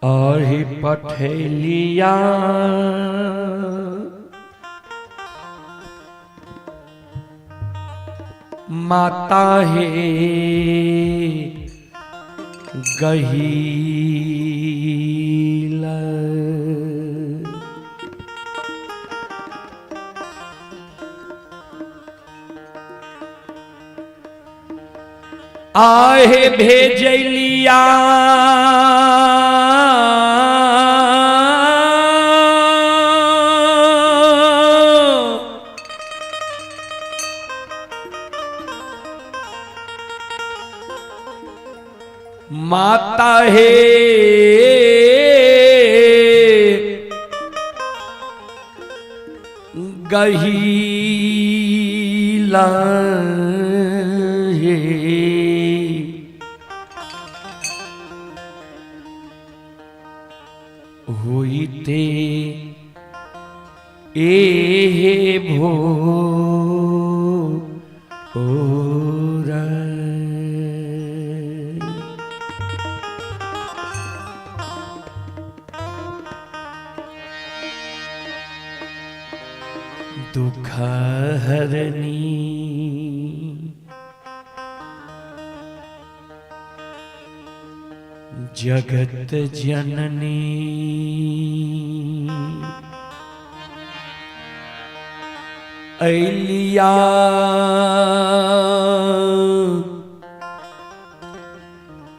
और पठेलिया माता है गहीला आहे भेजलिया माता है गहीला है होइते ए भो दुख हरनी जगत जननी अलिया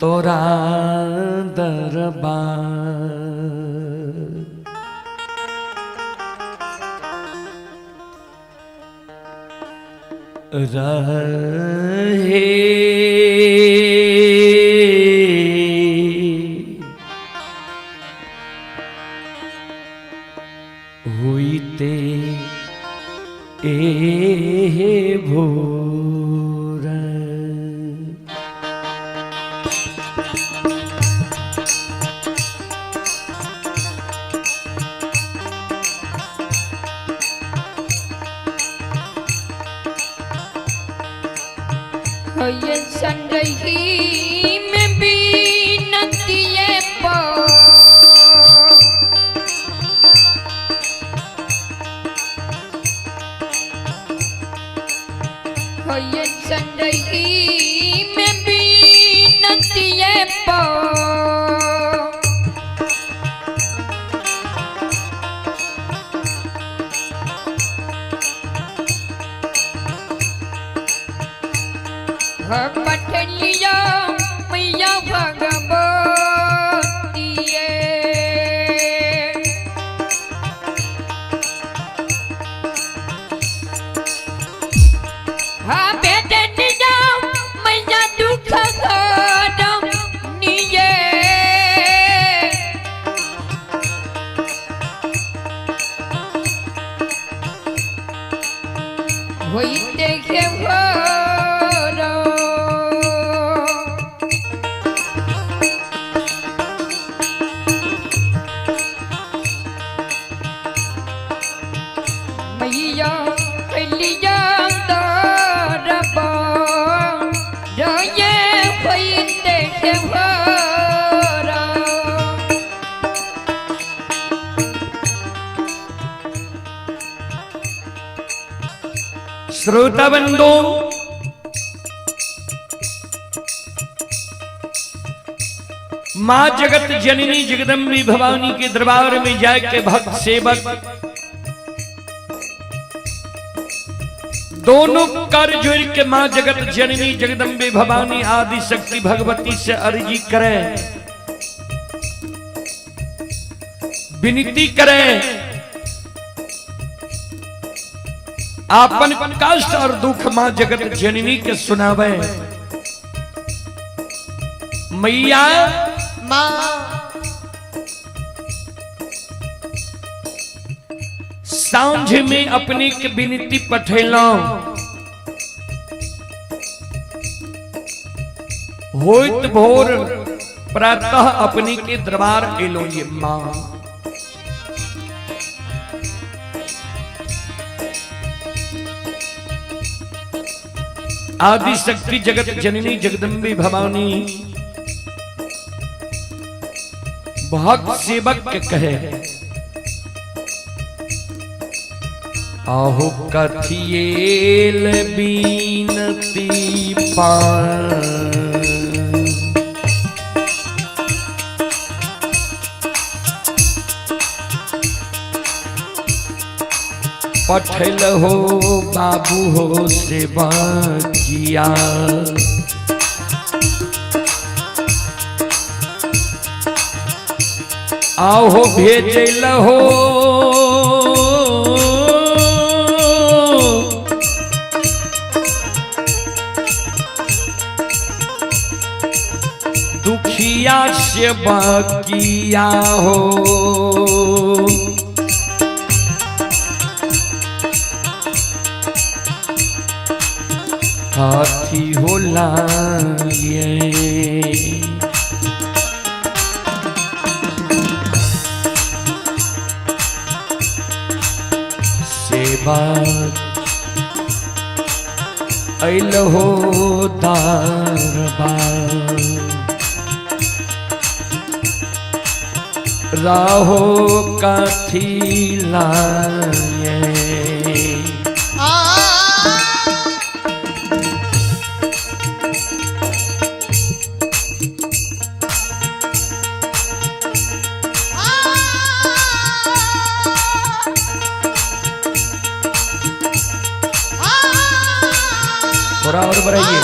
तोरा दरबार रहे हुईते ए भोर संगही में भी नदिये पो संगही में भी नदिये पो पठलिया मैया भगवतिये हाँ बेटनिया मैया दुख हरम निये वही देखे हो श्रोता बंधु मां जगत जननी जगदम्बी भवानी के दरबार में जाके भक्त सेवक दोनों कर जोड़ के मां जगत जननी जगदम्बे भवानी आदि शक्ति भगवती से अर्जी करें, विनती करें, आपन कष्ट और दुख मां जगत जननी के सुनावे। मैया मां सांझ में अपनी के विनती पठेलो होइत भोर प्रातः अपनी के दरबार एलो ये मां आदि शक्ति जगत जननी जगदम्बी भवानी भक्त सेवक के कहे आहो कथिएल बीनती पान पठल हो बाबू हो सेवा किया आओ भेजल हो दुखिया सेवा किया हो हाथी होला ये सेवा अल हो दरबार राहो काथी लाए थोड़ा और बढ़ाइए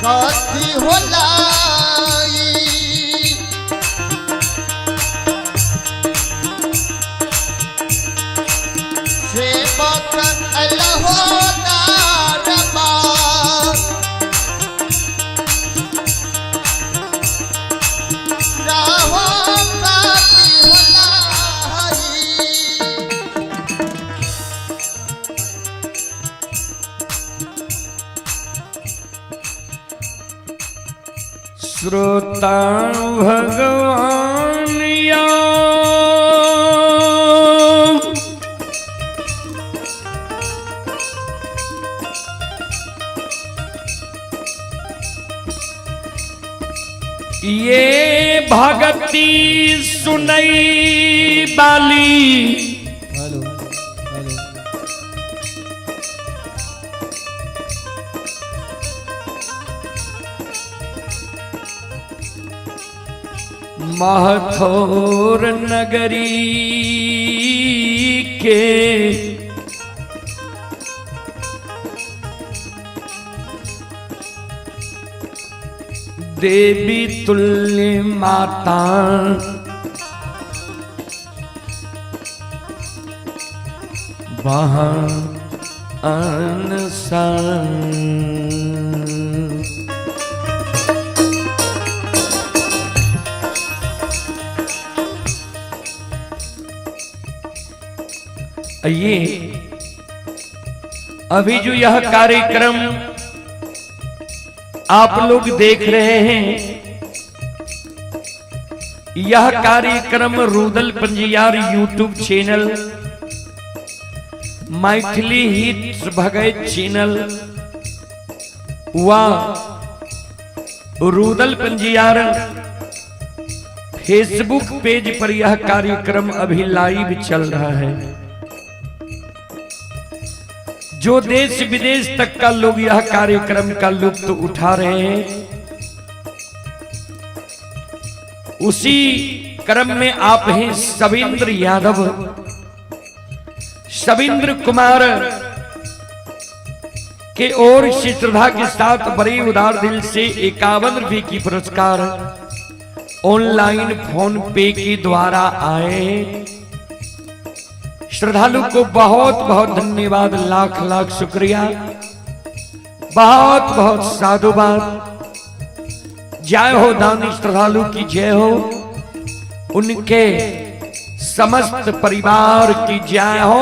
कथी होला सेवक अलहो दरबार राहो कथी होला श्रोता भगवान या ये भगती सुनई बाली हेलो हेलो महथौर नगरी के देवी तुल्य माता वहाँ अनसन ये अभी जो यह कार्यक्रम आप लोग देख रहे हैं, यह कार्यक्रम Rudal Panjiyar YouTube channel, Maithili hits Bhagat channel व रूदल पंजियार फेसबुक पेज पर यह कार्यक्रम अभी लाइव चल रहा है। जो देश विदेश तक का लोग यह कार्यक्रम का लुत्फ उठा रहे हैं, उसी क्रम में आप हैं सविंद्र यादव, सविंद्र कुमार के ओर से श्रद्धा के साथ बड़े उदार दिल से 51 रुपये की पुरस्कार ऑनलाइन फोन पे के द्वारा आए। श्रद्धालु को बहुत बहुत धन्यवाद, लाख लाख शुक्रिया, बहुत बहुत साधुवाद। जय हो दानी श्रद्धालु की जय हो, उनके समस्त परिवार की जय हो।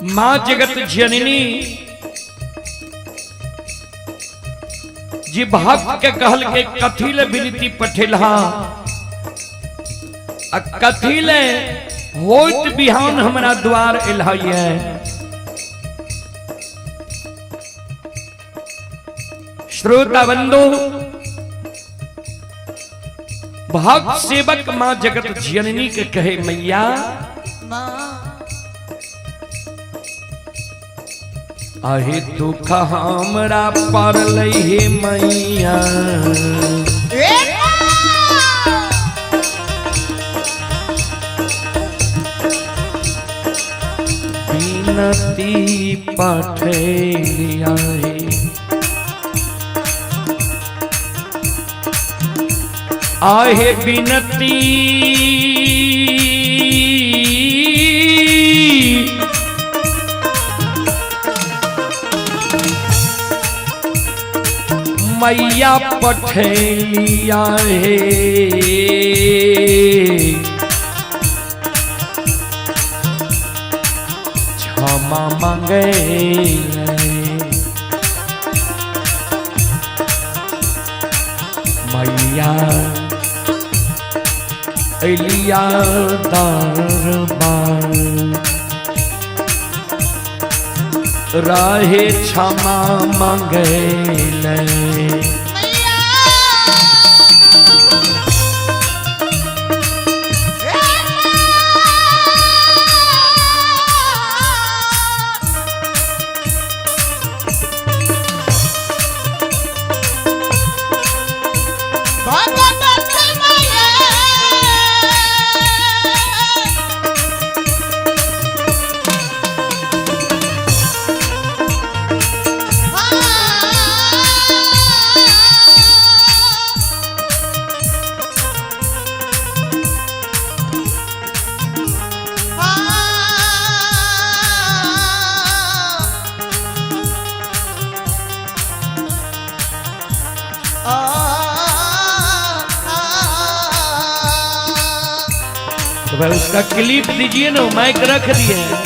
मां जगत जननी जी भक्त के कहल के कथिल विनती पठेलहा, कथिल होत बिहान हमारा द्वार एलहाइए। श्रोता बंधु, भक्त सेवक मां जगत जननी के कहे मैया आहे दुख हमरा पर लहे मैया, बिनती पठेलिया है। आहे बिनती मैया पठेलिया है, क्षमा मांगे मैया एलिया दरबार, राहे क्षमा मांगेले तो भाई उसका क्लिप दीजिए ना, माइक रख दिए हैं।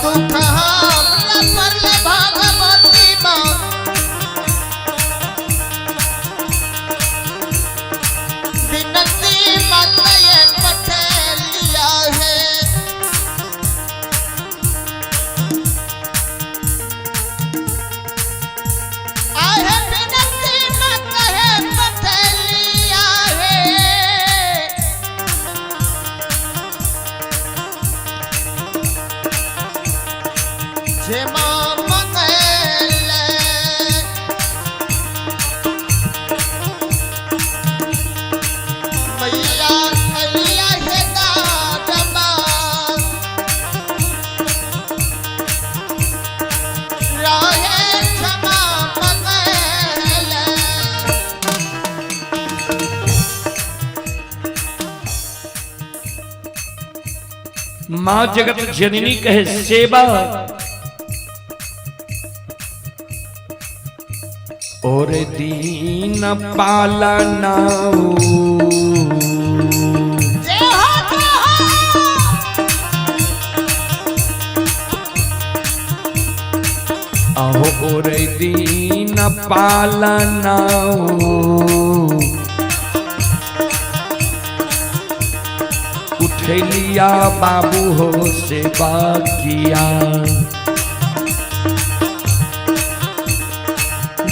दुख हमरा परले भगवती माँ विनती मत ये पठेलिया है आहे विनती मत ये पठेलिया है जे माँ मंगले मैया अलिया है दादमा राहे क्षमा मंगले माँ जगत जननी कहे सेवा और दीन पालना जय हो अहो और दीन पालना उठलिया बाबू हो सेवा किया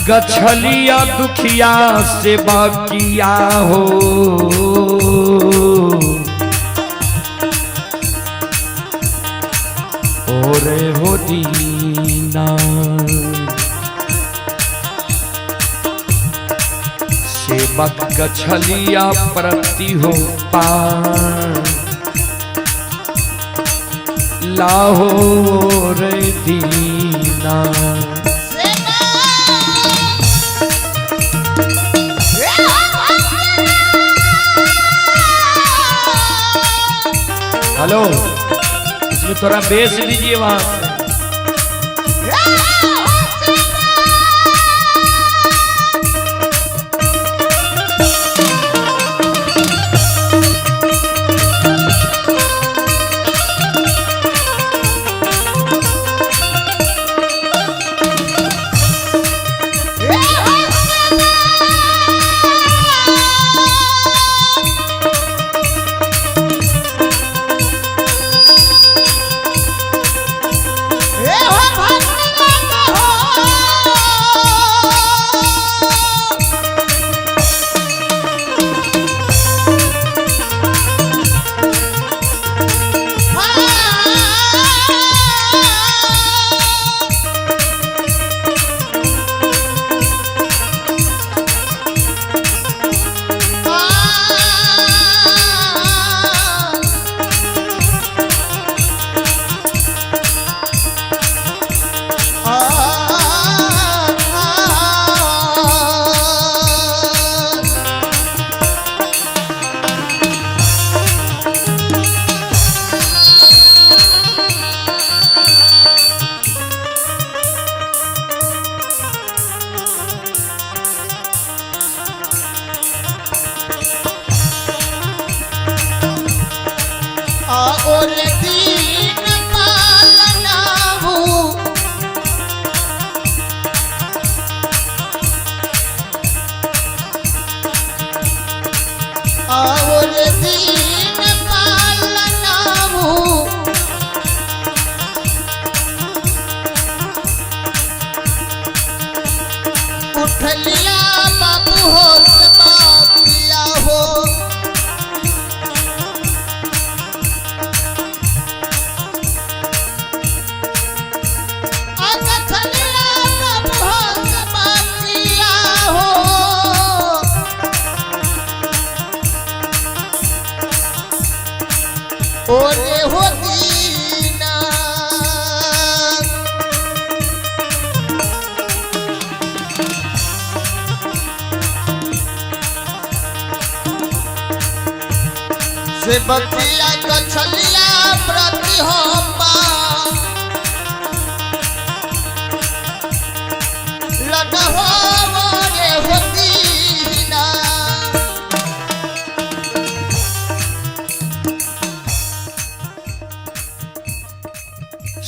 गछलिया दुखिया सेवा किया हो ओरे हो दीना सेवक गछलिया प्रति हो पार लाहो रे दीना हेलो इसमें थोड़ा बेस दीजिए वहां से। और दीन पालना हूँ और दीन पालना हूँ उठ लिया बाबू हो सेवा किया हो ओरे हो दीना से बतिया गछलिया प्रति होपा लगहो ओरे हो दीना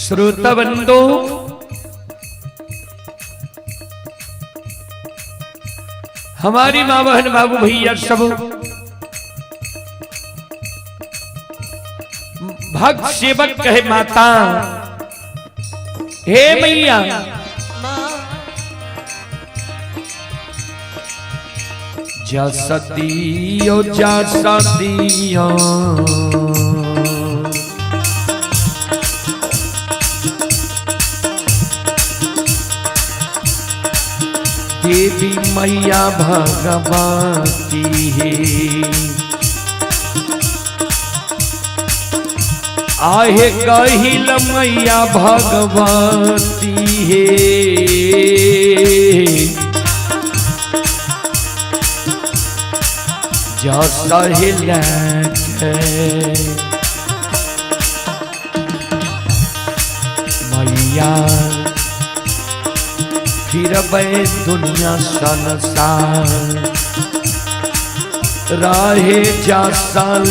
श्रोता बंदो, हमारी माँ बहन बाबू भैया सब भक्त सेवक कहे माता, हे मैया जा सदियो जा सदियो देवी मैया भगवती है, आहे कहिल मैया भगवती है, जा सहिल मैया फिर दुनिया संसार राहे जा सल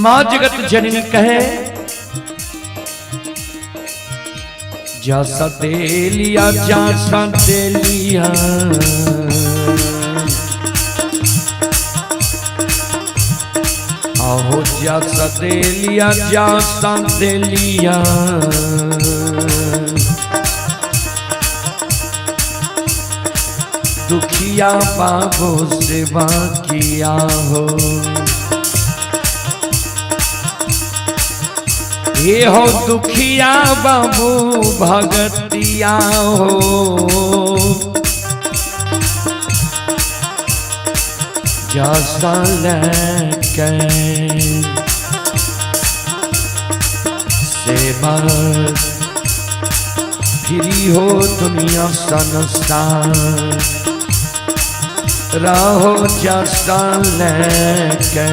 माँ जगत जननी कहे जा सा दे लिया जा सा दे लिया आहो जा सा दे लिया जा सा दे लिया दुखिया बाबो सेवा किया हो ये हो दुखिया बाबू भगतिया हो जैसा लेके सेवा फिरी हो दुनिया संसार रहो जैसा लेके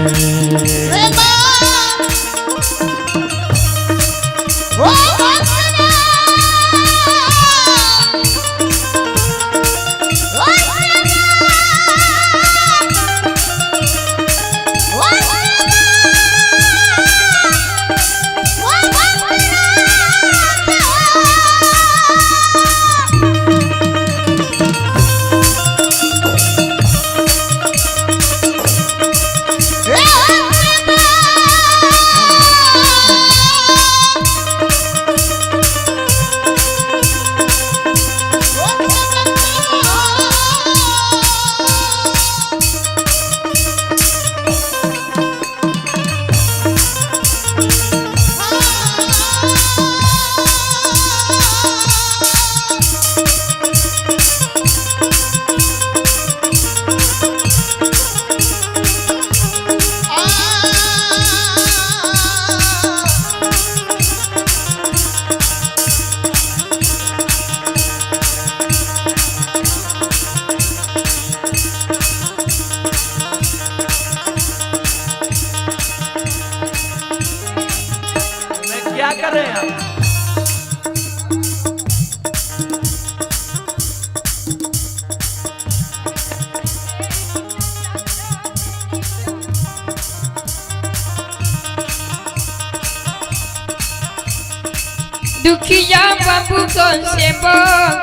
दुखिया बाबू को सेवा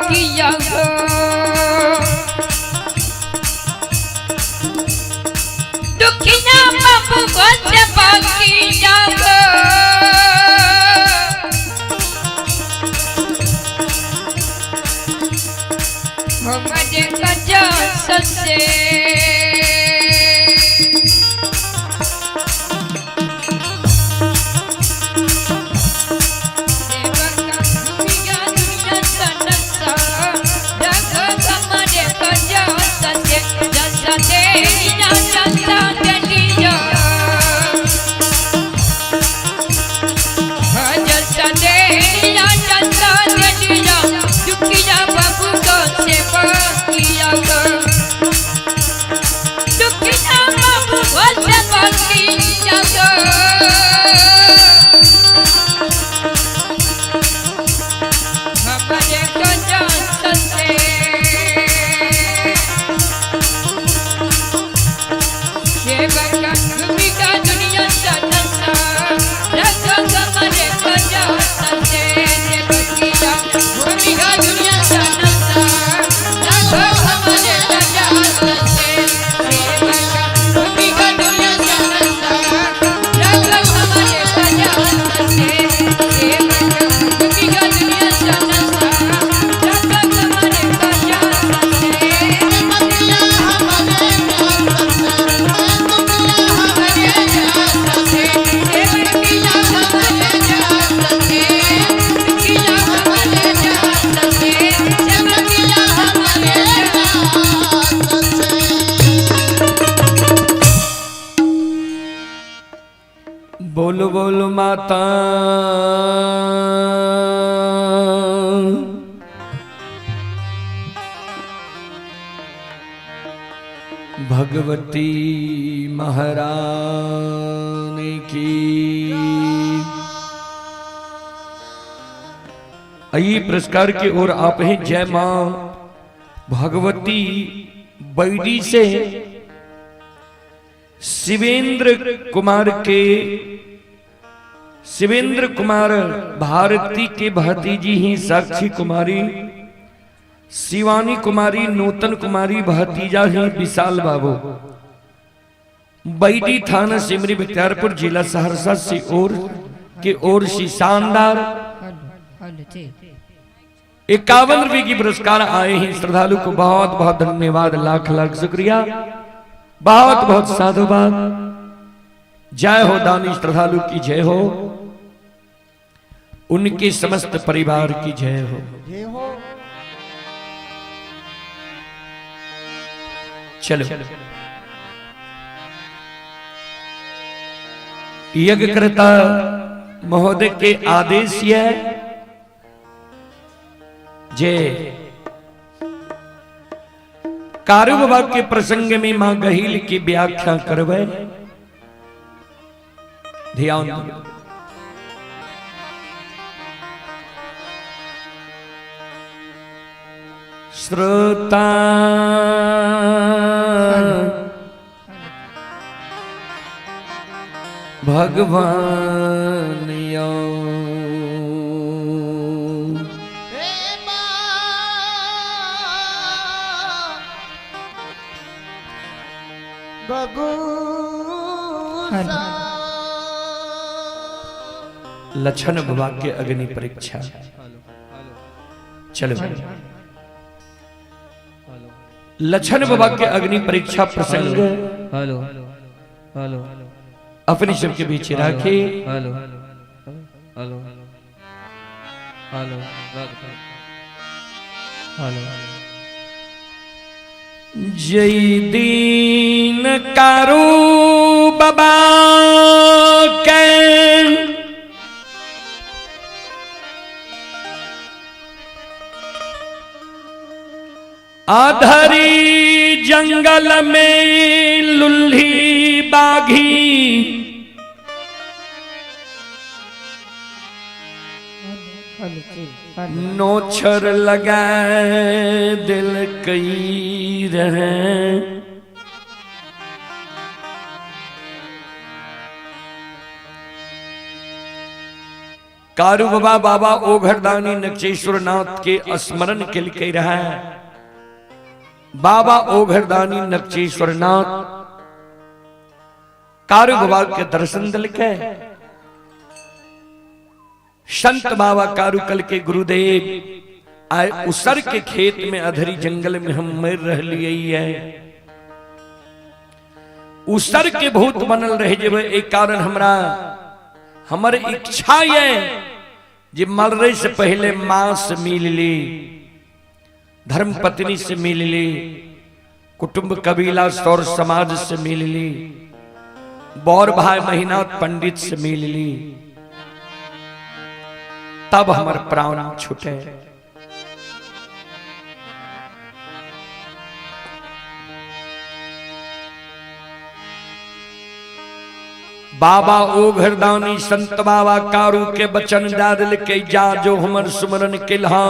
किया हो दुखिया बाबू को सेवा किया हो हमारे कजा ससे बोलो बोलो माता भगवती महारानी की। आइए पुरस्कार की ओर आप हैं। जय मां भगवती बैडी से शिवेंद्र कुमार भारती के भतीजी ही साक्षी कुमारी, शिवानी कुमारी, नूतन कुमारी भतीजा ही विशाल बाबू, बैडी थाना सिमरी बख्तियारपुर जिला सहरसा से ओर से शानदार 51 रुपए की पुरस्कार आए हैं। श्रद्धालु को बहुत बहुत धन्यवाद, लाख लाख शुक्रिया, बहुत बहुत साधुवाद। जय हो दानी श्रद्धालु की जय हो, उनके समस्त परिवार की जय हो। चलो यज्ञकर्ता महोदय के आदेश है जय कारू बाबा के प्रसंग में मां गहील की व्याख्या करवे। ध्यान श्रोता भगवान यो लक्षण बाबा के अग्नि परीक्षा। चलो लक्षण बाबा के अग्नि परीक्षा प्रसंग हेलो हेलो अपने सब के बीच रखे। हेलो हेलो हेलो हेलो जय दीन कारू बाबा के आधरी जंगल में लुल्ही बाघी नोछर लगाए दिल कई रहे। कारू बाबा बाबा ओघरदानी नक्षेश्वर नाथ के स्मरण के लिए रहा है। बाबा ओघरदानी नक्षेश्वर नाथ कारू बाबा के दर्शन दिल के संत बाबा कारुकल के गुरुदेव आए उसर के खेत में अधरी जंगल में हम मर रह लिए है। उसर के भूत बनल रहे जब एक कारण हमरा हमर इच्छा ये जे मरने से पहले मां से मिल ली, धर्म पत्नी से मिल ली, कुटुंब कबीला सौर समाज से मिल ली, बौर भाई महीनाथ पंडित से मिल ली, तब हमार प्राण छूटे। बाबा ओघरदानी संत बाबा कारू के बचन दादल के जा जो हमर सुमरन किल्हा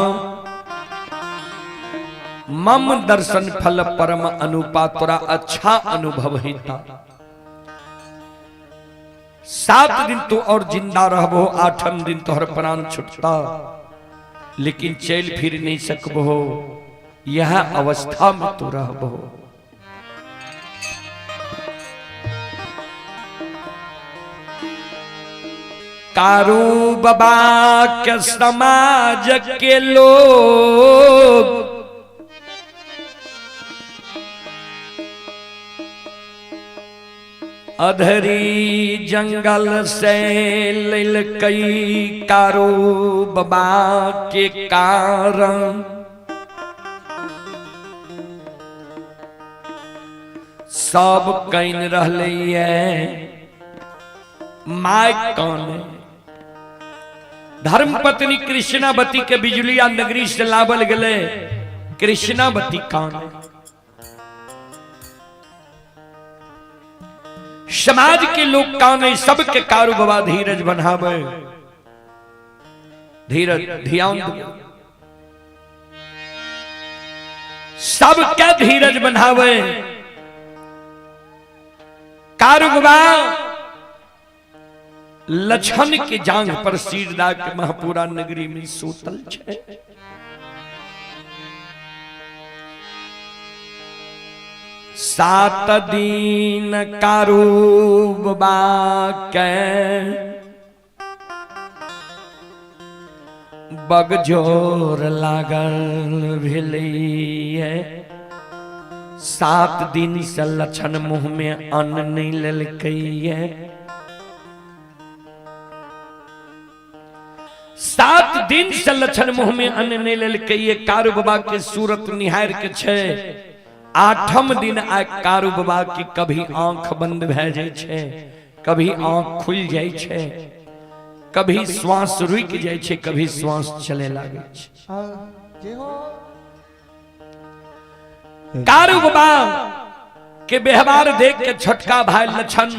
मम दर्शन फल परम अनुपा तोरा अच्छा अनुभव हिता। 7 दिन तो और जिंदा रहबो, 8 दिन तोहर प्राण छुटता, लेकिन चल फिर नहीं सकबो, यह अवस्था में तो रहबो। कारू बाबा के समाज के लोग अधरी जंगल से लेल कई कारू बाबा के कारण सब कइन रहले माय कौन धर्म पत्नी कृष्णावती के बिजुलिया नगरी से लावल गले। कृष्णावती कौन समाज के लोग कौन सबके कारू बाबा धीरज बनावे, धीरज ध्यान सबके धीरज बनावे। कारू बाबा लछन के जांग पर सिर दा के महापुरा नगरी में सूतल छे। सात दिन कारू बाबा के बगजोर लागल भेलै। 7 दिन से लछन मुंह में अन्न नहीं लेलकै। 7 दिन से लछन मुंह में अन्न नहीं लेलकै। कारू बाबा के सूरत निहार के छे। 8म दिन आ कारू बाबा की कभी आंख बंद भे जाय छे, कभी आंख खुल जाय छे, कभी श्वास रुक जाय छे, कभी श्वास चले लागे छे। कारू बाबा के व्यवहार देख के छोटका भाई लछन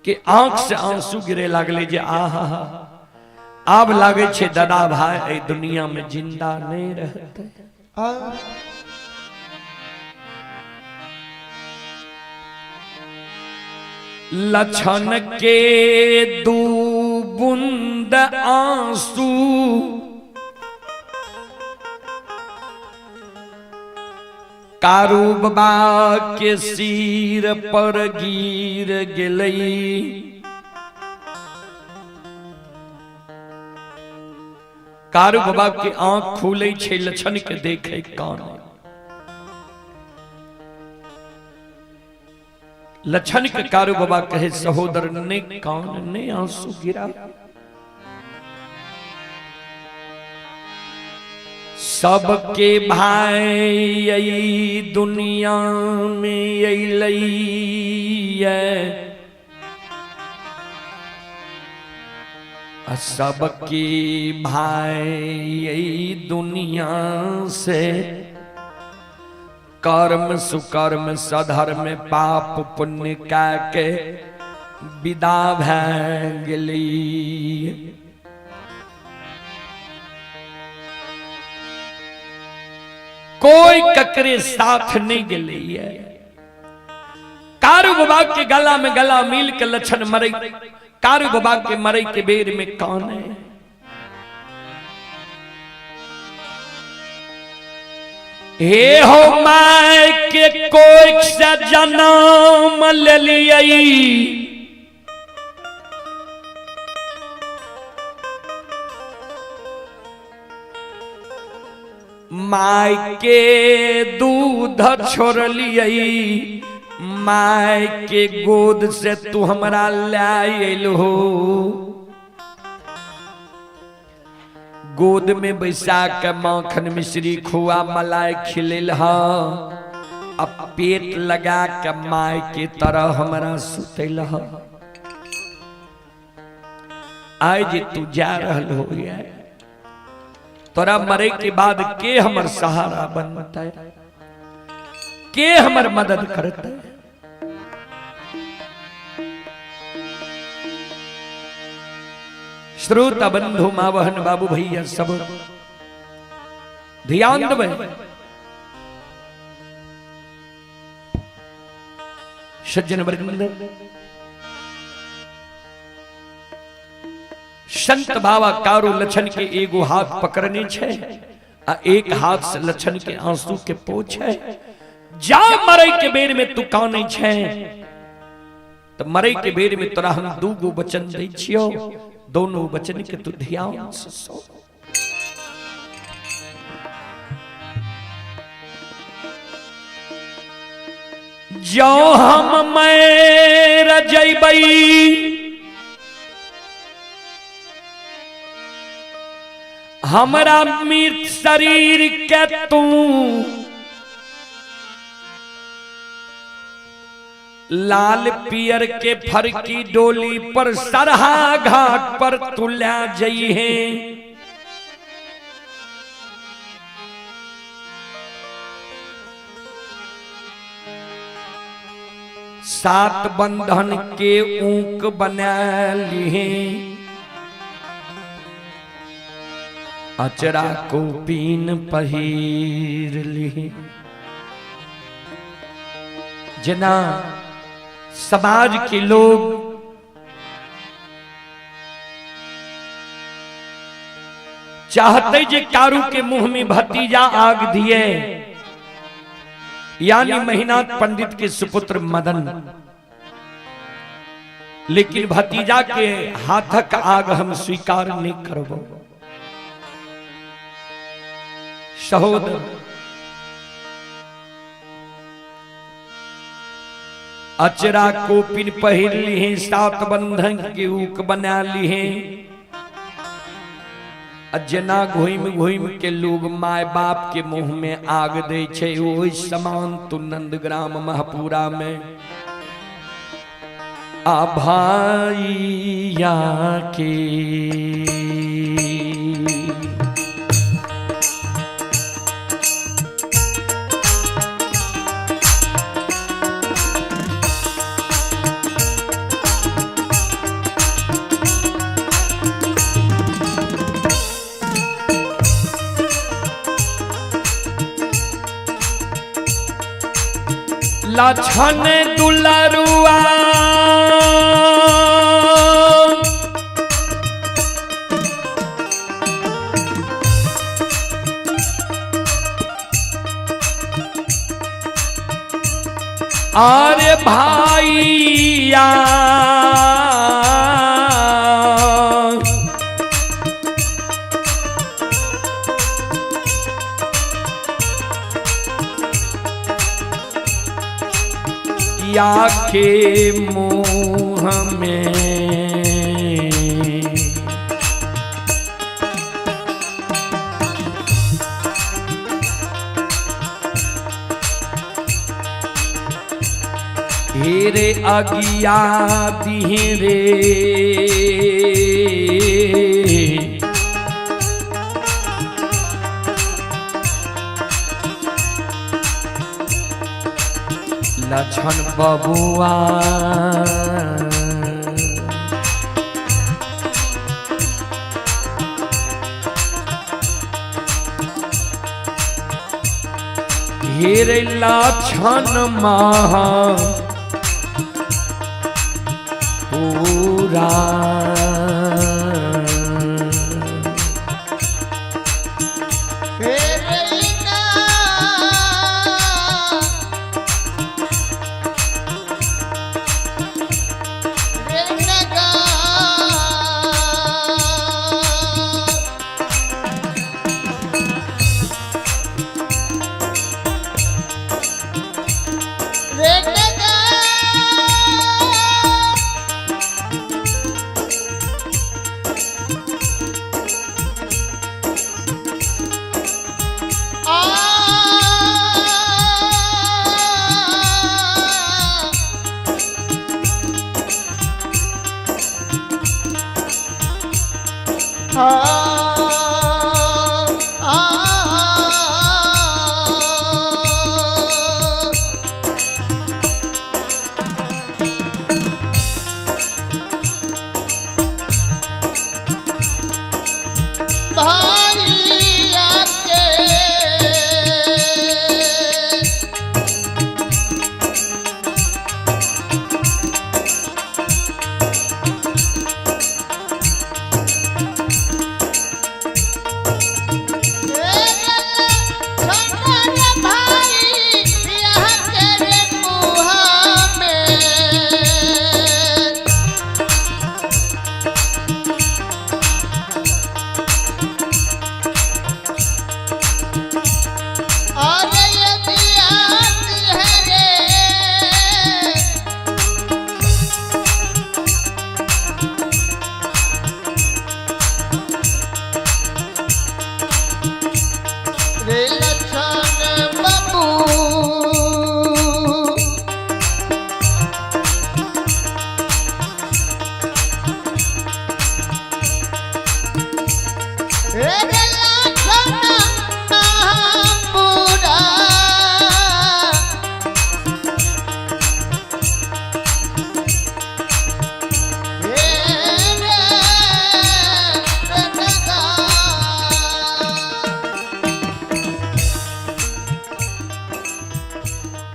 के आंख से आंसू गिरे लागले जे आहा आब लागे छे दादा भाई ए दुनिया में जिंदा नहीं रहते। लछन के 2 बूंद आंसू कारू बाबा के सिर पर गिर गेलई। कारू बाबा के आंख खुले छे, लछन के देखे कान। लछन के कारू बाबा कहे सहोदर ने कान ने आंसू गिरा। सबके भाई यही दुनिया में अइलै। सबके भाई यही दुनिया से कर्म सुकर्म सधर्म पाप पुण्य के विदा भए गेली। कोई ककरे साथ नहीं गेली है। कारू बाबा के गला में गला मिल के लछन मरे कारु बाबा के मरे के बेर में कौन है? हे हो माय के कोई से जन्म ले लियई, माय के दूध छोड़ लियई, माय के गोद से तू हमरा लायल हो। गोद में बैसा के माखन मिश्री खुआ मलाई खिलेल हा, अब पेट लगा के माय के तरह हमरा सुतेल हा। आज तू जा रहल हो गया, तोरा मरे के बाद के हमर सहारा बनता है, के हमर मदद करता है। श्रोता बंधु मां बहन बाबू भैया सब ध्यान देवे। सज्जन वर्ग संत बाबा कारो लक्षण के एगो हाथ पकड़ने छे आ एक हाथ से लक्षण के आंसू के पोछे। जा मरे के बेर में तू काने छे, तो मरे के बेर में तोरा हम दूगो वचन दै छियो, दोनों वचन के तू ध्यान से सो। जो हम मर जइबई, हमरा मृत शरीर के तू लाल पियर के फर की डोली पर सरहा घाट पर तू ला जई है। सात बंधन के ऊंक बना लिए, अचरा को पीन पहिर लिए। जना समाज के लोग चाहते जे कारू के मुंह में भतीजा आग दिए, यानी महीनाथ पंडित के सुपुत्र मदन, लेकिन भतीजा के हाथक आग हम स्वीकार नहीं करबो। सहोदर अचरा को पिन पहिर ली है, सात बंधन के ऊक बना ली है। जना घुम घुम के लोग माय बाप के मुंह में आग दे छे, ओहि समान तू नंदग्राम महपुरा में आ भाईया के लक्षण दुलरुआ अरे भाईया या के मुंह में हेरे अगिया दिहरे लक्षण बबुआ हेरे लक्षण महा पूरा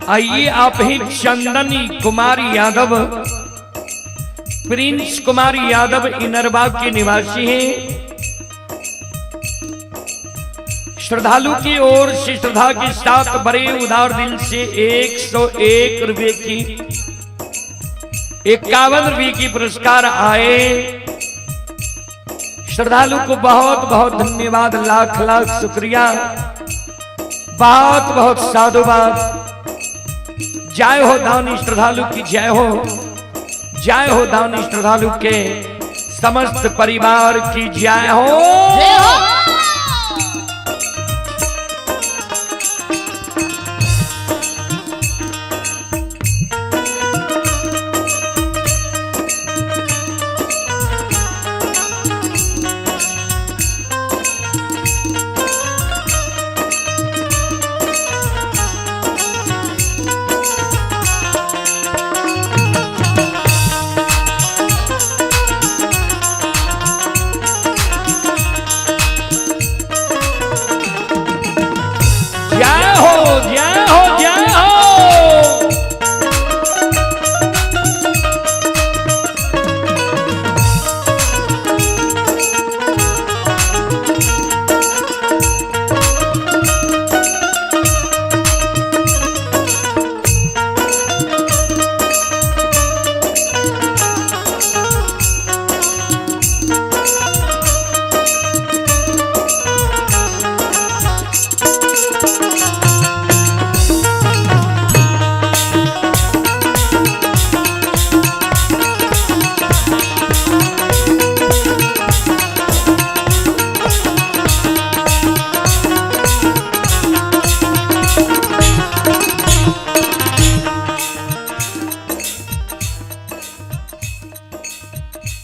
आइए आप ही चंदनी कुमारी यादव, प्रिंस कुमारी यादव इनरबाग के निवासी हैं। श्रद्धालु की ओर से श्रद्धा के साथ बड़े उदार दिल से 101 रुपए की 51 रुपए की पुरस्कार आए। श्रद्धालु को बहुत बहुत धन्यवाद, लाख लाख शुक्रिया, बहुत बहुत साधुवाद। जय हो दानी श्रद्धालु की जय हो, जय हो दानी श्रद्धालु के समस्त परिवार की जय हो, जय हो।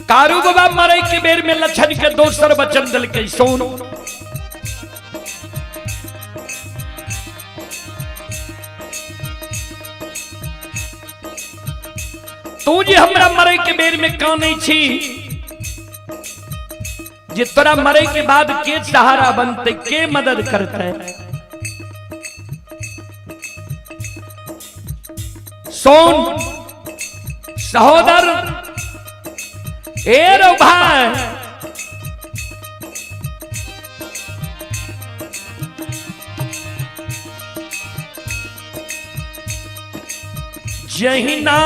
कारू बाबा मरई के बेर में लक्षण के दोसर बचन दल के सोन। तू जी हमरा मरई के बेर में कानै छी, जे तोरा मरई के बाद के सहारा बनते, के मदद करते। सोन सहोदर ए रो भाई जहिना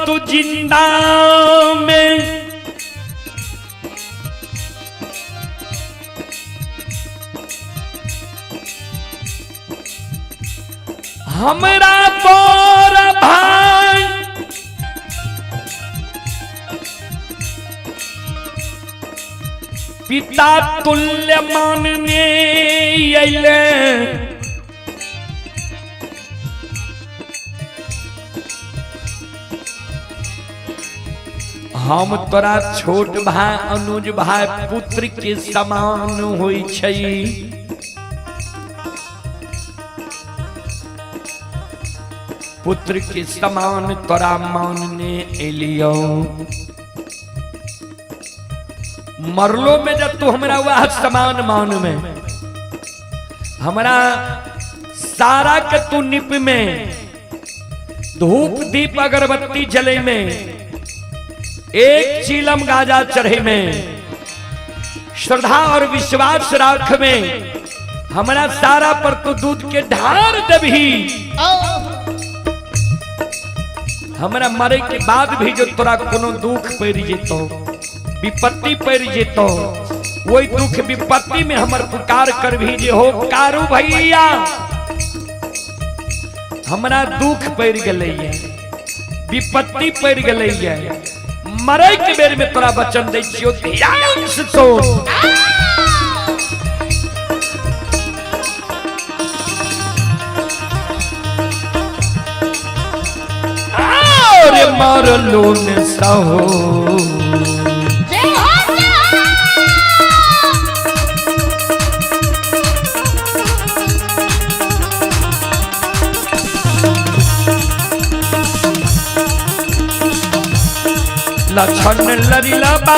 तू जिंदा में हमरा तोर भाई पिता तुल्य मानने अइले हम तोरा छोट भाई अनुज भाई पुत्र के समान होई छई पुत्र के समान तोरा मानने एलियो मरलो में जब तू हमरा वह समान मान में हमरा सारा के तू निप में धूप दीप अगरबत्ती जले में एक चीलम गाजा चढ़े में श्रद्धा और विश्वास राख में हमरा सारा पर तू दूध के ढार देबही हमरा मरे के बाद भी जो तोरा कोनो दुख पड़ जेतो विपत्ति पड़ जेतो वही दुख विपत्ति में हमर पुकार कर भी जे हो कारू भैया हमरा दुख पड़ गले विपत्ति पड़ गले मरे के बेर में तोरा वचन दै छियो ध्यान से सुन और मारलो ने सहो लछन लरिला बा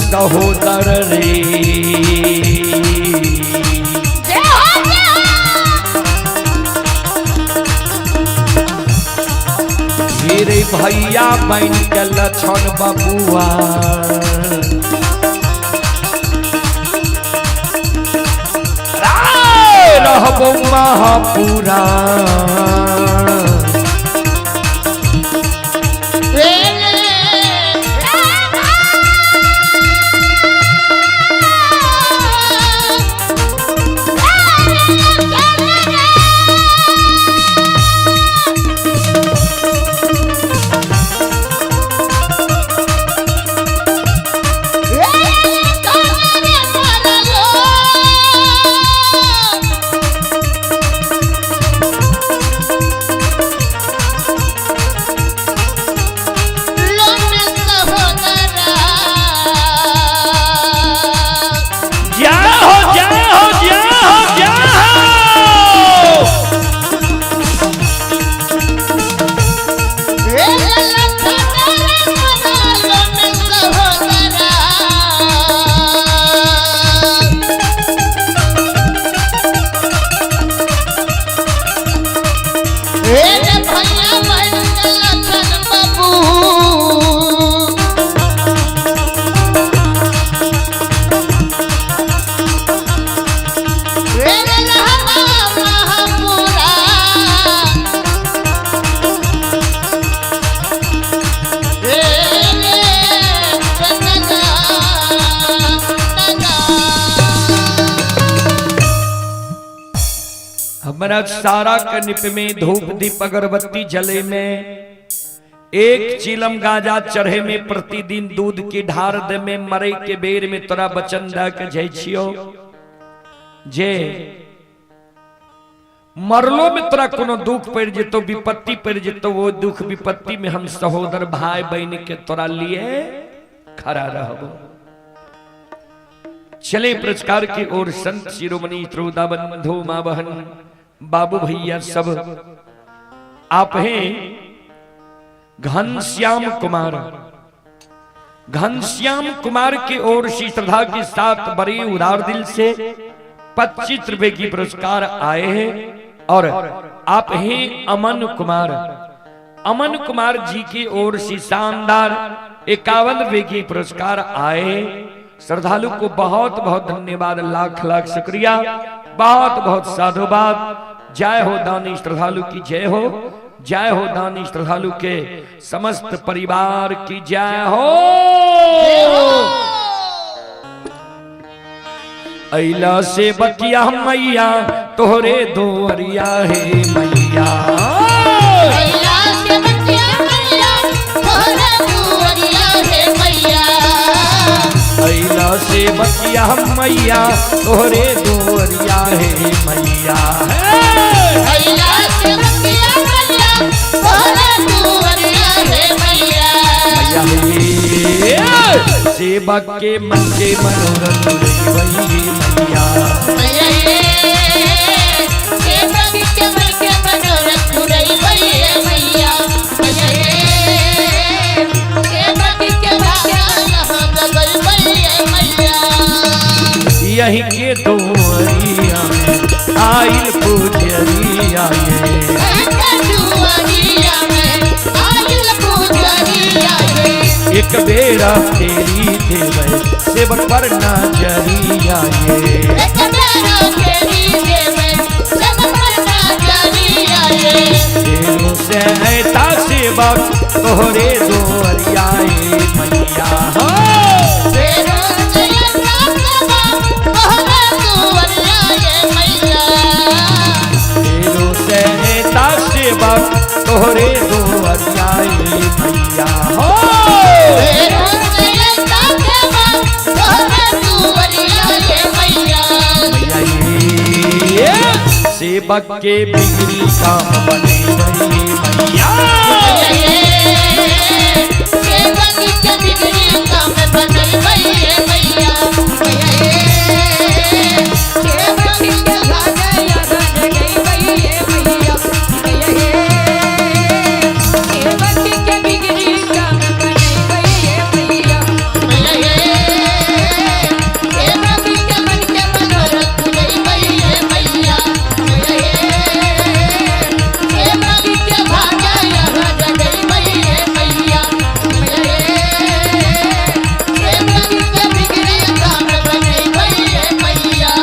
सहोदर रे मेरे भैया बन के लछन बबुआ रहबो महापुरा हमारा सारा कनिप में धूप दीप अगरबत्ती जले में एक चिलम गाजा चढ़े में प्रतिदिन दूध की ढार दे में मरे के बेर में तोरा बचन दा के जय छियो जे मरलो में तोरा कोनो दुख पड़ जेतो विपत्ति पड़ जेतो वो दुख विपत्ति में हम सहोदर भाई बहन के तोरा लिए खड़ा रहबो चले पुरस्कार की ओर संत शिरोमणि श्रोता बंधु मां बहन बाबू भैया सब आप हैं घनश्याम कुमार। घनश्याम कुमार की ओर श्री श्रद्धा के साथ बड़े उदार दिल से 25 रुपए की पुरस्कार आए हैं। और आप हैं अमन कुमार। अमन कुमार जी की ओर से शानदार 51 रुपए की पुरस्कार आए। श्रद्धालु को बहुत बहुत धन्यवाद, लाख लाख शुक्रिया, बहुत बहुत साधुवाद। जय हो दानी श्रद्धालु की जय हो, जय हो दानी श्रद्धालु के समस्त परिवार की जय हो। अइला से बकिया मैया तोहरे दोरिया है मैया, अइला से बकिया मैया तोहरे दोरिया है मैया, अइला से बकिया मैया तोहरे दोरिया है मैया, अइला से बकिया मैया तोहरे दोरिया है मैया, सेवक के मन के मनोरथ वही मैया, सेवक के मन के मनोरथ वही मैया, सेवक के मैया, यही के दोरिया में आइल पूजरिया एक बेरा तेरी देवे सेवक पर नजरिया एक बेरा तेरी देवे सेवक पर नजरिया तेरो से ऐता सेवक तोहरे दोरिया मैया, तेरो से ऐता सेवक तोहरे दोरिया मैया, तेरो से ऐता सेवक तोहरे दोरिया मैया, सेवक के बिगड़ी काम बने वही मैया, सेवक के बिगड़ी काम बने वही मैया, सेवक के भागा याद गई वही मैया, सेवक के बिगड़ी काम बने वही मैया, सेवक के मन के मनोरथ गई वही मैया, सेवक के भागा याद गई वही मैया, सेवक के बिगड़ी काम बने वही मैया।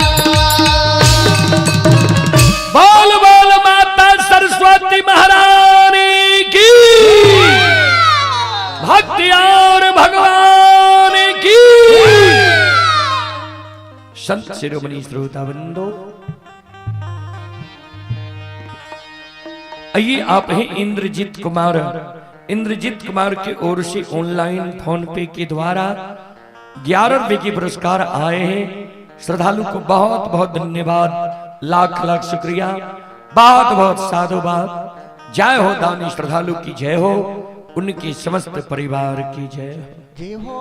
बोल बोल माता सरस्वती महारानी की, भक्ति और भगवान की। संत शिरोमणि श्रोता बंधो, आइए आप हैं इंद्रजीत कुमार। इंद्रजीत कुमार की ओर से ऑनलाइन फोन पे के द्वारा 11 रुपए की पुरस्कार आए हैं। श्रद्धालु को बहुत बहुत धन्यवाद, लाख लाख शुक्रिया, बहुत बहुत साधुवाद। जय हो दानी श्रद्धालु की जय हो, उनके समस्त परिवार की जय हो।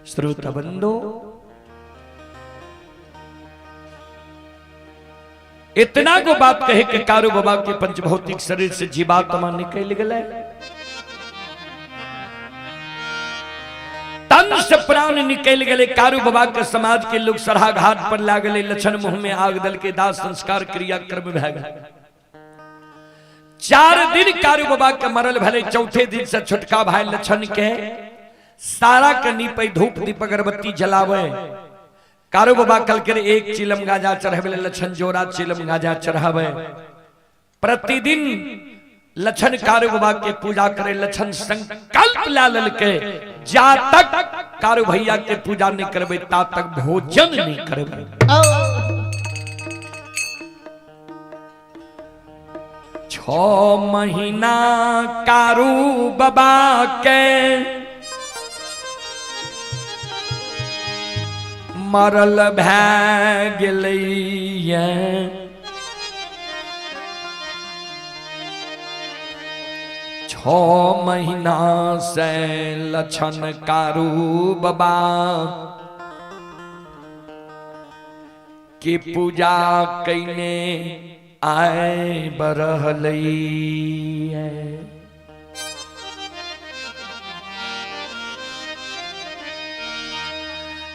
श्रोता बंधो, इतना को बात कहे कि कारू बाबा के पंचभौतिक शरीर से जीवात्मा निकल गए, तन से प्राण निकल गए। कारू बाबा के समाज के लोग सरहा घाट पर लागले, लक्षण मुंह में आग दल के दास संस्कार क्रिया कर्म भय गए। 4 दिन कारू बाबा के मरल भले, चौथे दिन से छुटका भाई लक्षण के सारा कनी पे धूप दीप अगरबत्ती जलावे। कारू बाबा कल कर 1 चिलम गाजा चढ़ावे, लक्षण जोरा चिलम गाजा चढ़ावे। प्रतिदिन लक्षण कारू बाबा के पूजा करे। लक्षण संकल्प लाल के जा तक कारू भैया के पूजा नहीं करबे ता तक भोजन नहीं करबे। 6 महीना कारू बाबा के मरल भै गेलैया। 6 6 महीना से लछन कारू बाबा की पूजा कैने आए बरहलई है।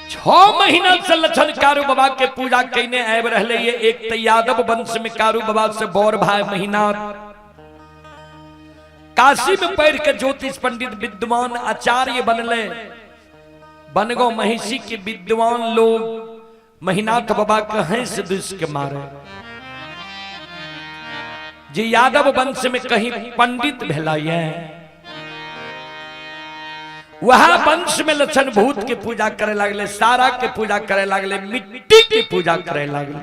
6 महीना से लछन कारू बाबा के पूजा कैने आए रहले। ये एक तो यादव वंश में कारू बाबा से बौर भाई महीना काशी में पढ़ के ज्योतिष पंडित विद्वान आचार्य बनले। बनगो महिषी के विद्वान लोग महीनाथ बाबा कहें से दुष के मारे। जी यादव वंश में कहीं पंडित भेलाइए, वह वंश में लक्षण भूत की पूजा करे लगले, सारा के पूजा करे लगले, मिट्टी की पूजा करे लगले।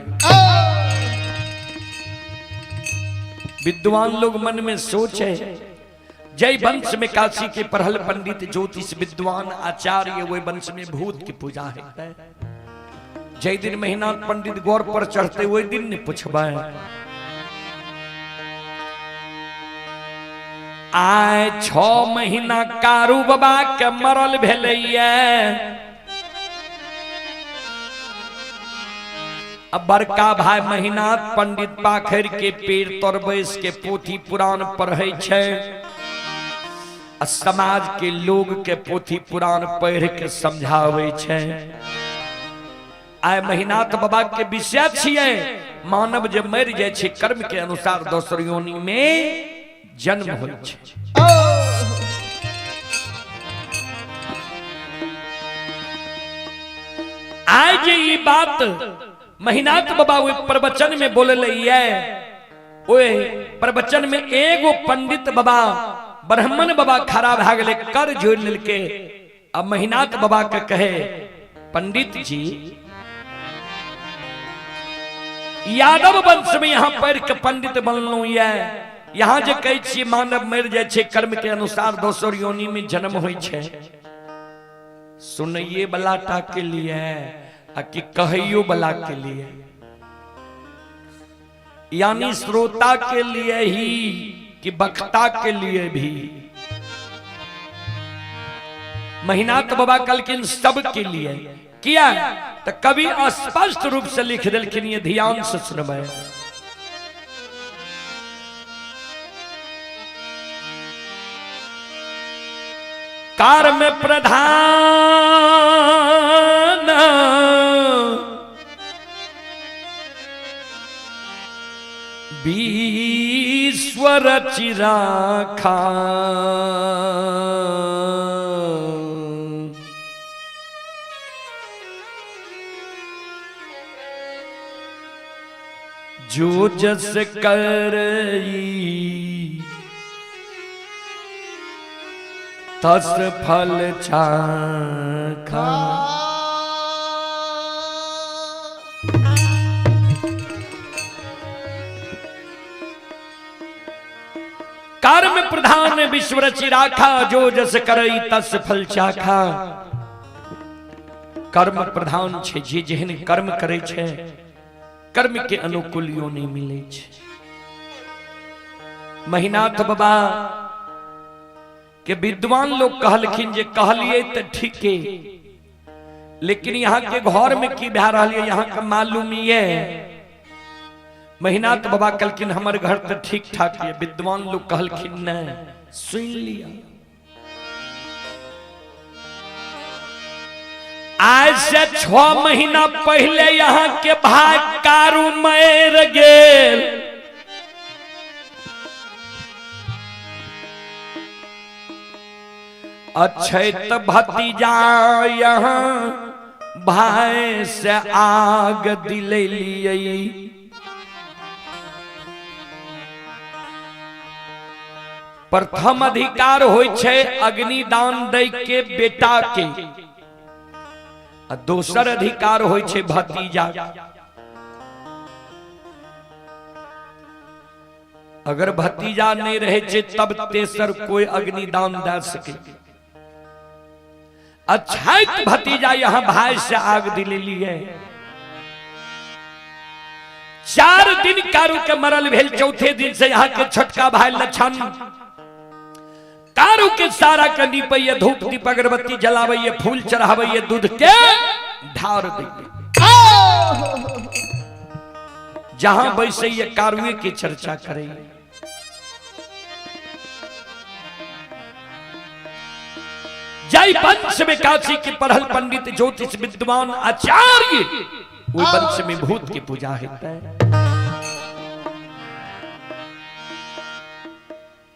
विद्वान लोग मन में सोचे, जय वंश में काशी के पढ़ल पंडित ज्योतिष विद्वान आचार्य, वो वंश में भूत की पूजा है। जय दिन महीना पंडित गौर पर चढ़ते वही दिन ने पूछबा आए 6 महीना कारू बाबा के मरल भेलैया। अब बड़का भाई महीनाथ पंडित पाखर के पेड़ तर बैस के पोथी पुराण पढ़े छे। समाज के लोग के पोथी पुराण पढ़ के समझावे छे। आय महीनाथ बाबा के विषय छिए, मानव जब मर जाए छे कर्म के अनुसार दोसर योनि में जन्म होय छे। आज ये बात महीनाथ बाबा वो प्रवचन में बोले है। ओए प्रवचन में एगो पंडित बाबा ब्राह्मण बाबा खड़ा भ गए, कर जोड़ लेके। अब महीनाथ बाबा के कहे, पंडित जी यादव वंश में यहाँ पढ़ के पंडित बनलू है। यहाँ जे कहे छी मानव मर जाए छे कर्म के अनुसार दोसर योनि में जन्म होय छे। सुनइए बलाटा के लिए आ कि कहियो बला के लिए, यानी श्रोता के लिए ही कि वक्ता के लिए भी। महीनाथ बाबा कलकिन सब के लिए किया, तो कवि स्पष्ट रूप से लिख दिलखिन, ये ध्यान से सुनबे। कार में प्रधान ईश्वर चिराखा, जो जस करई तस फल चाखा। कर्म प्रधान विश्व चिराखा, जो जस करई तस फल चाखा। कर्म प्रधान छे, जे जेहन कर्म करे छे कर्म के अनुकूल योनि मिले छे। महीनाथ बाबा के विद्वान लोग कहलखिन जे कहलिए तो ठीक है, लेकिन यहाँ के घर में की भा रही है यहाँ का मालूम ये। महीनाथ बाबा कहलखिन हमर घर तो ठीक ठाक है। विद्वान लोग कहलखिन न, सुन लिया। आज से 6 महीना पहले यहाँ के भाई कारू मर गेल। अछैत भतीजा यहाँ भाई से आग दिलैलियै। प्रथम अधिकार होय छै अग्निदान दै के बेटा के, आ दोसर अधिकार होय छै भतीजा। अगर भतीजा नहीं रहे छे तब तेसर कोई अग्निदान दे सके। अछैत भतीजा यहाँ भाई से आग दिलेली है। 4 दिन कारू के मरल भेल। चौथे दिन से यहाँ के छोटका भाई लछन कारू के सारा कनी पे ये धूप दीप अगरबत्ती जलावे, ये फूल चढ़ावे, ये दूध के ढार दे। जहां बैसे ये कारुए की चर्चा करे। जय वंश में काशी के पढ़ल पंडित ज्योतिष विद्वान आचार्य, वो वंश में भूत की पूजा है।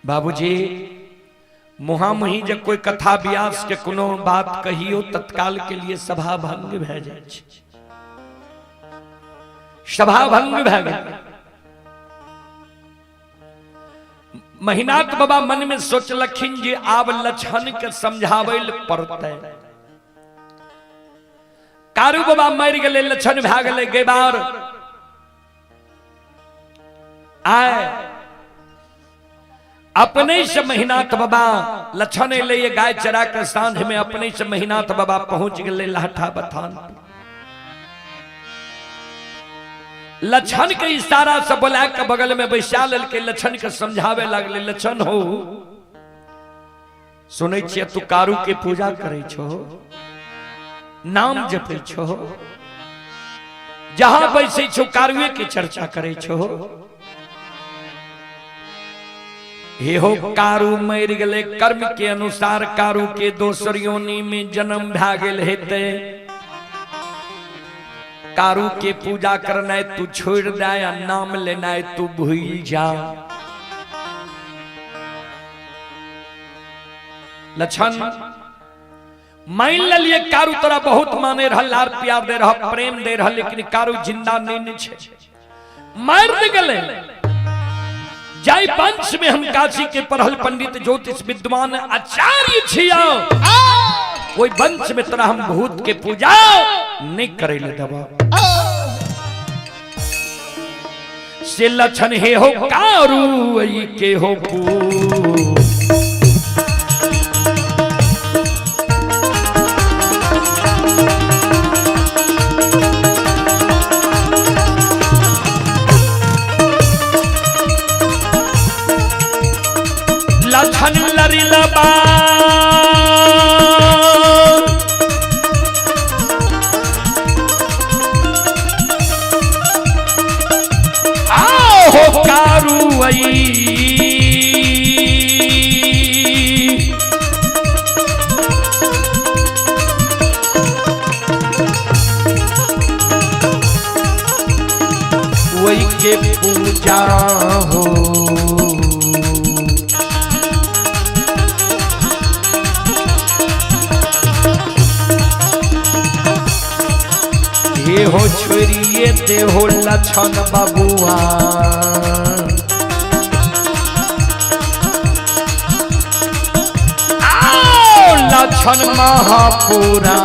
बाबूजी मुहामुही जब कोई कथा व्यास के कोनो बात कहियो तत्काल के लिए सभा भंग भए जाए छै। सभा भंग भए गए। महिनाथ बाबा मन में सोचलखिन जे आब लक्षण के समझावे पड़ते। कारू बाबा मर गए, लक्षण भए गए, गई बार आए अपने से महिनाथ बाबा लक्षण ले ये गाय चरा कर सांझ में अपने से महिनाथ बाबा पहुंच गए लाठा बथान। लक्षण के इशारा से बोला के बगल में बैसा लेल के लक्षण के समझावे लगले। लक्षण हो सुनै छियै तू कारू के पूजा करे छो, नाम जपे छो, जहां बैसे छो कारुए के चर्चा करे छो। हे हो कारू मर गए, कर्म के अनुसार कारू के दोसर योनि में जन्म भए गेल हेते। कारू के पूजा करना तू छोड़ दे, या नाम लेना तू भूल जा। लक्षण मान लिये कारू तोरा बहुत माने रहा, लार प्यार दे रहा, प्रेम दे रहा, लेकिन कारू जिंदा नहीं छे, मर गए। जय वंश में हम काशी के पढ़ल पंडित ज्योतिष विद्वान आचार्य छिया। ओई वंश में तोरा हम भूत के पूजा नहीं करे ले देबा। से लक्षण हे हो कारू आई के हो पू। लक्षण लरी लबा आओ हो कारू आई। वही के पूजा हो ये हो छोड़िए दे हो लक्षण बबुआ। आओ लक्षण महापुरा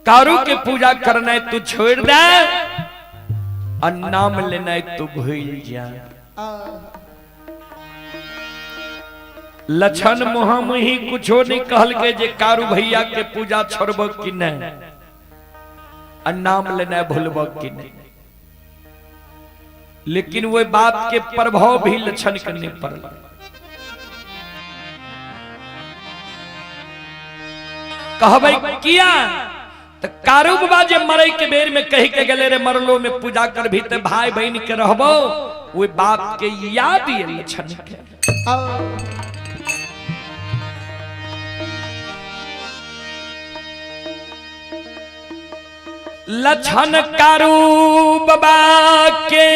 कारू के पूजा करना है तू छोड़ दे और नाम लेना है तू भूल जा। लछन मुहम ही कुछो नहीं कहल के जे कारू भैया के पूजा छोड़ब कि नहीं और नाम लेना भूलब कि नहीं। लेकिन वो बात के प्रभाव भी लक्षण करने पड़ कहबै किया तो कारू बाबा जे मरे के बेर में कह के गले रे मरलो में पूजा कर भी ते भाई बहन के रहबो वो बात के याद ये लक्षण के लछन कारू बाबा के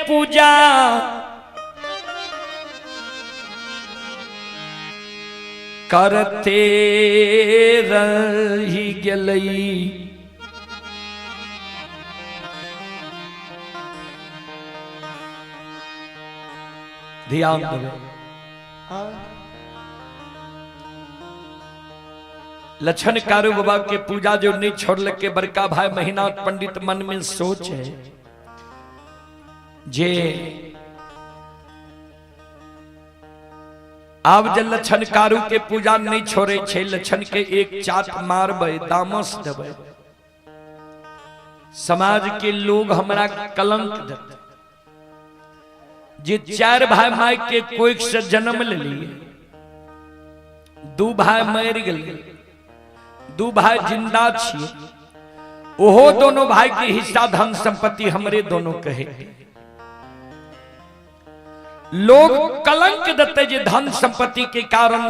पूजा करते रही गलई। ध्यान दो लछन कारू बाबा के पूजा जो नहीं छोड़ के बड़का भाई महीनाथ पंडित मन में सोच है जे अब जब लछन कारू के पूजा नहीं छोड़े छे लछन के एक चाट मारबे दामस देबे समाज के लोग हमरा कलंक देते। जे चार भाई माई के कोई से जन्म ले लिए दू भाई मर गए दू भाई जिंदा छिए ओहो दोनों भाई के हिस्सा धन संपत्ति हमरे दोनों कहे। लोग कलंक देते जे धन संपत्ति के कारण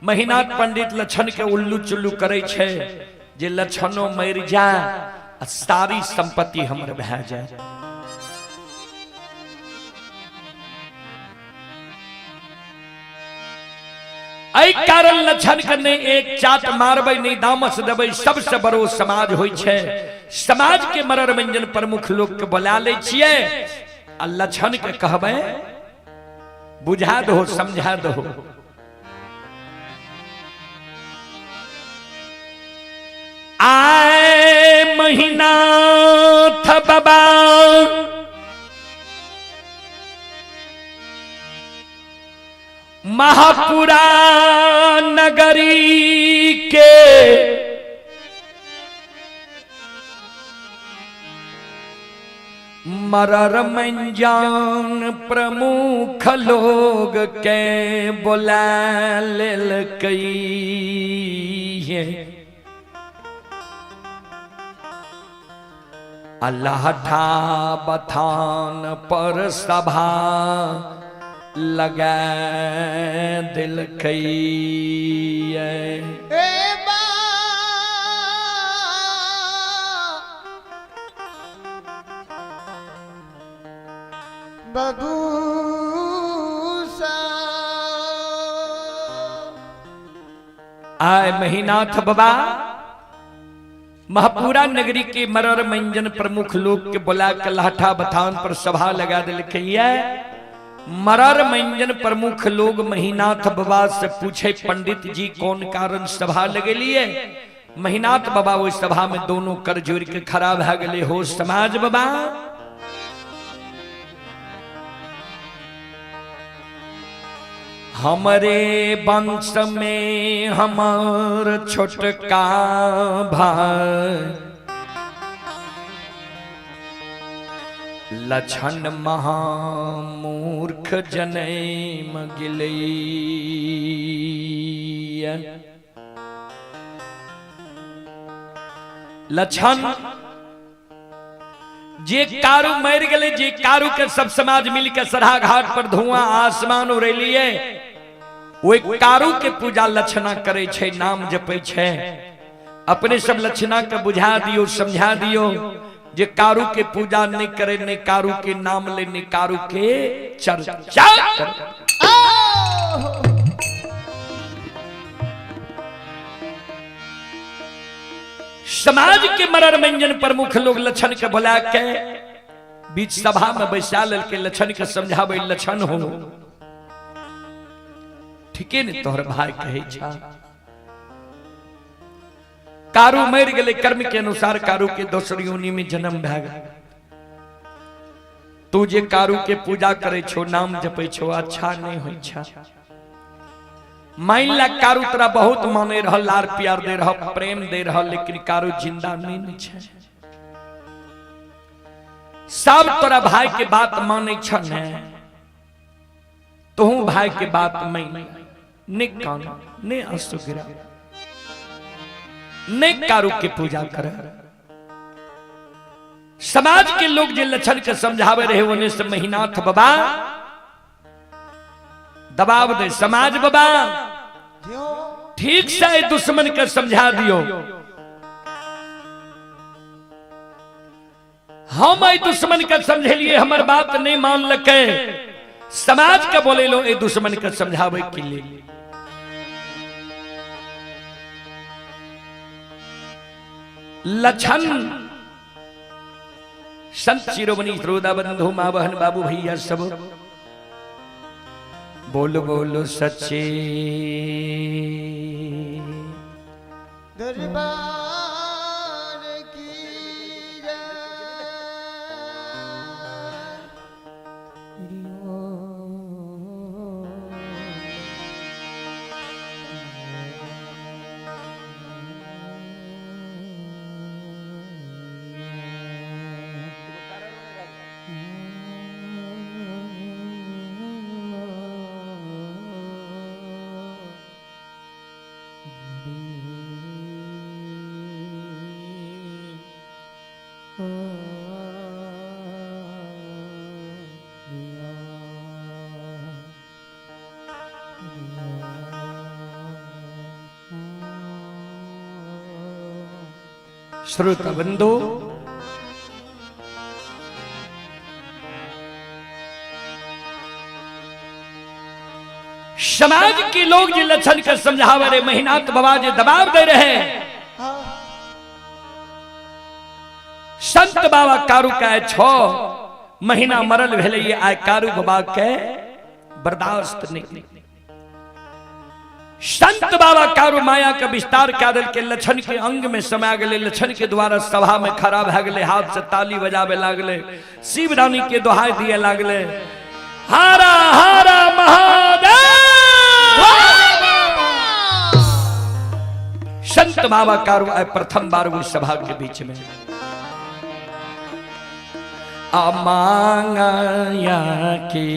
महीनाथ पंडित लछन के उल्लू चुल्लू करे छे जे लछनो मर जाए सारी संपत्ति हमर भे जाए। आई कारण लछन करने एक चाट मारबे नहीं दामस देबे सबसे बड़ो समाज होय छे। समाज के मरर मंजन प्रमुख लोग के बुला ले छिए आ लछन के कहबे बुझा दो समझा दो। आए महीनाथ बाबा महापुरा नगरी के मरर मंजान प्रमुख लोग के बुला लेल कई है। अल्लाह ठा बथान पर सभा लगा दिल कई आए महीनाथ बाबा महापुरा नगरी के मरर मंजन प्रमुख लोग के बुला के लाठा बथान पर सभा लगा दिल मरर मंजन प्रमुख लोग महीनाथ बाबा से पूछे पंडित जी कौन कारण सभा लगे लिए। महीनाथ बाबा वो सभा में दोनों कर जोड़ के खड़ा भ गए हो समाज बाबा हमरे वंश में हमार छोटका भाई लछन महामूर्ख जनेम गिलई। लछन जे कारू मर गए जे कारू के सब समाज मिल के सरा घाट पर धुआं आसमान उड़ेलिए वो कारू के पूजा लक्षणा करे छे नाम जपे छे। अपने सब लक्षणा के बुझा दियो समझा दियो जे कारू के पूजा नहीं करे ने कारू के नाम ले ने कारू के चर्चा समाज के मरर मंजन प्रमुख लोग लक्षण के बुला के बीच सभा में बैसा लेल के लक्षण के समझावे लक्षण हो ठीके ने तोहर भाई कहे छा कारू मर गए कर्म के अनुसार कारू के दोसर योनि में जन्म भए गेल। तू जे कारू के पूजा करे छो नाम जपे छो अच्छा नहीं होई छा। मान ला कारू तोरा बहुत माने रह लार प्यार दे रह प्रेम दे रह लेकिन कारू जिंदा नहीं छे। सब तोरा भाई के बात माने छ ने तू भाई के बात मैं ने कान ने आंसू गिरा ने कारू के पूजा कर। समाज के लोग जे लक्षण के समझावे रहे वो से महीनाथ बाबा दबाव दे समाज बाबा ठीक से दुश्मन के समझा दियो। हम आई दुश्मन के समझलिए हमर बात नहीं मान लके समाज के बोले लो ए दुश्मन के समझावे के लिए। लक्षण संत शिरोमणि श्रोदा बंधु मां बहन बाबू भैया सब बोलो बोलो सच्चे दरबार की जय। श्रोता बंधु समाज के लोग जो लक्षण के समझावे रे महीनाथ बाबा जे दबाव दे रहे संत बाबा कारू का 6 महीना मरल भेले आय कारू बाबा के बर्दाश्त नहीं। संत बाबा कारू माया का विस्तार क्या दिल के लक्षण के अंग में समा गए। लक्षण के द्वारा सभा में खड़ा भए गए हाथ से ताली बजावे लागले शिव रानी के दोहाई दिए लागले हारा हारा महादेव। संत बाबा कारू आए प्रथम बार हुई सभा के बीच में अमांगया की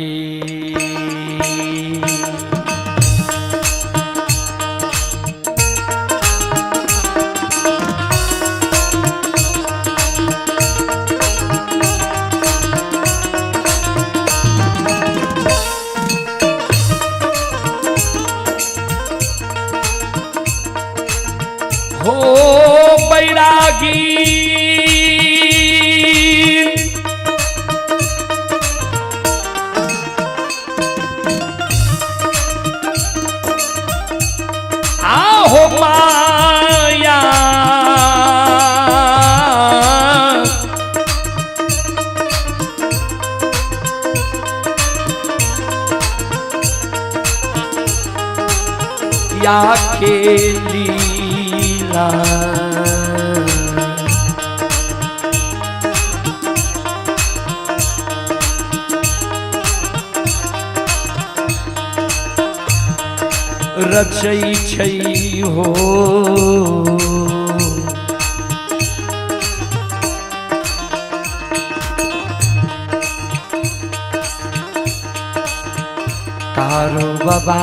हो बैरागी आहो माया या खेली रचई छई हो कारू बाबा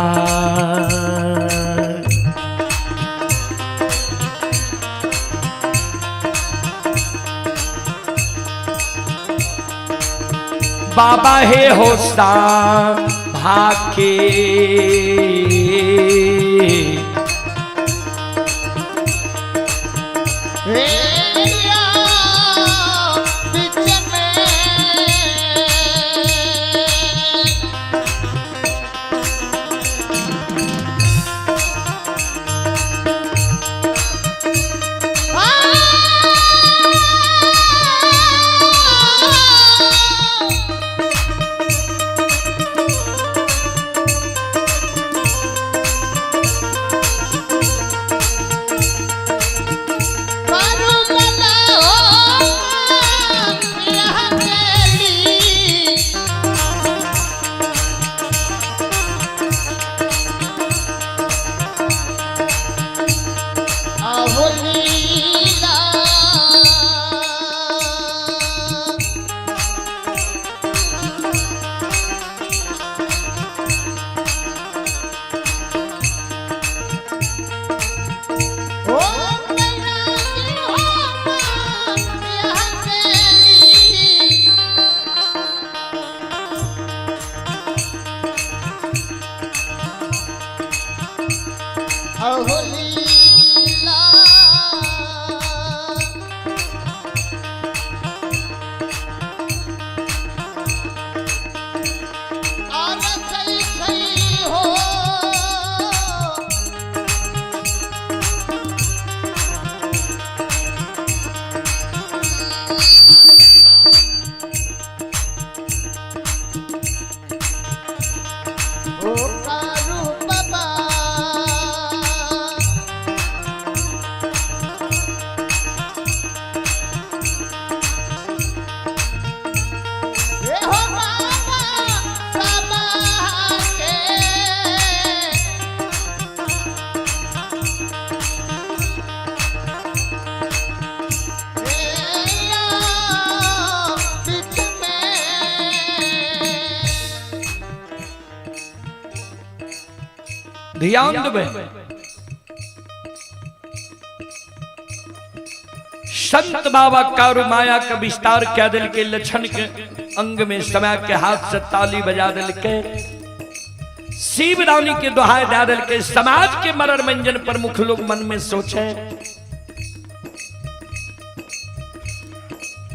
बाबा हे होता भाके अहोलीला और कई कई हो ओ कारू बाबा ए हो बाबा बाबा के बीच में ध्यान देवे। संत बाबा कारू माया का विस्तार क्या दिल के लक्षण के अंग में समय के हाथ से ताली बजा दिल के शिवदानी के दोहाई दे दिल के समाज के मरण मंजन पर मुख लोग मन में सोचे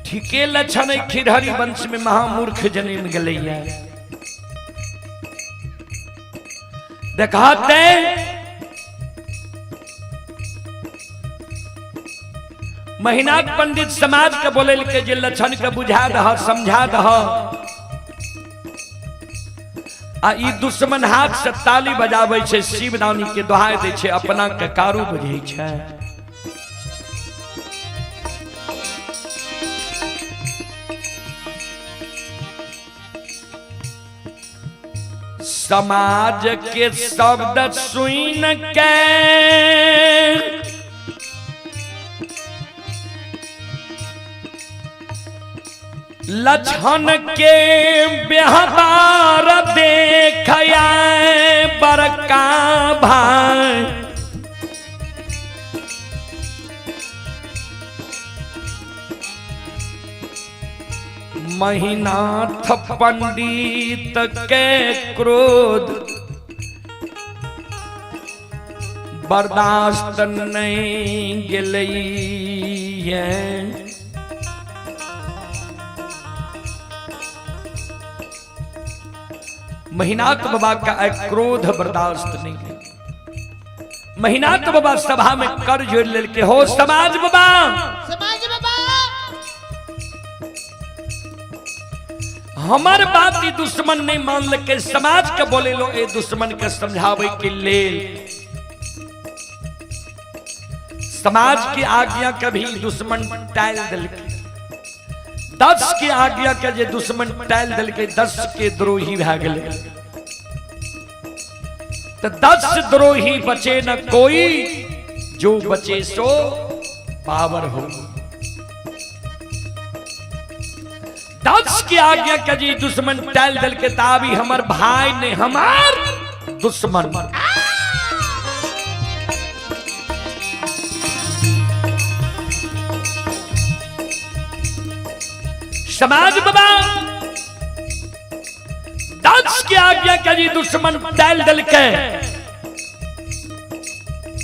ठीके लक्षण खिरहरी वंश में महामूर्ख जन्म गलैया दिखाते महिनाथ पंडित समाज के बोले के जे लक्षण के बुझा दह समझा दह आ ई दुश्मन हाथ से ताली बजाबै छै शिवदानी के दोहाई दै छै अपना के कारू बुझै छै। समाज के शब्द सुन के लक्षण के बेहतार देखया बड़का भाई महिनाथ पंडित के क्रोध बर्दाश्त नहीं गेलैये महिनाथ बाबा का क्रोध बर्दाश्त नहीं है। महिनाथ बाबा सभा में कर जोड़ लेके हो समाज बाबा समाज बाबा हमार बात ई दुश्मन नहीं मान लेके समाज के बोले लो ए दुश्मन के समझावे के लेल समाज की आज्ञा कभी दुश्मन टाल दिल 10 के आज्ञा के जे दुश्मन टाल दिल के 10 के द्रोही भए गेले तो 10 द्रोही बचे न कोई जो बचे सो पावर हो। 10 की आज्ञा के जी दुश्मन टाल दिल के ताबी हमार भाई ने हमार दुश्मन समाज बाबा 10 की आज्ञा के जी दुश्मन टाल दिल के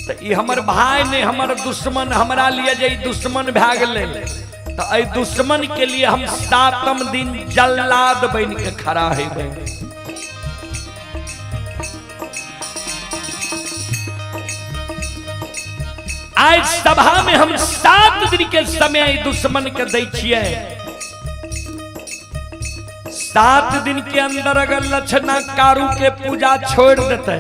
तो ई हमर भाई ने हमर दुश्मन हमरा लिए जे दुश्मन भए गेलै तो ऐ दुश्मन के लिए हम 7म दिन जल्लाद बन के खड़ा हेबै। आज सभा में हम 7 दिन के समय दुश्मन के दै छियै। 7 दिन के अंदर अगर लक्षणा कारू के पूजा छोड़ देते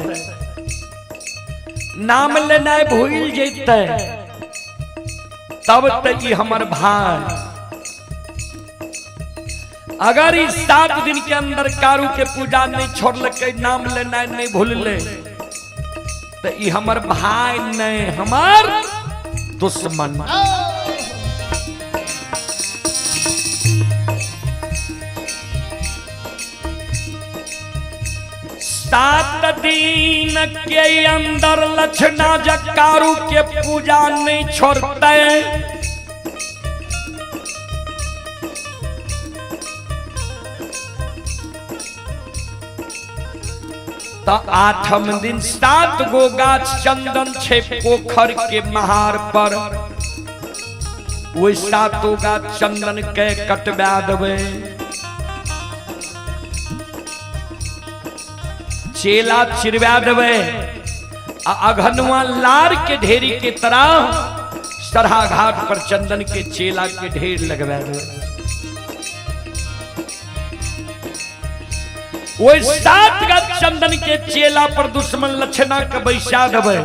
नाम लेना भूल जेते तब तक हमर भाई अगर इस 7 दिन के अंदर कारू के पूजा नहीं छोड़लकै नाम लेना नहीं भूलले तो ई हमर भाई नहीं हमार दुश्मन। सात दिन के अंदर लक्षणा जकारू के पूजा नहीं छोड़ते तो आठम दिन 7 गो गाछ चंदन छे पोखर के महार पर वो 7 गाछ चंदन के कटवा देवे चेला चिरवा देवे अघनुआ लार के ढेरी के तरह सरहा घाट पर चंदन के चेला के ढेर लगवा देवे वो 7 गाछ चंदन के चेला पर दुश्मन लक्षणा के बैसा देवे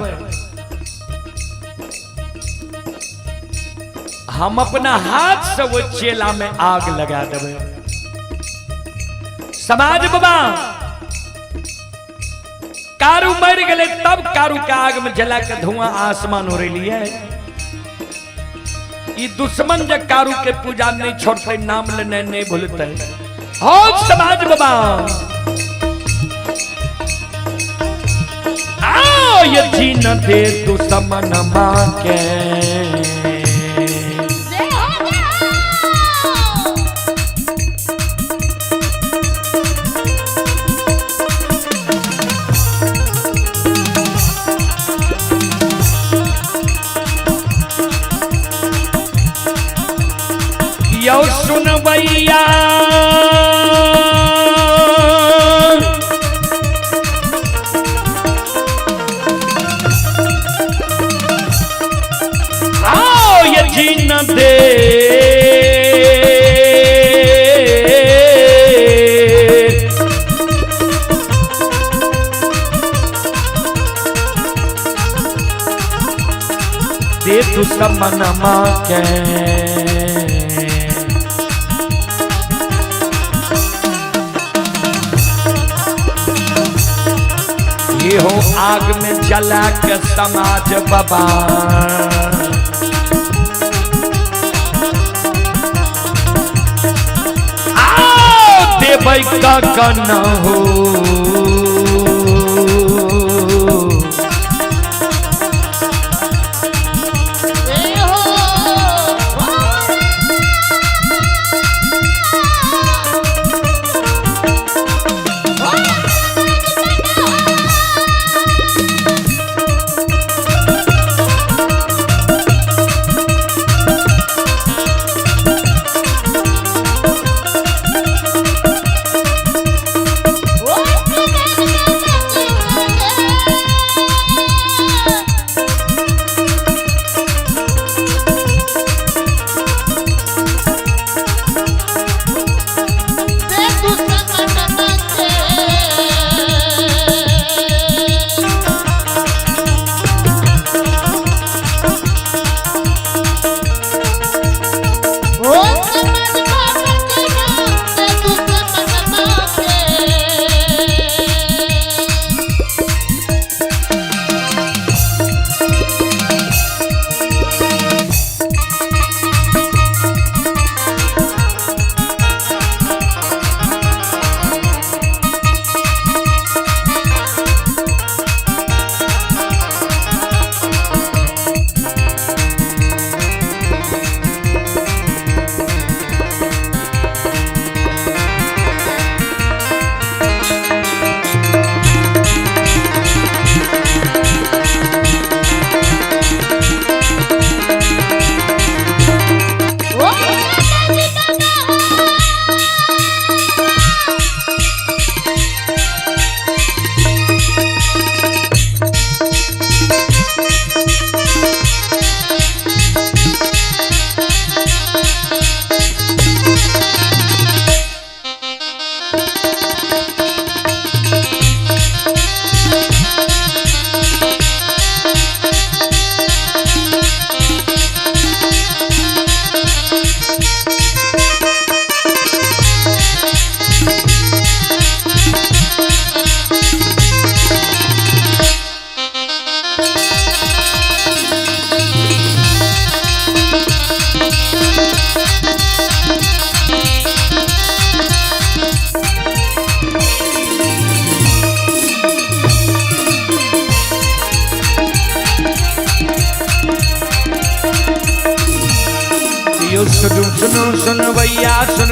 हम अपना हाथ से वो चेला में आग लगा देवे समाज बाबा कारू मर गए तब कारू के आग में जला के धुआं आसमान हो रही है ये दुश्मन जब कारू के पूजा नहीं छोड़ते नाम लेने नहीं भूलते हो समाज बाबा आओ ये जीन दे दुश्मन मां के यो सुनवैया आओ ये जीन दे तू समन मां के हो आग में जला के समाज बाबा आओ देवै का न हो सुन भैया सुन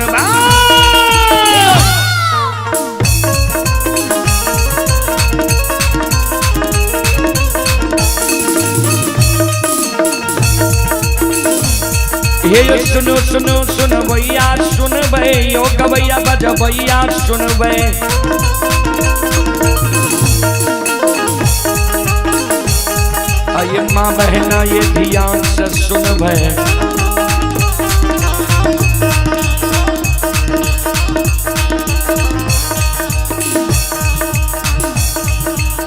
हे यो सुनो सुनो सुन भैया सुन बे यो गवैया बज भैया सुन बे ये माँ बहना ये ध्यान से सुन बे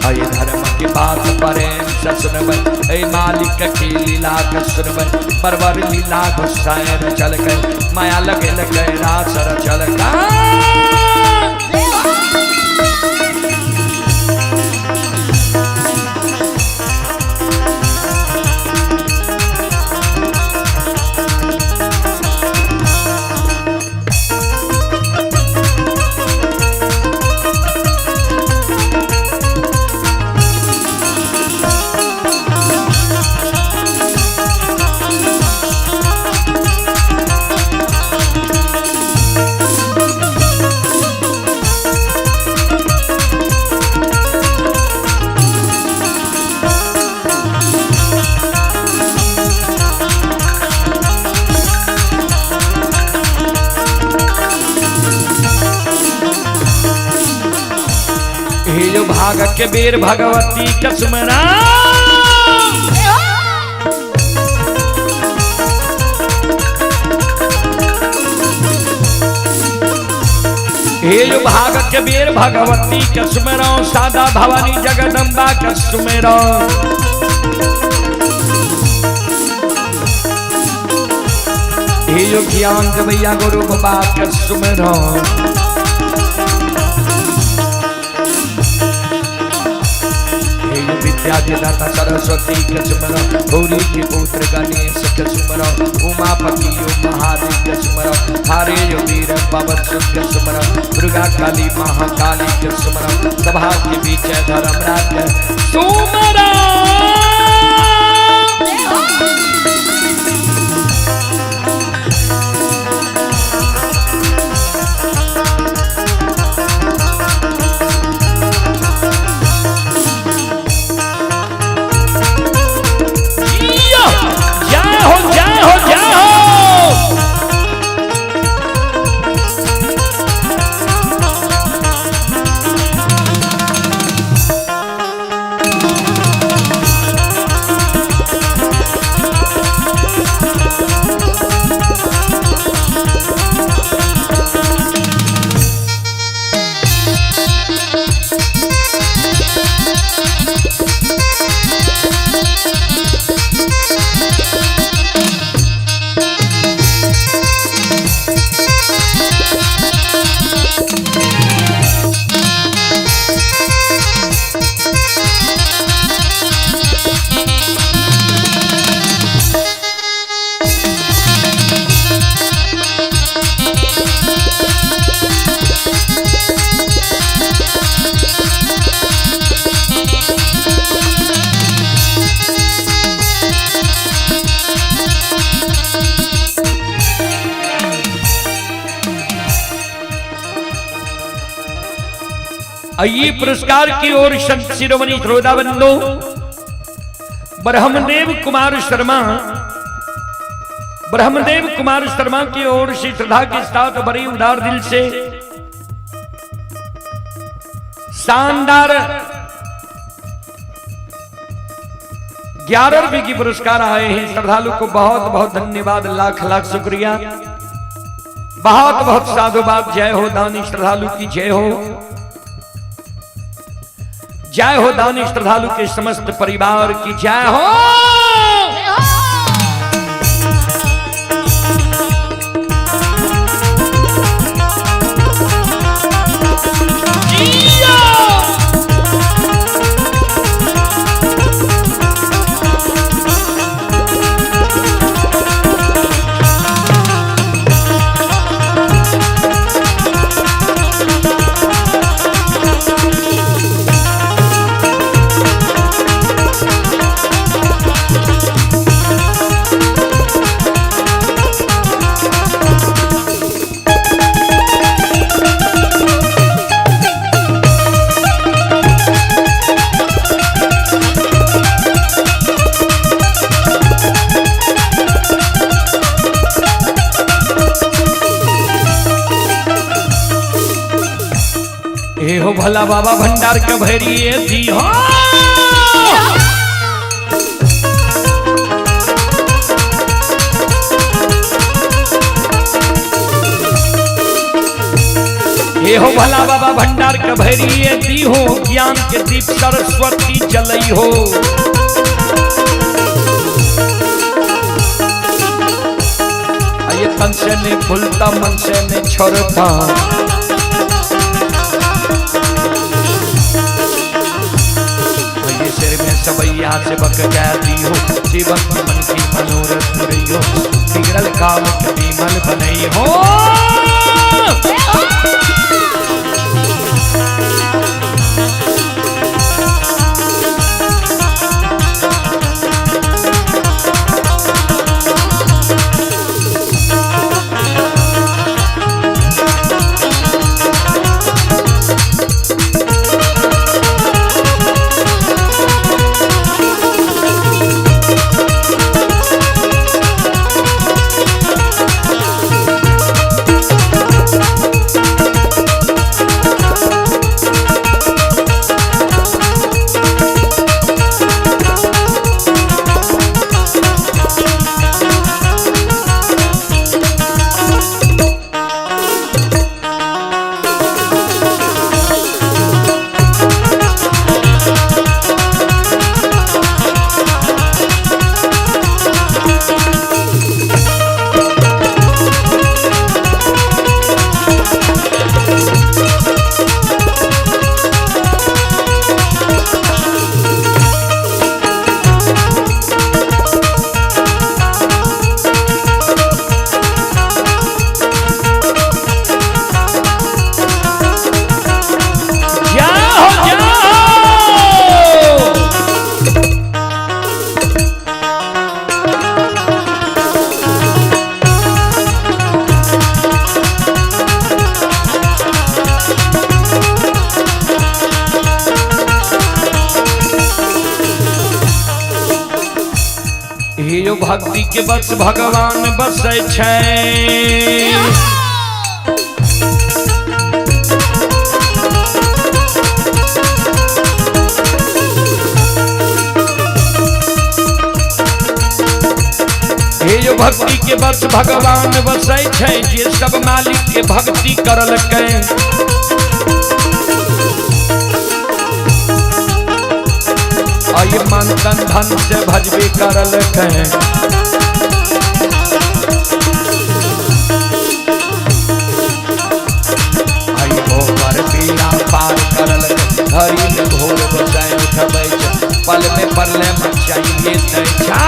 ये धर्म की बात प्रेम से सुन बे मालिक की लीला का सुन बे बरबर लीला गुस्साए चल गए माया लगे लगे रासर चल गए भाग के बेर भगवती कसमरा हे भाग के बेर भगवती कसमरा सादा भवानी जगदम्बा कसमरा हे ज्ञान भैया गुरु बाबा कसमरा विद्यादाता सरस्वती के सुमरो गौरी के पुत्र गणेश के सुमरो उमापति महादेव के सुमरो हारे यो वीर पवन सुत के सुमरो दुर्गा काली महाकाली के सुमरो सभा के बीच धर्मराज के सुमरो ये पुरस्कार की ओर संत शिरोमणि श्रोताबंधु ब्रह्मदेव कुमार शर्मा की ओर से श्रद्धा के साथ बड़े उदार दिल से शानदार 11 रुपए की पुरस्कार आए हैं। श्रद्धालु को बहुत बहुत धन्यवाद, लाख लाख शुक्रिया, बहुत बहुत साधुवाद। जय हो दानी श्रद्धालु की जय हो, जय हो दानी श्रद्धालु के समस्त परिवार की जय हो। भला बाबा भंडार के भैरिए दी हो ये हो भला बाबा भंडार के भैरिए दी हो ज्ञान के दीप सरस्वती जलई हो ये तन से नहीं भूलता मन से नहीं छोड़ता ये सिर में सबैया से बक जाती हो जीवन की मन की मनोरथ पूरी हो बिगड़ल काम कभी मन बनई हो भक्ति के बस भगवान बसै छै हे यो भक्ति के बस भगवान बसै छै जे सब मालिक के भक्ति करलकै ये मन तन धन से भजबे करल कहे आई हो पर पीड़ा पार करल हरि में घोर बसाए उठबै पल में परले मचाइए नहीं छा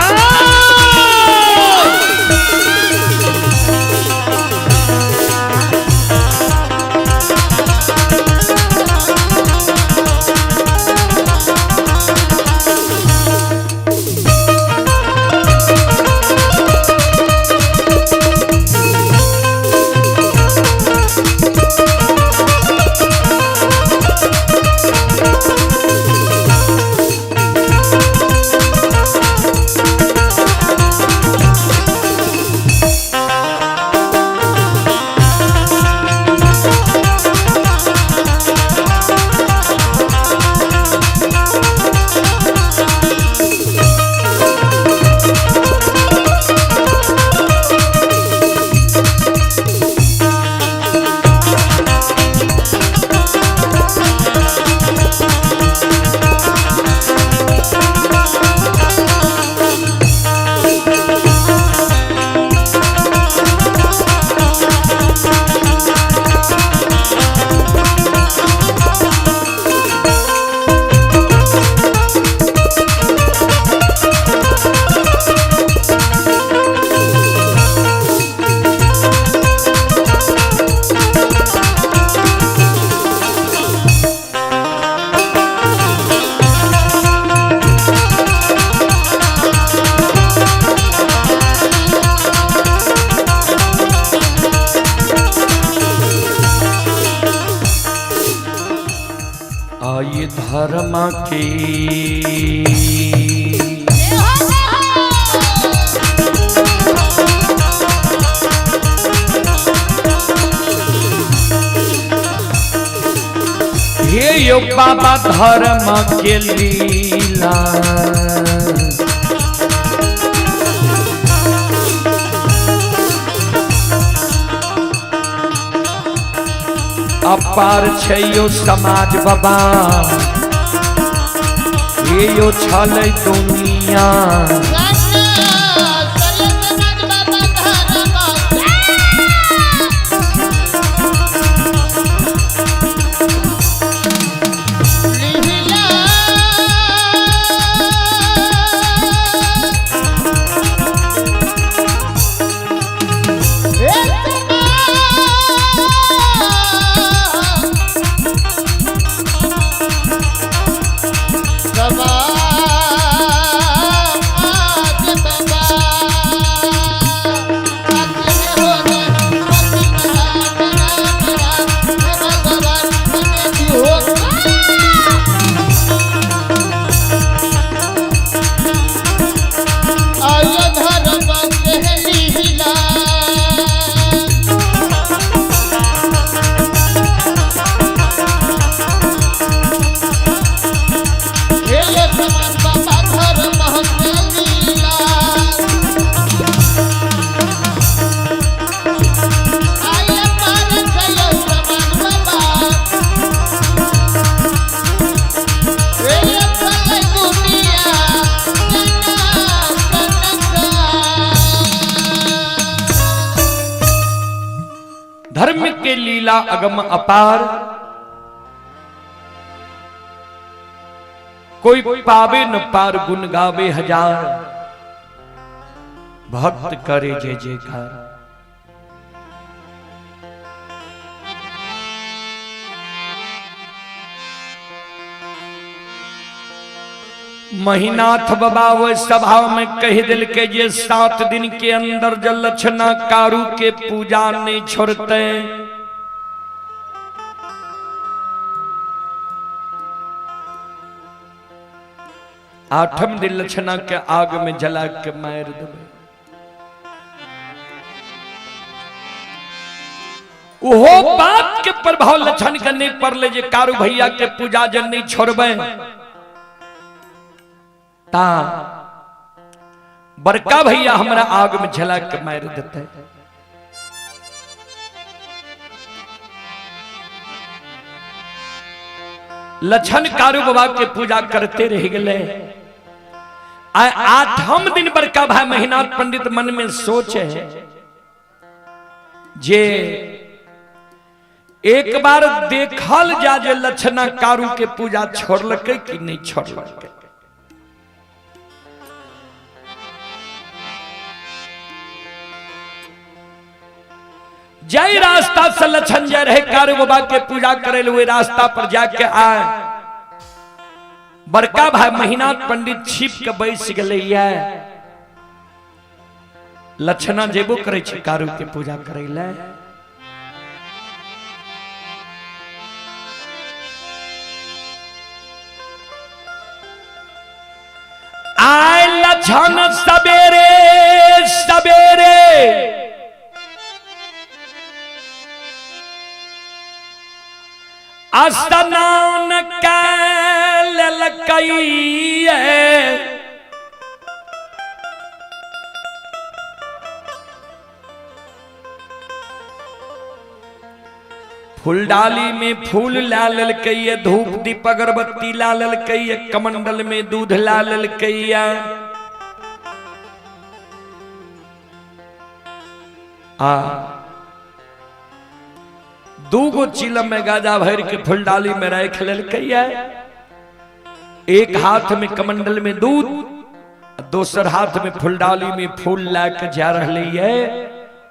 ये धर्म की हे ये यो बाबा धर्म के लीला अपार छै यो समाज बाबा ये यो छलै दुनिया धर्म के लीला अगम अपार कोई पावे न पार गुण गावे हजार भक्त करे जय जयकार। महीनाथ बाबा वो सभा में कह दिल के जे 7 दिन के अंदर जल लक्षणा कारू के पूजा नहीं छोड़ते। 8 दिन लक्षणा के आग में जला के मार देवे। ओहो बात के प्रभाव लक्षण करने पर ले जे कारू भैया के पूजा जन नहीं छोड़बे ता बड़का भैया हमरा आग में जला के मार देते। लक्षण कारू बाबा के पूजा करते रह गए। 8 दिन बड़का भाई महीनाथ पंडित मन में सोचे जे एक बार देखल जा जे लक्षणा कारू के पूजा छोड़लकै कि नहीं छोड़लकै। जय रास्ता से लक्षण जय रहे कारू बाबा के पूजा करे हुए रास्ता पर जाके आए। बड़का भाई महीनाथ पंडित छिप के बैस गए। लक्षणा जेबो करे छे कारू के पूजा करे ले। आए लक्षण सवेरे सवेरे स्नान कैलकै। फूलडाली में फूल ला ललकै, धूप दीप अगरबत्ती ला ललकै, कमंडल में दूध ला ललकै। दूगो चिलम में गाजा भर के फूलडाली में रख ललकै। एक हाथ में कमंडल में दूध, दोसर हाथ में फूलडाली में फूल लाके जा रहे है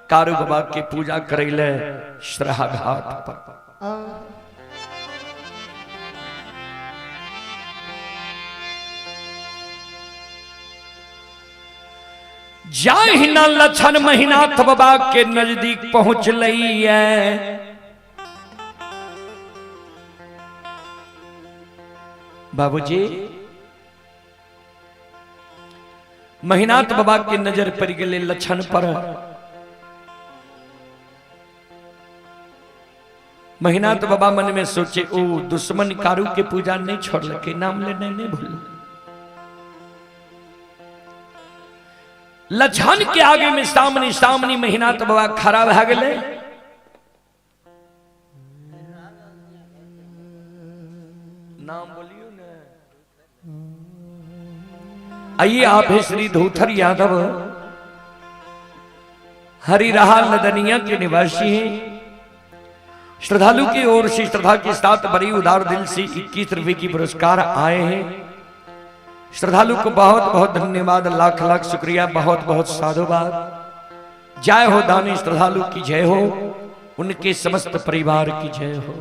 कारू बाबा की पूजा करे ले श्रहा घाट पर। जाहि न लक्षण महीनाथ बाबा के नजदीक पहुंच लई है। बाबूजी महीनाथ बाबा के नजर पड़ गए लक्षण पर। महीनाथ बाबा मन में सोचे, ओ दुश्मन कारू के पूजा नहीं छोड़ के नाम लेने नहीं भूल। लछन के आगे में सामने सामने महीनाथ बाबा खड़ा भा गए। नाम बोलियो ना। आइए आप है श्री धूथर यादव, हरिराहा लदनिया के निवासी हैं। श्रद्धालु की ओर से श्रद्धा के साथ बड़ी उदार दिल से 21 रुपए की पुरस्कार आए हैं। श्रद्धालु को बहुत बहुत धन्यवाद, लाख लाख शुक्रिया, बहुत बहुत साधुवाद। जय हो दानी श्रद्धालु की जय हो, उनके समस्त परिवार की जय हो।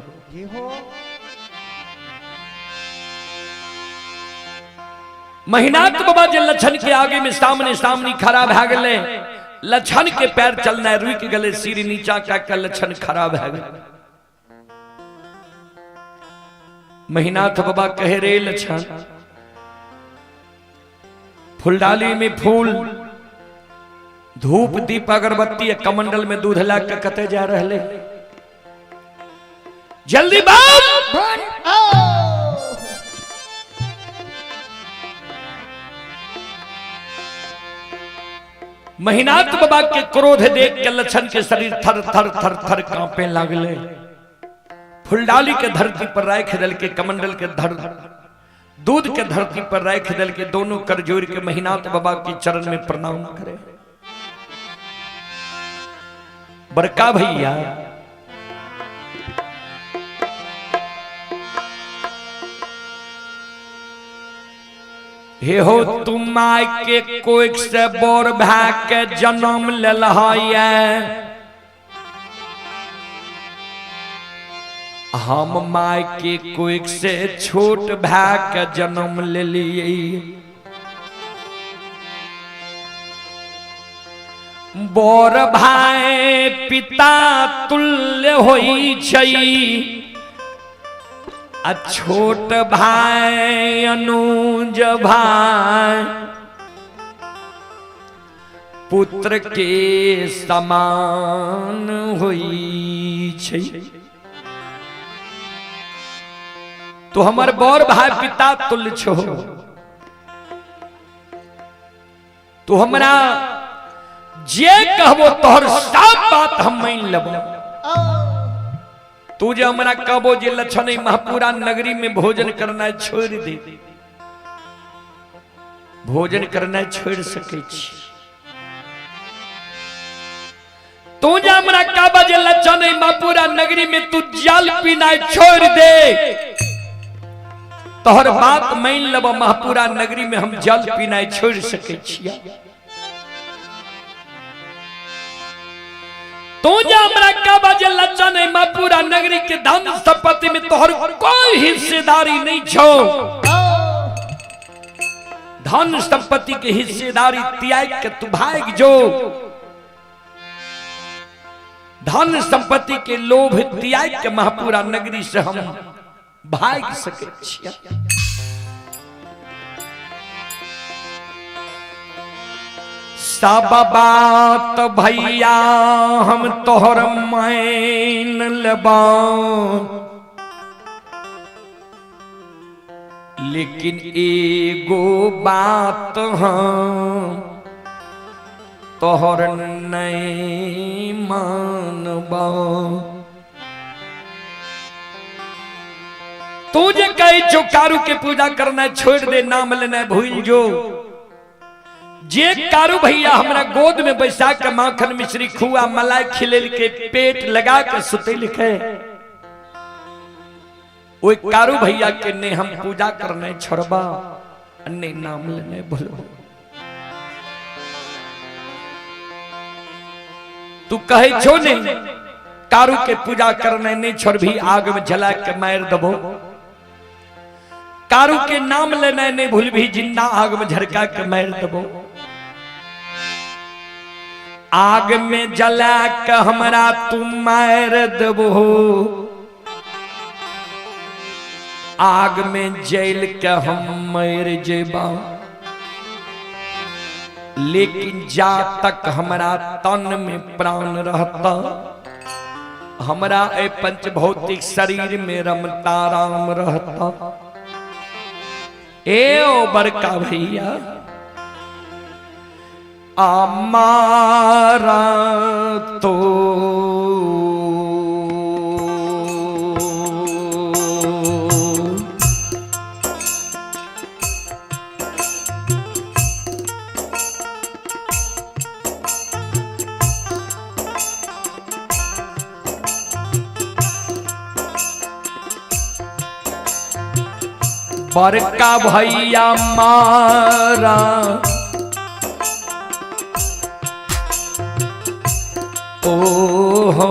महीनाथ बाबा जे लछन के आगे में सामने सामने खड़ा भा गए। लछन के पैर चलना रुई के गले, सिर नीचा का लछन खड़ा भा गए। महीनाथ बाबा कहे, रे लछन, फुलडाली में फूल, धूप, दीप, अगरबत्ती, कमंडल में दूध ला के कते जा रहे, जल्दी बाप। महीनाथ बाबा के क्रोध देख के लछन के शरीर थर थर थर थर कांपे लागले। फुलडाली के धरती पर राय खिदल के, कमंडल के दूध के धरती पर राय खिदल के, दोनों कर जोड़ के महीनाथ बाबा के चरण में प्रणाम करे। बड़का भैया हे हो, तुम माय के कोई से बोर भा के जन्म ले लहाये, हम माय के कोई से छोट भा के जन्म ले लिए। बोर भाई पिता तुल्य होई छई, आ छोट भाई अनुज भाई पुत्र के समान होई छई। तो हमर बड़ भाई पिता तुल्य छो, तो हमरा जे कहबो तोहर सब बात हम मान लेबो। तू जे हमरा कहबो जे लछन महापुरा नगरी में भोजन करना छोड़ दे, भोजन करना छोड़ सके छी। तू जे हमरा कहबो जे लछन महापुरा नगरी में तू जल पीना छोड़ दे, तोहर बात मान लेबो। महापुरा नगरी में हम जल पीना छोड़ सके छिया। तू जे हमरा कहबा जे लछन महापुरा नगरी के धन संपत्ति में तोहर कोई हिस्सेदारी नहीं छो, धन संपत्ति के हिस्सेदारी त्याग के तू भाग जो। धन संपत्ति के लोभ त्याग के महापुरा नगरी से हम भाग सके छिया। सब बात भैया हम तोहर मान लेबा, लेकिन एगो बात हम तोहर नहीं मानबा। तू जे कहे जो कारू के पूजा करना छोड़ दे, नाम लेना भूल जो। जे कारू भैया हमरा गोद में बैसा के माखन मिश्री खुआ मलाई खिलेल के पेट लगा के सुते लिखे, वो कारू भैया के ने हम पूजा करने छोड़बा, अन्य नाम लेने बोलो। तू कहे छो ने कारू के पूजा करने नहीं छोड़ भी, आग में जला के मार दबो। कारू के नाम लेना नहीं भूल भी, जिंदा आग में झरका के मार दबो। आग में जला के हमरा तुम मार दबो, आग में जल के हम मर जेबा। लेकिन जा तक हमरा तन में प्राण रहता, हमरा ए पंच भौतिक शरीर में रमता राम रहता। ए ओ बड़का भैया हमारा तो बड़का भैया मारा ओ हो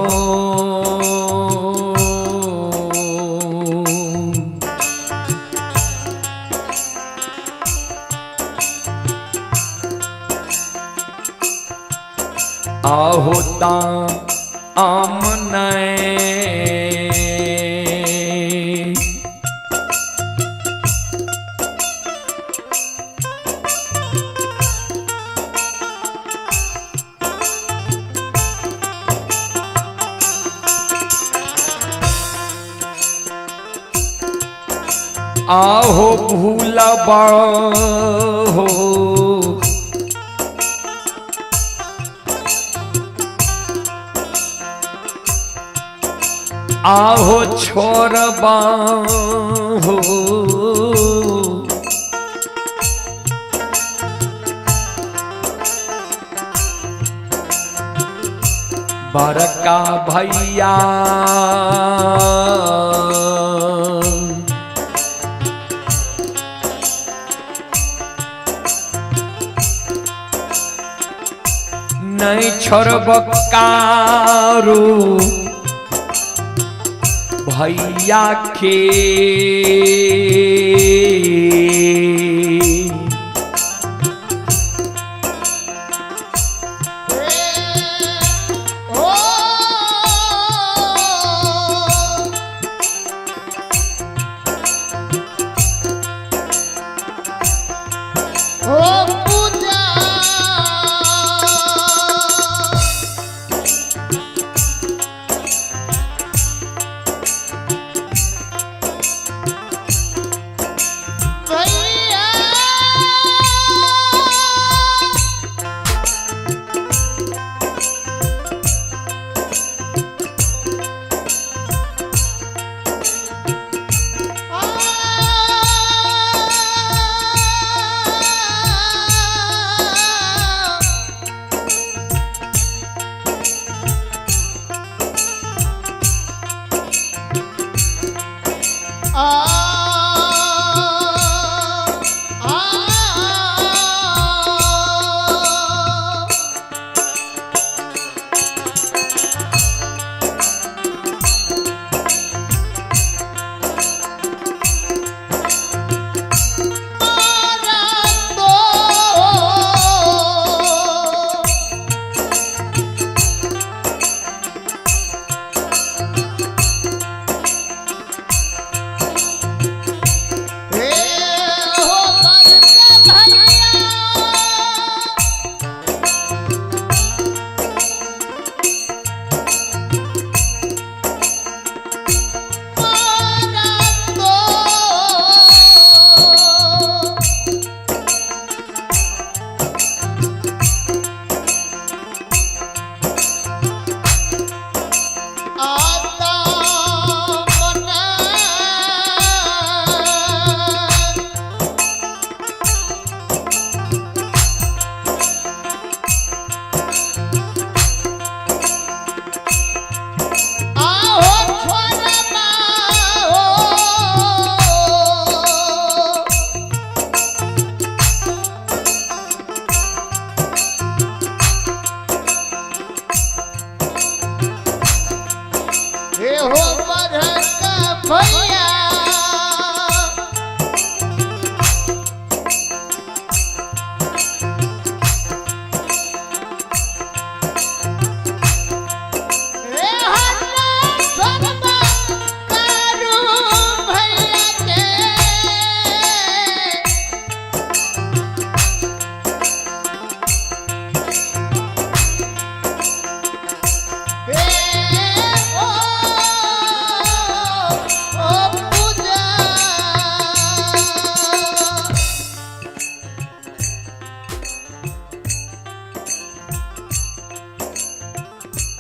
आहोता आमने आहो भूलबा हो आहो छोरबा हो बड़का भैया नहीं छोड़बकारू भैया के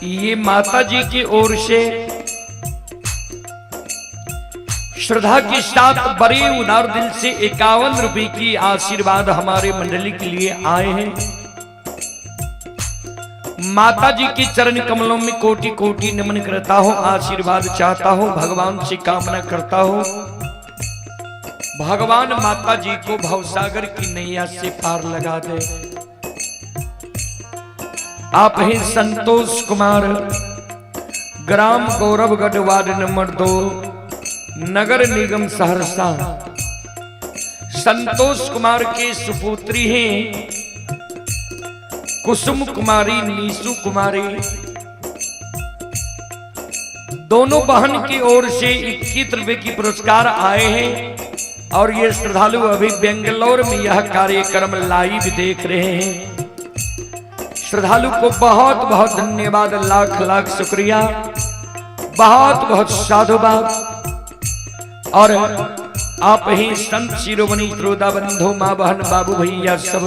ये माता जी की ओर से श्रद्धा के साथ बड़े उदार दिल से 51 रुपए की आशीर्वाद हमारे मंडली के लिए आए हैं। माता जी के चरण कमलों में कोटि कोटि नमन करता हूं, आशीर्वाद चाहता हूं, भगवान से कामना करता हूं भगवान माता जी को भवसागर की नैया से पार लगा दे। आप हैं संतोष कुमार, ग्राम गौरवगढ़, वार्ड नंबर 2, नगर निगम सहरसा। संतोष कुमार के सुपुत्री हैं कुसुम कुमारी, नीसू कुमारी। दोनों बहन की ओर से 21 रुपए की पुरस्कार आए हैं और ये श्रद्धालु अभी बेंगलोर में यह कार्यक्रम लाइव देख रहे हैं। श्रद्धालु को बहुत बहुत धन्यवाद, लाख लाख शुक्रिया, बहुत बहुत साधुवाद। और आप ही संत शिरोमणि श्रोता बंधु, मां बहन, बाबू भैया सब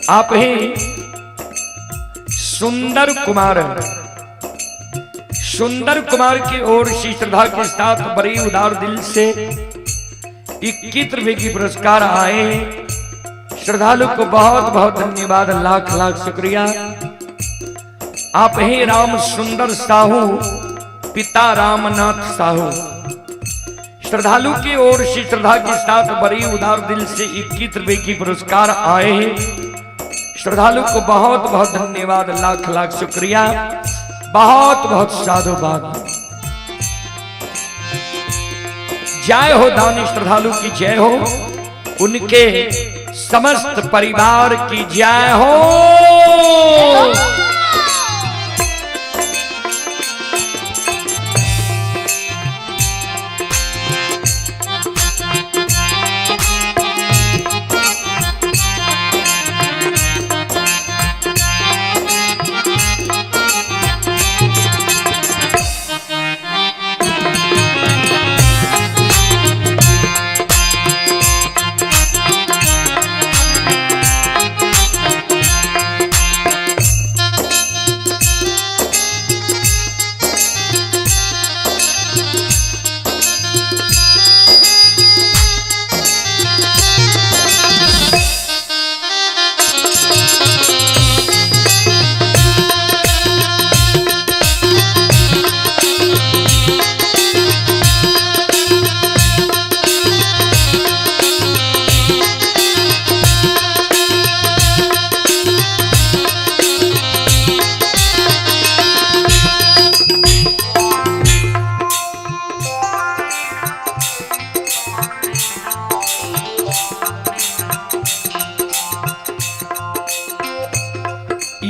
आप हैं सुंदर कुमार। सुंदर कुमार की ओर से श्रद्धा के साथ बड़ी उदार दिल से 21 रुपए की पुरस्कार आए हैं। श्रद्धालु को बहुत बहुत धन्यवाद, लाख लाख शुक्रिया। आप हैं राम सुंदर साहू, पिता रामनाथ साहू। श्रद्धालु की ओर से श्रद्धा के साथ बड़ी उदार दिल से 21 रुपए की पुरस्कार आए हैं। श्रद्धालु को बहुत बहुत धन्यवाद, लाख लाख शुक्रिया, बहुत बहुत साधुवाद। जय हो दानी श्रद्धालु की जय हो, उनके समस्त परिवार की जय हो।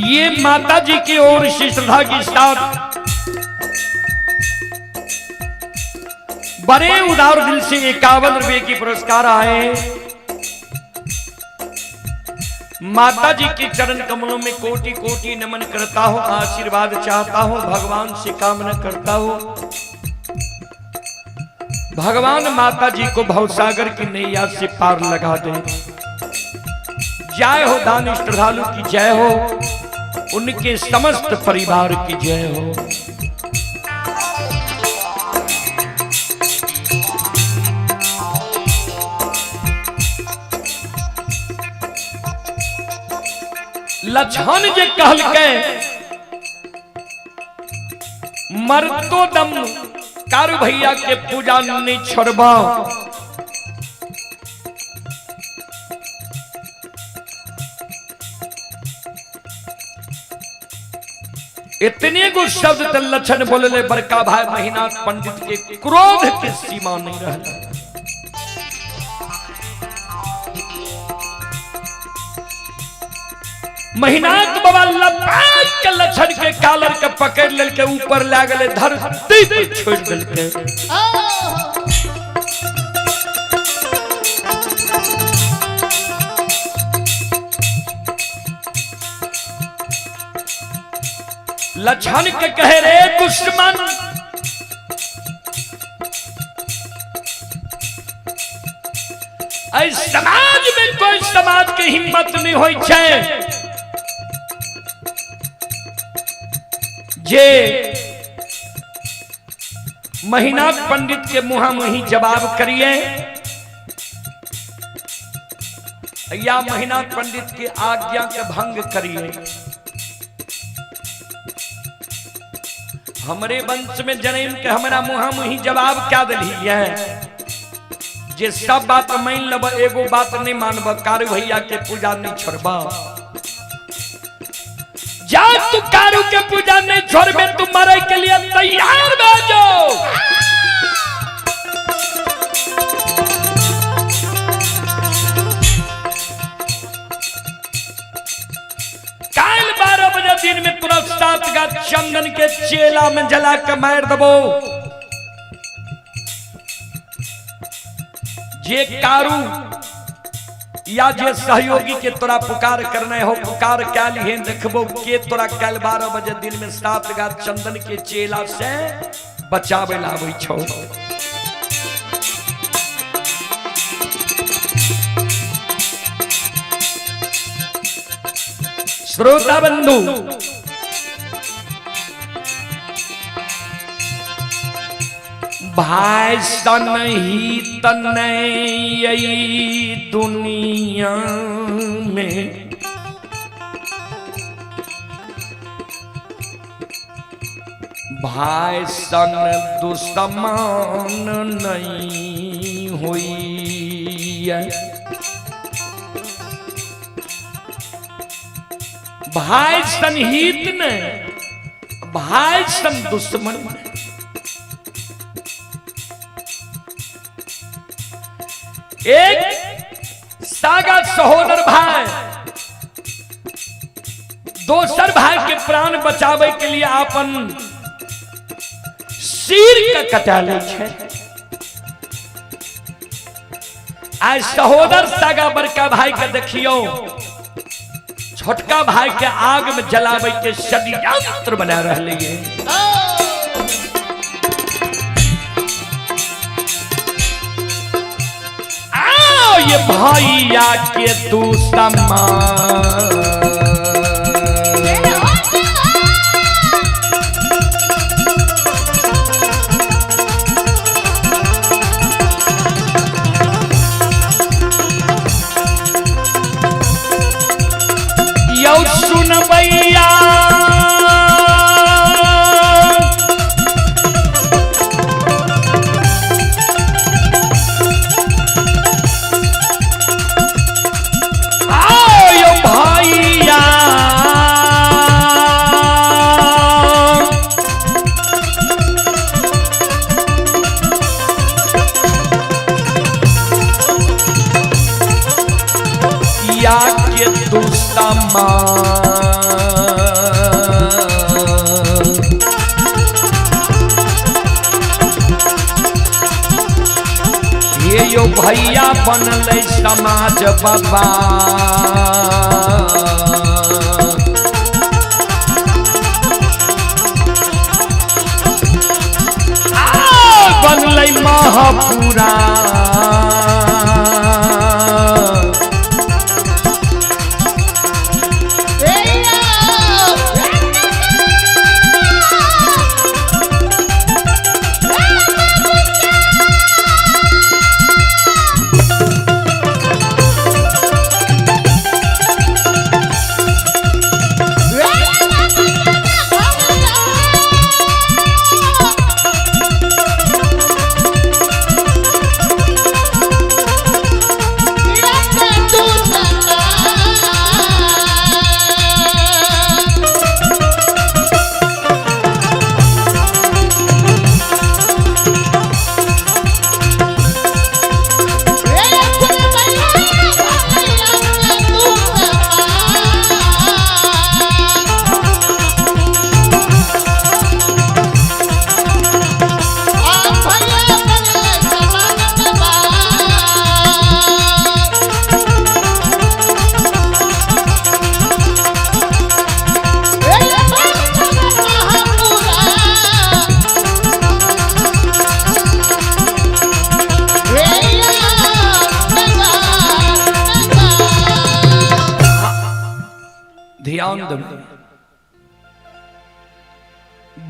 ये माता जी की ओर से श्रद्धा के साथ बड़े उदार दिल से 51 रुपए की पुरस्कार आए। माता जी के चरण कमलों में कोटि कोटि नमन करता हूं, आशीर्वाद चाहता हूं, भगवान से कामना करता हूं भगवान माता जी को भवसागर की नैया से पार लगा दे। जय हो दानी श्रद्धालु की जय हो, उनके समस्त परिवार की जय हो। लछन जे कहल के मरतो दम कार भैया के पूजा नहीं छोड़बा। इतने गो शब्द लक्षण बोलले बड़का भाई महीनाथ पंडित के क्रोध के सीमा नहीं रहा। महीनाथ बाबा लपाट के लक्षण के कालर के पकड़ लेल के ऊपर ला गए, धरती पे छोड़ दिल के। लक्षण के कहे रे दुश्मन, समाज में कोई समाज के हिम्मत नहीं होई छे जे महीनाथ पंडित के मुहा मुही जवाब करिए या महीनाथ पंडित की आज्ञा के भंग करिए। हमरे वंश में जन्म के हमारा मुहा मुही जवाब क्या दिली है जे सब बात मान लब एगो बात नहीं मानब कारू भैया के पूजा नहीं छोड़बा। जा तू कारू के पूजा नहीं छोड़बे तू मरे के लिए तैयार बाजो। काल 12 बजे दिन में तुरंत 7 गा चंदन के चेला में जला के मार दबो। जे कारू या जे सहयोगी के तोरा पुकार करने हो पुकार क्या लिए देखबो के तोरा कल 12 बजे दिन में 7 गा चंदन के चेला से बचावे लाबै छौ। श्रोता बंधु भाई सन ही तनई दुनिया में भाई सन दुश्मन नहीं हुई है। भाई सन हित ने भाई सन दुश्मन ने एक सागा सहोदर भाई दोसर भाई के प्राण बचावे के लिए अपन सिर का कटा ले छे। आज सहोदर सागा बड़का भाई के देखियो छोटका भाई के आग में जलावे के षड्यंत्र बना रहले ये। ये भैया के तू सम्मान यौ सुन भैया के तू ये यो भैया बनल समाज बाबा बनल महापुरा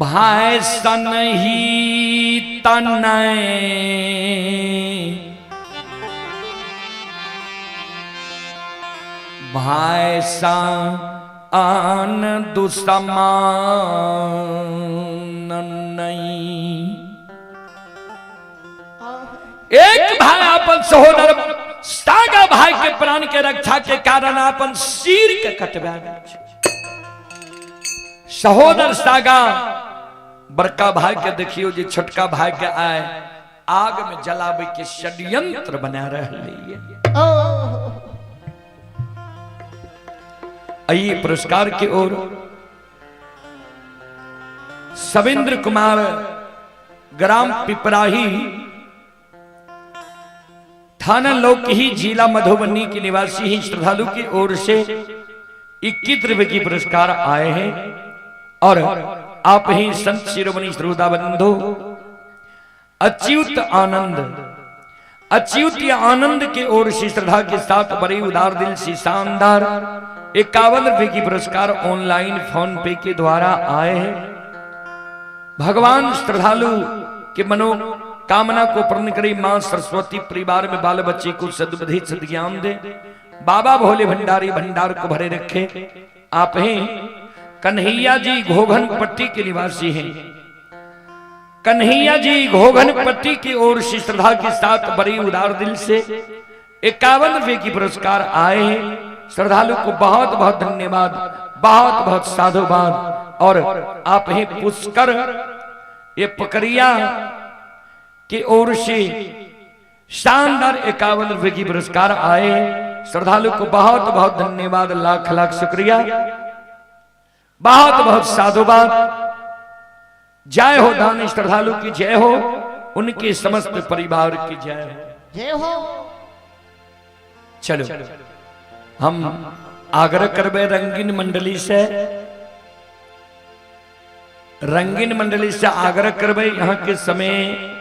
भाई सन ही तनय भाई सा आन दुसमान नहीं। एक भाई अपन सहोदर सागा भाई के प्राण के रक्षा के कारण अपन सिर के कटवा दे। सहोदर सागा बड़का भाई के देखियो जे छोटका भाई के आए आग में जलावे के षड्यंत्र बना रहे। आइए पुरस्कार की ओर सविंद्र कुमार ग्राम पिपराही थाना लोकही जिला मधुबनी के निवासी ही श्रद्धालु की ओर से 21 रुपए की पुरस्कार आए हैं और आप ही संत शिरोमणि श्रोता बंधु अच्युत आनंद के ओर से श्रद्धा के साथ बड़े उदार दिल से शानदार 51 रुपए की पुरस्कार ऑनलाइन फोन पे के द्वारा आए हैं। भगवान श्रद्धालु के मनोकामना को पूर्ण करे मां सरस्वती परिवार में बाल बच्चे को सद्बुद्धि सद्ज्ञान दे। बाबा भोले भंडारी भंडार को भरे रखे। आप हैं कन्हैया जी घोघन पट्टी के निवासी हैं। कन्हैया जी घोघन पट्टी की ओर से श्रद्धा के साथ बड़ी उदार दिल से 51 रुपए की पुरस्कार आए हैं। श्रद्धालु को बहुत बहुत धन्यवाद, बहुत बहुत साधुवाद। और आप हैं पुष्कर ये पकड़िया की ओर से शानदार 51 रुपए की पुरस्कार आए। श्रद्धालु को बहुत बहुत धन्यवाद, लाख लाख शुक्रिया, बहुत बहुत साधुवाद। जय हो दानी श्रद्धालु की जय हो, उनके समस्त परिवार की जय हो, जय हो। चलो हम आग्रह करबे रंगीन मंडली से आग्रह करबे यहाँ के समय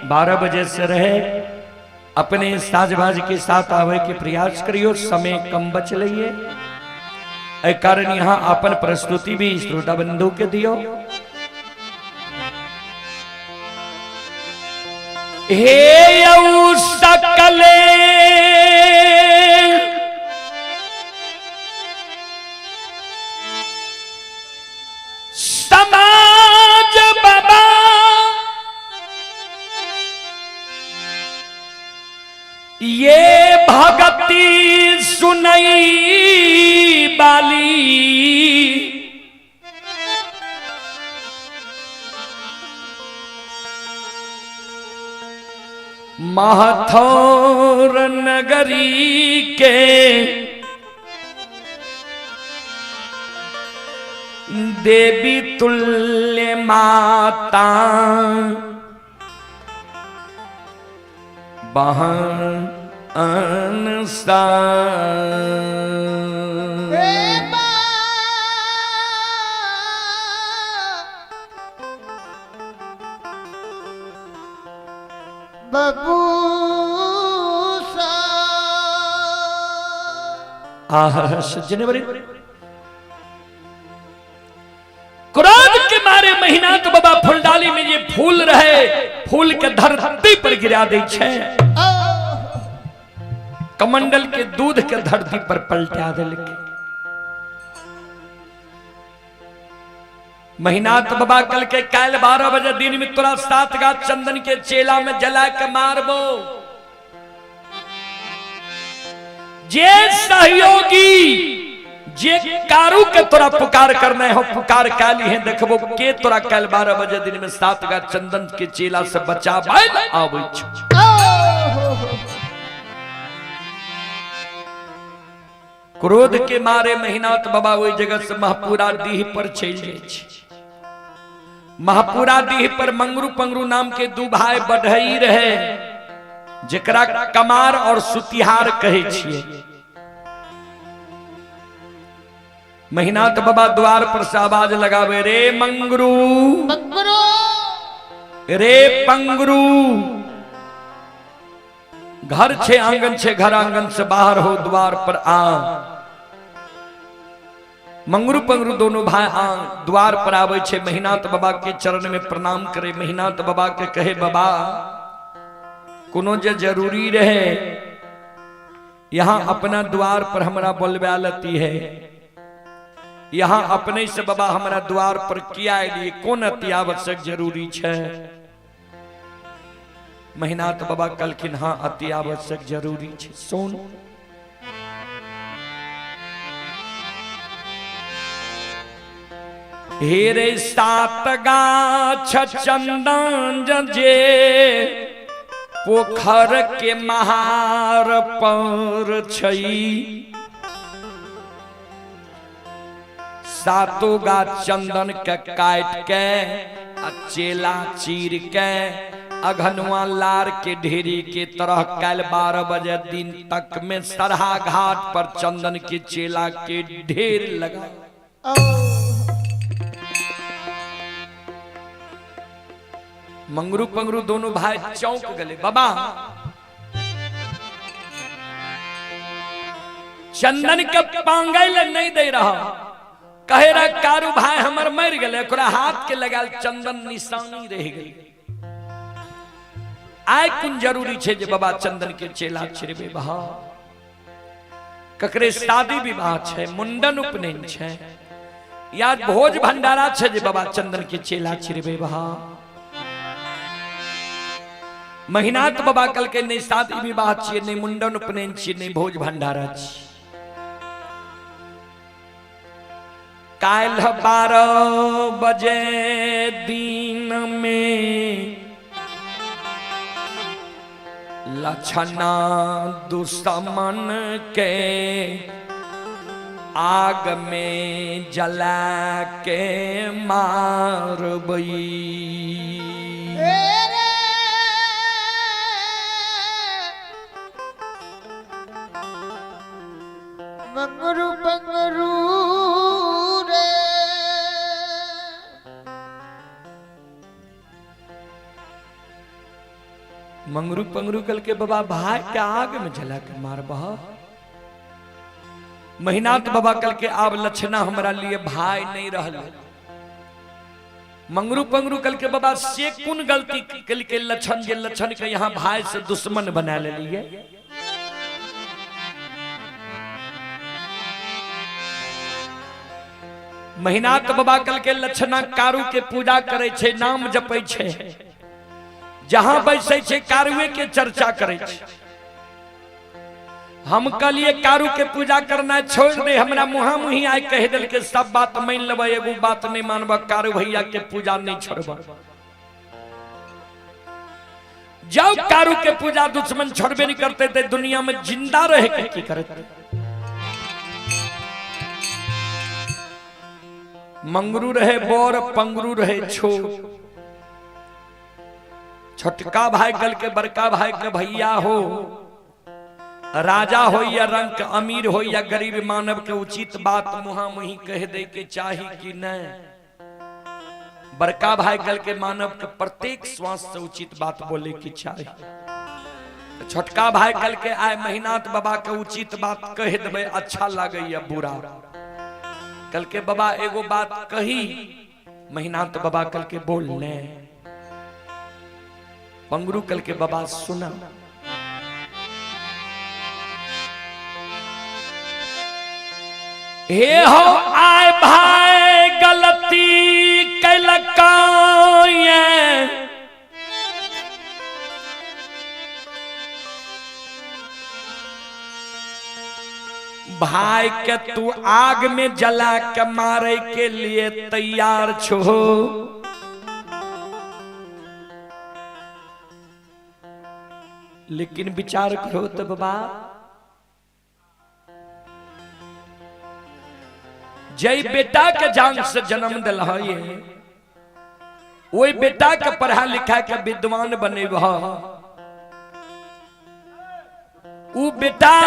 12 बजे से रहे। अपने साजबाज के साथ आवे के प्रयास करियो, समय कम बच लिये। ए कारण यहाँ अपन प्रस्तुति भी श्रोता बंधु के दियो। हे यौ सकले समाज बाबा ये भगति सुनई बाली महथौर नगरी के देवी तुल्य माता बहन सा बबू जनवरी क्रोध के मारे महीना तो बाबा फूलडाली में ये फूल रहे, फूल के धरती पर गिरा दे छे, कमंडल के दूध के धरती पर पलटा दे। महीना तो बाबा कल के काल 12 बजे दिन में तोरा 7 गाछ चंदन के चेला में जला के मारबो। जे सहयोगी जे कारू के तोरा पुकार करना हो पुकार काली है, देखबो के तोरा कल 12 बजे दिन में 7 गाछ चंदन के चेला से बचाबै आबै छ। क्रोध के मारे महीनाथ बाबा ओई जगह से महापुरा डीह पर चल जाय छै। महापुरा डीह पर मंगरू पंगरू नाम के दू भाई बढ़ई रहे, जेकरा कमार और सुतिहार कहे छिए। महीनाथ बाबा द्वार पर से आवाज लगावे, रे मंगरू रे पंगरू, घर छे आंगन छे, घर आंगन से बाहर हो, द्वार पर आ। मंगरू पंगरू दोनों भाई द्वार पर आवे छे। महीनाथ बाबा के चरण में प्रणाम करे। महीनाथ बाबा के कहे बाबा कोनो जे जरूरी रहे यहाँ अपना द्वार पर हमरा बोलवा लेती है, यहाँ अपने से बाबा हमारा द्वार पर किया लिए कौन अति आवश्यक जरूरी है। महीनाथ बाबा कहलखिन हाँ अति आवश्यक जरूरी है। सुन हेरे सात गाछ चंदन जे पोखर के महार पर छई, सातों गाछ चंदन के काट के चेला चीर के अघनुआ लार के ढेरी के तरह कल 12 बजे दिन तक में सरहा घाट पर चंदन के चेला के ढेर लगा। मंगरू पंगरू दोनों भाई चौंक गए। बाबा चंदन के पांगल नहीं दे रहा, कहे रहा कारू भाई हमर मर गए, हाथ के लगाल चंदन निशानी रह गई। आय कुन जरूरी छे जे बाबा चंदन के चेला छिड़बे बहा, ककरे शादी विवाह छे, मुंडन उपनयन छे या भोज भंडारा छे जे बाबा चंदन के चेला छिड़बे बहा। महीनाथ बाबा कल के नहीं शादी विवाह छे, नहीं मुंडन उपनयन छे, नहीं भोज भंडारा छे। काल 12 बजे दिन में लछना दुश्मन के आग में जला के मारबई। मंगरू पंगरू मंगरू पंगरू कल के बाबा भाई के आग में जला के मार बहा। महीनाथ बाबा कल के आब लक्षणा हमारा लिए भाई नहीं रहल। मंगरू पंगरू कल के बाबा से कुन गलती कल के लक्षण जे लक्षण के यहाँ भाई से दुश्मन बना ले लिए। महीनाथ बाबा कल के लक्षणा कारू के पूजा करे छे, नाम जपे छे, जहां बैसे छे कारुए के चर्चा करे छे। हम कलिए कारू के पूजा करना छोड़ दे, हमरा मुहा मुही आय कह दिल के सब बात मान लेबा, एगो बात नहीं मानबा, कारू भैया के पूजा नहीं छोड़बा। जब कारू के पूजा दुश्मन छोड़बे नहीं करते थे, दुनिया में जिंदा रहे के की करते। मंगरू रहे बोर, पंगरू रहे छोट। छोटका भाई कल के बड़का भाई के भैया हो, राजा हो या रंग अमीर हो या गरीब मानव के उचित बात मुहा मुही कह दे के चाही कि नहीं। बड़का भाई कल के मानव के प्रत्येक श्वास से उचित बात बोले की चाही। छोटका भाई कल के आए महीनाथ बाबा के उचित बात कह देवे, अच्छा लगे या बुरा। कल के बाबा एगो बात कही, महीनाथ बाबा कल के बोलने, पंगरू कल के बाबा सुना। हे हो आए भाई गलती कैलका, भाई के तू आग में जला के मारे के लिए तैयार छो। लेकिन विचार करो तो बाबा, जय बेटा के जान से जन्म दिल है, वही बेटा के पढ़ा लिखा के विद्वान बने, वो बेटा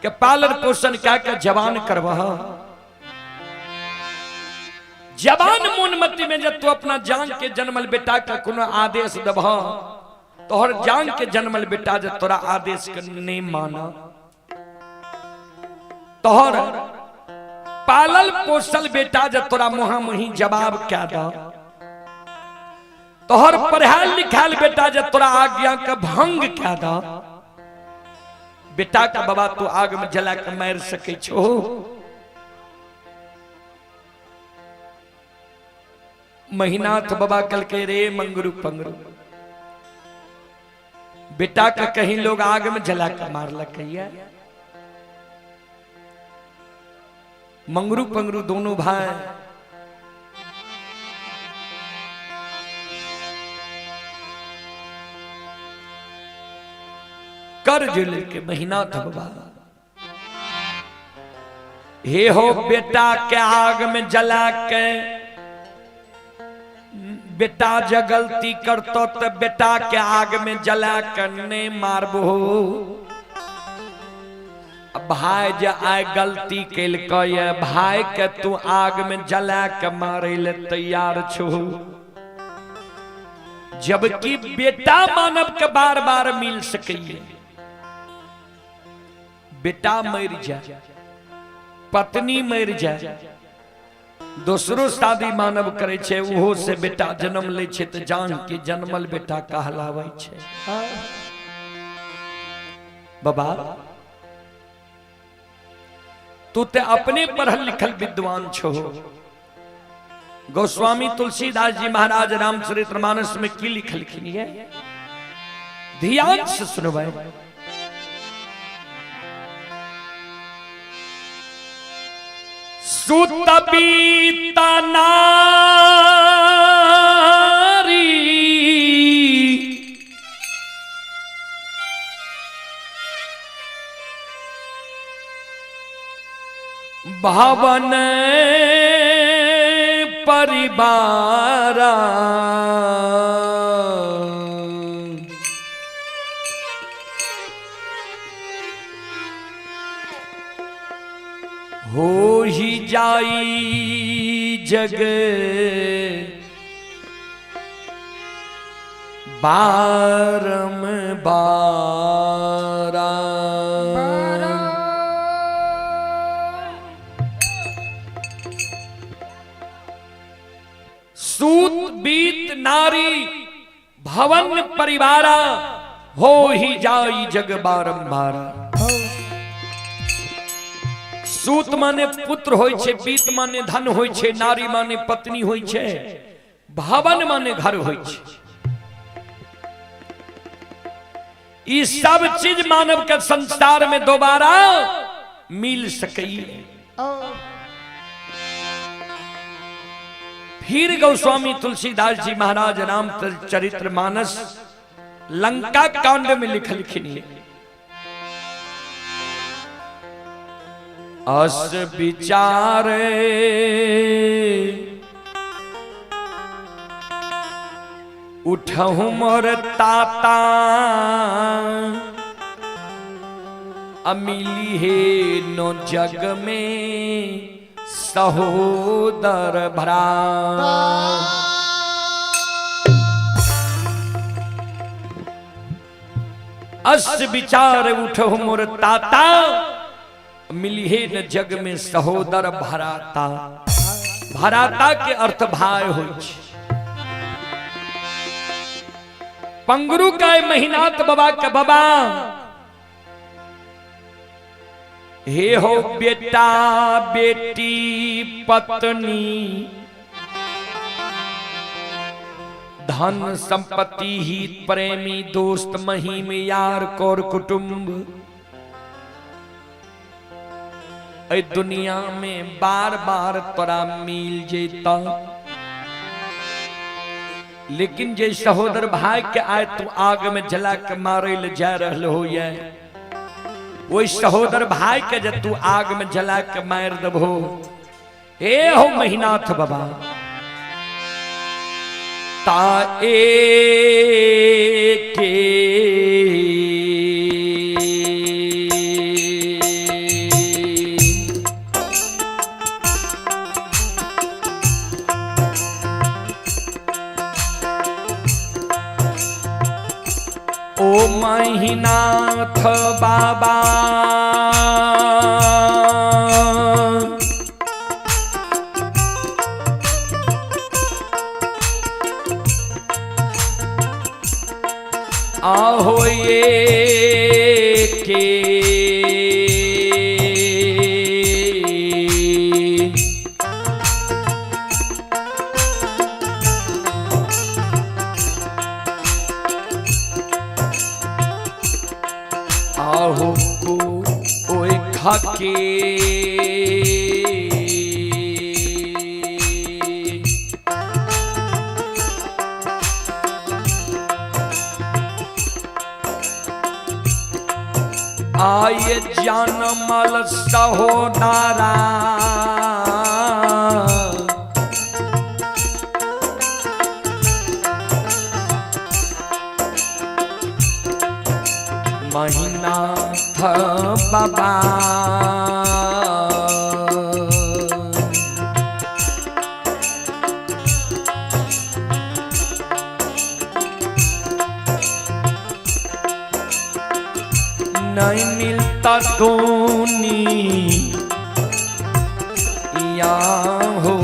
के पालन पोषण क्या के जवान करवा। जवान मोनमती में जब तू अपना जान के जन्मल बेटा का कोनो आदेश दबा, तोहर जान के जन्मल बेटा जब तोरा आदेश के नहीं माना, तोहर पालल पोसल बेटा जब तोरा मुहा मुही जवाब क्या दा, तोहर पढ़ाल लिखाल बेटा जब तोरा आज्ञा का भंग क्या दा, बेटा का बाबा तू आग में जला के मार सके छो। महीनाथ बाबा कल के रे मंगरू पंगरू, बेटा का कहीं लोग आग में जला कर मार लकैया। मंगरू पंगरू दोनों भाई कर्ज लेके महीना था बाबा, हे हो बेटा के आग में जला के, बेटा जो गलती करतो तो बेटा के आग में जला करने मारबो। भाई जो आय गलती कैल भाई के तू आग में जला के मारे ले तैयार छो, जबकि बेटा मानव के बार बार मिल सके। बेटा मर जाए, पत्नी मर जाए, दोसरो शादी मानव करे छे, उहो से बेटा जन्म ले छे तो जान के जन्मल बेटा कहलावे छे। बाबा तू ते अपने पढ़ल लिखल विद्वान छो। गोस्वामी तुलसीदास जी महाराज रामचरितमानस में की लिखलखिन है, ध्यान से सुनबे। सुत बीता नारी भवन परिवारा, हो ही जाई जग बारंबारा। सूत बीत नारी भवन परिवारा, हो ही जाई जग बारंबारा। सूत माने पुत्र होय छे, बीत माने धन होय छे, नारी माने पत्नी होय छे, भवन माने घर होय छे। ई सब चीज मानव के संसार में दोबारा मिल सकई। फिर गोस्वामी तुलसीदास जी महाराज रामचरितमानस लंका कांड में लिखलखिन है, अस विचारे उठहु मोर ताता, अमिली है नो जग में सहोदर भरा। अस विचार उठहु मोर ताता, मिली है न जग में सहोदर भराता। भराता के अर्थ भाई हो। पंगरू का महीनाथ बाबा के बाबा, हे हो बेटा बेटी पत्नी, धन संपत्ति हित प्रेमी दोस्त महिम यार कौर कुटुंब, दुनिया में बार बार तोरा मिल जेता, लेकिन जे सहोदर भाई के आए तू आग में जला के मारे ले जा रहल हो, वही सहोदर भाई के जे तू आग में जला के मार देबो। हे हो महीनाथ बाबा, ता के ओ महीनाथ बाबा आहो ये के आहो को ओए खाके आय जानमल सहोदारा महीना था बाबा नहीं मिलता दुनिया हो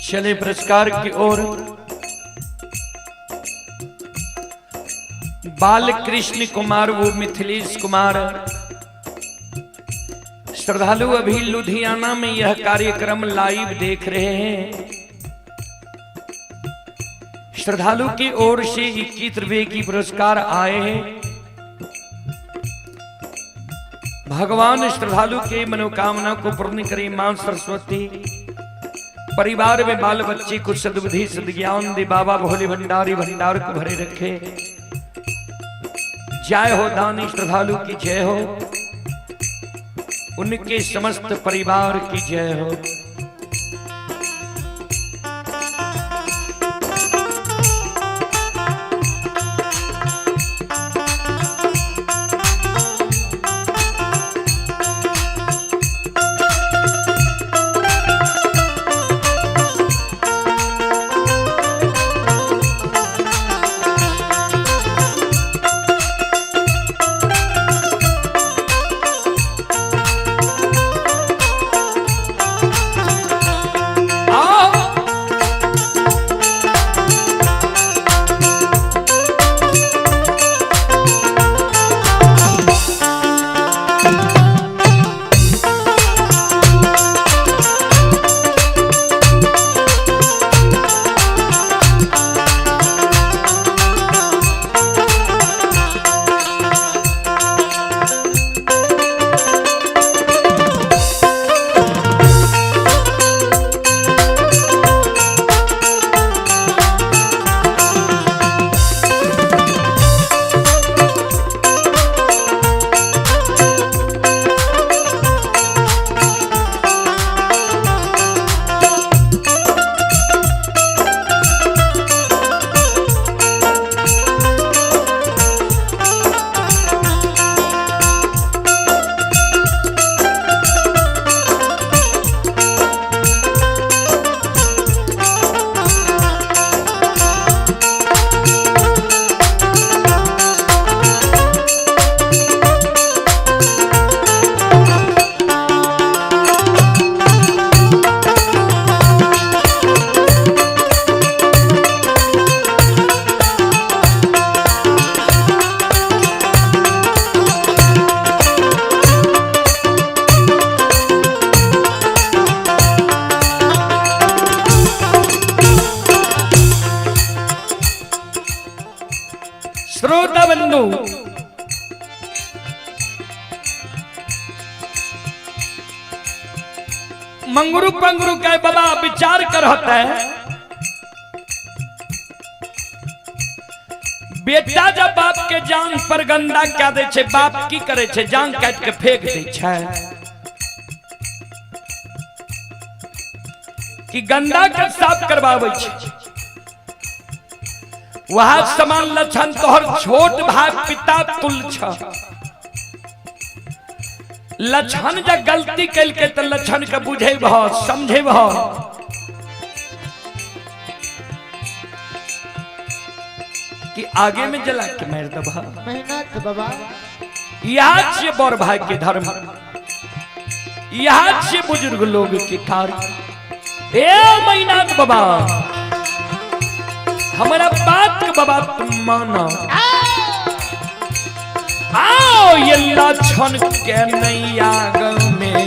चले पुरस्कार की ओर। बाल कृष्ण कुमार वो मिथिलेश कुमार श्रद्धालु अभी लुधियाना में यह कार्यक्रम लाइव देख रहे हैं। श्रद्धालु की ओर से 21 रुपए की पुरस्कार आए हैं। भगवान श्रद्धालु के मनोकामना को पूर्ण करे मां सरस्वती। परिवार में बाल बच्चे को सद्बुद्धि सद्ज्ञान दे बाबा भोले भंडारी भंडार को भरे रखे। जय हो दानी श्रद्धालु की जय हो, उनके समस्त परिवार की जय हो। श्रोता बंधु, मंगरू पंगरू का बाबा विचार कर होता है। बेटा जब बाप के जान पर गंदा क्या दे छे, बाप की करे छे, जान काट के फेंक दे छे कि गंदा के साफ करवावे छे। वह समान लक्षण तोहर छोट भाई पिता तुल छ। लक्षण जब गलती कैल के तो लक्षण के बुझे भा समझे भा। कि आगे में जला के मार दबा मेहनत बाबा। याद से बड़ भाई के धर्म, याद से बुजुर्ग लोग के कार्य। ए मैनाथ बाबा, हमारा बात के बाबा तुम माना। आओ ये लक्षण के नैया में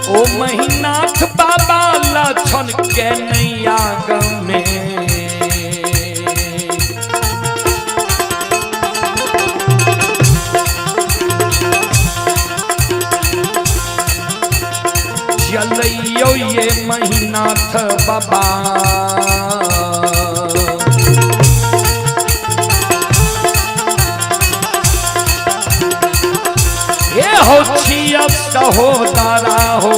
ओ महीनाथ बाबा लक्षण के नैया में चलियो ये महीनाथ बाबा। ये हो छिया सहोदरा हो,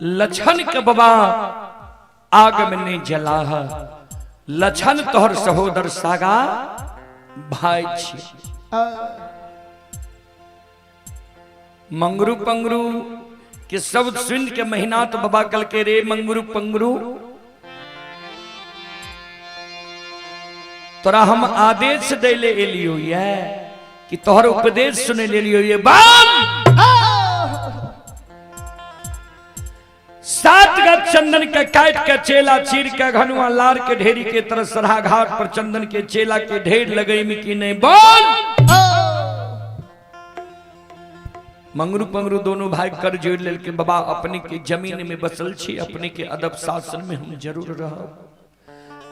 लक्षण के बाबा आग में नहीं जला है। लक्षण तोहर सहोदर सागा भाई छी। मंगरू पंगरू के सब सुन के महीना तो बाबा कल के रे मंगरू पंगरू, तोरा हम आदेश दे ले एलियो ये कि तोहर उपदेश सुने ले लियो ये। बाल 7 गज चंदन के काट के चेला चीर के घनुआ लार के ढेरी के तरह सरहा घाट पर चंदन के चेला के ढेर लगे में कि नहीं। बोल मंगरू पंगरू दोनों भाई कर जोड़ लेल के बाबा अपने के जमीन में बसल छी, अपने के अदब शासन में हम जरूर रह,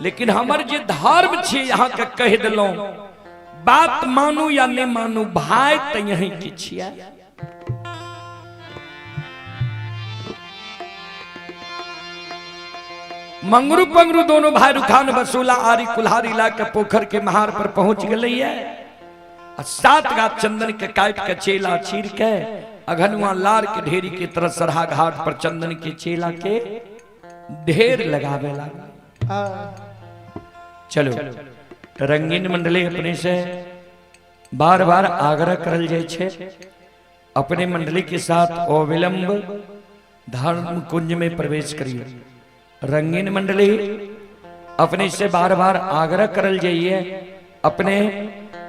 लेकिन हमर जे धर्म छे यहाँ के कह दिलो। बात मानू या नहीं मानू भाई तो यही के छिया। मंगरू पंगरू दोनों भाई रुखान बसूला आरी कुल्हारी ला के पोखर के महार पर पहुंच गए। 7 गाछ चंदन के काट के चेला चीर के अघनुआ लार के ढेरी के तरह सरहा घाट पर चंदन के चेला के ढेर लगावे लगा। चलो रंगीन मंडली अपने से बार बार आग्रह करल जाय छे, अपने मंडली के साथ अविलंब धर्म कुंज में प्रवेश करिए। रंगीन मंडली अपने से बार बार आग्रह करल जाइए, अपने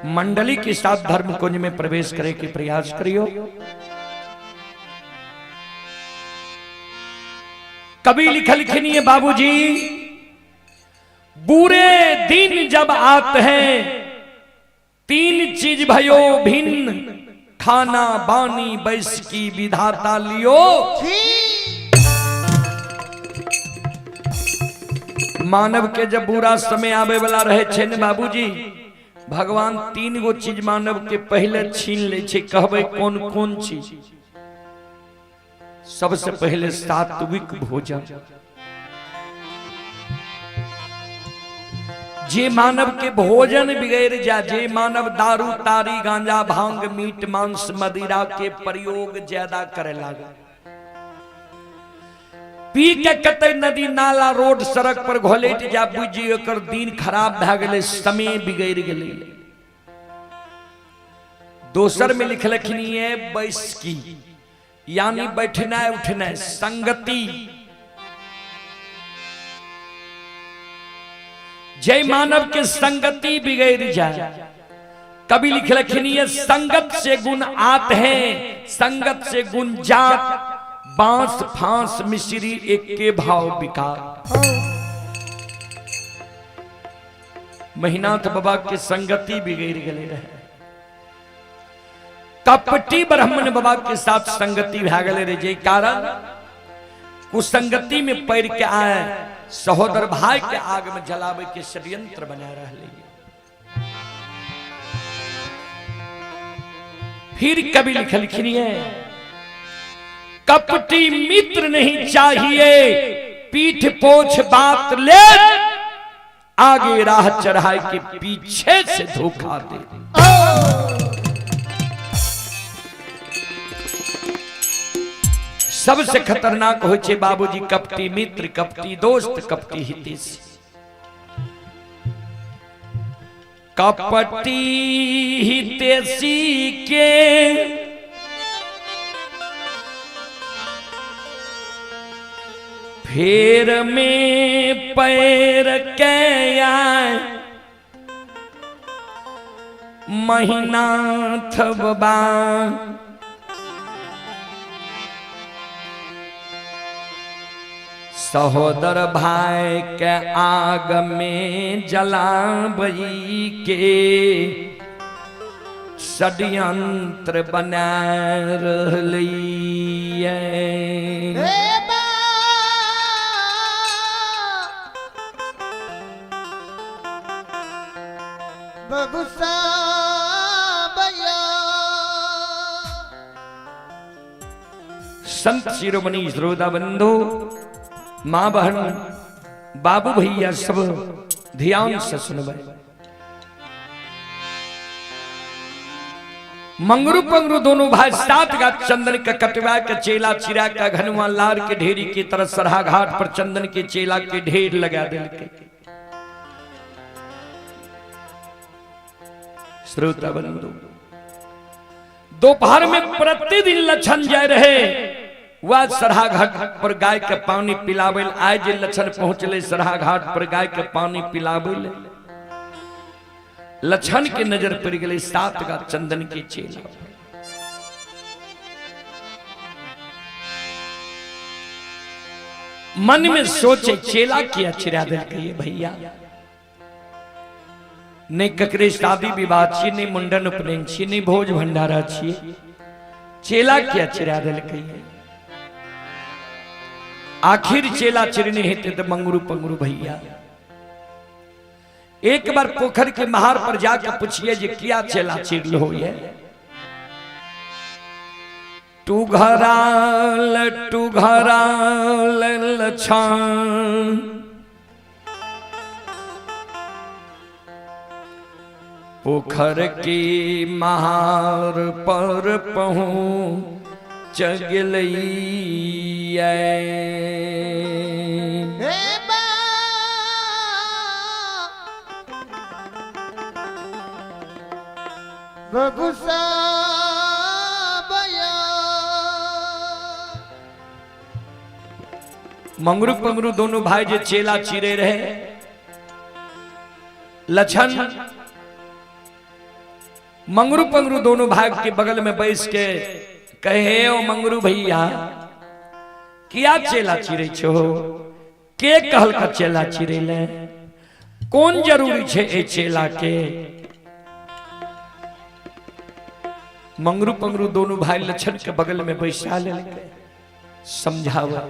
मंडली के साथ धर्म कुंज में प्रवेश करे के प्रयास करियो। कभी लिखल लिखनी बाबूजी, बुरे दिन जब आते हैं 3 चीज भयो भिन्न, खाना बानी बैस की विधाता लियो। मानव के जब बुरा समय आवे वाला रहे छे न बाबूजी, भगवान 3 गो चीज मानव के पहले छीन ले छे। कहबे कौन कौन चीज? सबसे पहले सात्विक भोजन। जे मानव के भोजन बिगड़ जा, जे मानव दारू तारी गांजा भांग मीट मांस मदिरा के प्रयोग ज्यादा करे लगा, पी के कते नदी नाला रोड सड़क पर घोलेट जा, बुझी ओकर दिन खराब भ गेले, समय बिगड़ गेले। दोसर में लिखलखिन है बैसकी, यानी बैठना उठना, संगति। जय मानव के संगति बिगड़ जाए। कभी लिखलखिन है संगत से गुण आते हैं, संगत से गुण जात, बांस फांस मिश्री एक के भाव बिकार। महीनाथ बाबा के संगति बिगड़ गए रहे। कपटी ब्राह्मण बाबा के साथ संगति भा गए रहे, जे कारण कुसंगति में पैर के आए, सहोदर भाई के आग में जलावे के षड्यंत्र बना रहे। फिर कभी लिखलखिन है कपटी मित्र नहीं चाहिए, पीठ पोछ बात ले, आगे राह चढ़ाए के पीछे से धोखा दे। सबसे खतरनाक हो छे बाबूजी कपटी मित्र, कपटी दोस्त, कपटी हितैषी। कपटी हितैषी के फेर में पैर के आए, महीनाथ बाबा सहोदर भाई के आग में जलाबई के षड्यंत्र बना रहलिए। संत शिरोमणि श्रोता बंधु, मां बहन, बाबू भैया सब ध्यान से सुनबे। मंगरू पंगरू दोनों भाई 7 का चंदन का कटवा के चेला चिरा का घनुआ लार के ढेरी की तरह सरहा घाट पर चंदन के चेला के ढेर लगा दिल। श्रोता बंधु, दोपहर में प्रतिदिन लक्षण जाए रहे, वह सरहा घाट पर गाय के पानी पिलावे। आज जे लक्षण पहुंचले सरहा घाट पर गाय के पानी पिलावे, लक्षण के नजर पड़ गए 7 का चंदन के चेला। मन में सोचे चेला किया चिरा दिल के भैया, नहीं ककरे शादी विवाह छी, नहीं मुंडन उपनयन छी, नहीं भोज भंडारा छी, चेला किया चिरा दिल के। आखिर चेला चिरने हेते तो मंगरू पंगरू भैया एक बार पोखर के महार पर जाकर पूछिए जे किया चेला चिरल हो ये। टू घराल लछन, पोखर की महार पर पहुँच गइलै। मंगरू पंगरू दोनों भाई जे चेला चिरे रहे, लछन मंगरू पंगरू दोनों भाग के बगल में बैठ के कहे ओ मंगरू भैया किया चेला चिरे छो के कहल का चेला चिरे ले कौन जरूरी छे ए चेला के। मंगरू पंगरू दोनों भाई लक्षण के बगल में बैठा ले समझावा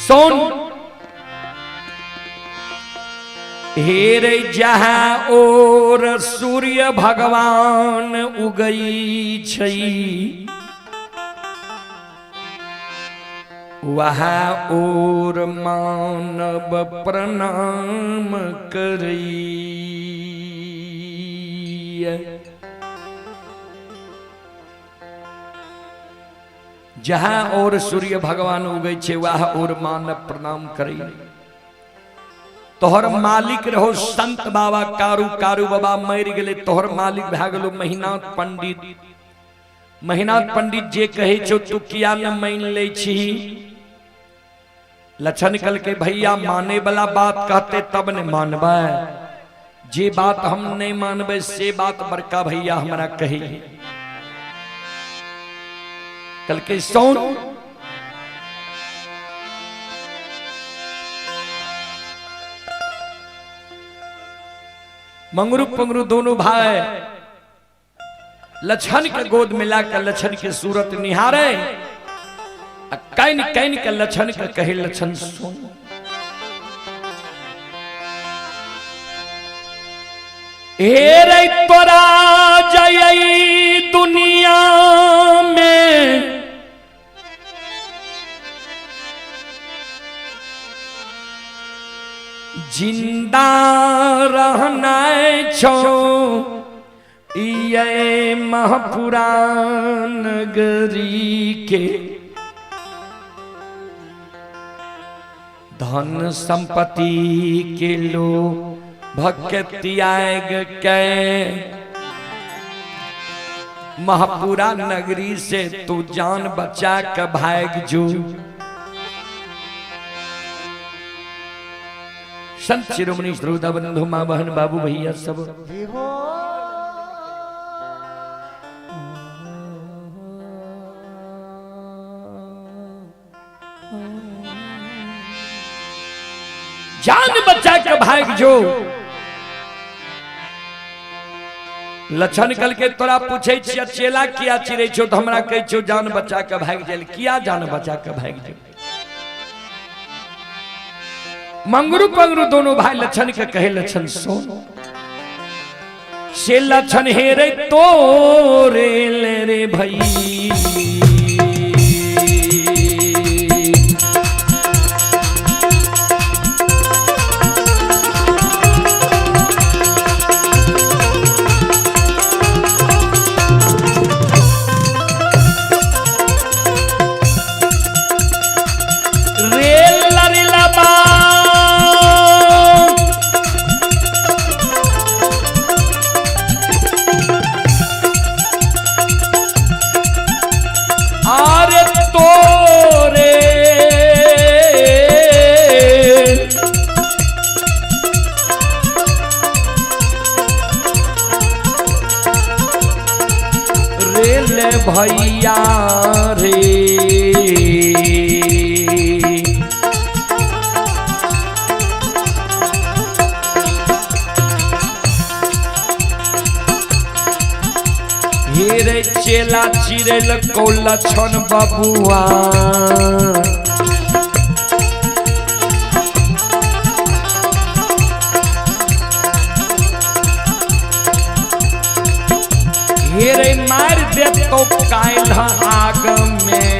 सोन हेरे जहाँ और सूर्य भगवान उगई छई वहाँ और मानव प्रणाम करई। जहाँ और सूर्य भगवान उगई छे वहाँ और मानव प्रणाम करई। तोहर मालिक रहो संत बाबा कारू कारू बाबा मर गए तोहर मालिक भा गेलो महिनाथ पंडित। महिनाथ पंडित जे कहे छो तू किया न मान ले छी। लक्षण कल के भैया माने वाला बात कहते तब ने मानबे जे बात हम नहीं मानबे से बात बड़का भैया हमारा कही। कल के सोन मंगरू पंगरू दोनों भाई लक्षण के गोद में लाकर लक्षण की सूरत निहारे कैन कैन के लक्षण के कहे लक्षण सुन। हे रे तोरा जय दुनिया में जिंदा रहना छो ये महापुराण नगरी के धन संपत्ति के लो भक्त त्याग के महापुरा नगरी से तू जान बचा के भाग जो। संत शिरोमणि श्रोता बंधु मां बहन बाबू भैया सब जान बचा के भाग जो। लक्षण कल के तोरा पूछे चेला किया चिरे छो तो हमरा कह छो जान बचा के भाग जाए किया जान बचा के भाग जो। मंगरू पंगरू दोनों भाई लक्षण के कहे लक्षण सुन से लक्षण हे रे तो रे रे भई भैया रे हेरे चेला चिरेल को लक्षण बबुआ हेरे मार दे तो कायल आग में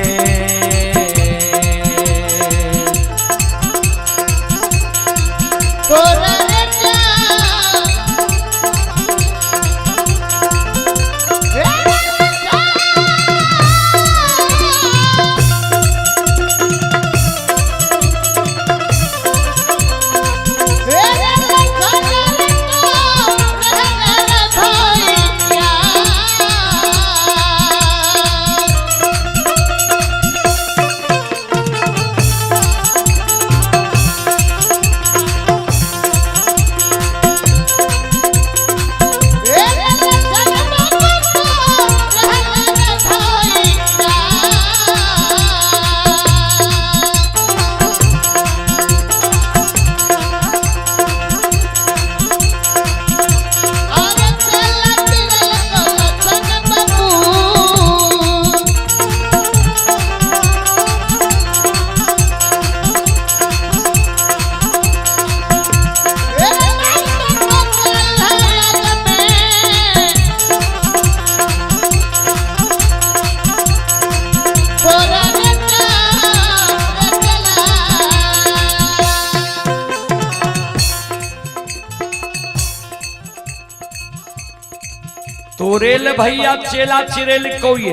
तोरेल भैया चेला चिरेल कोई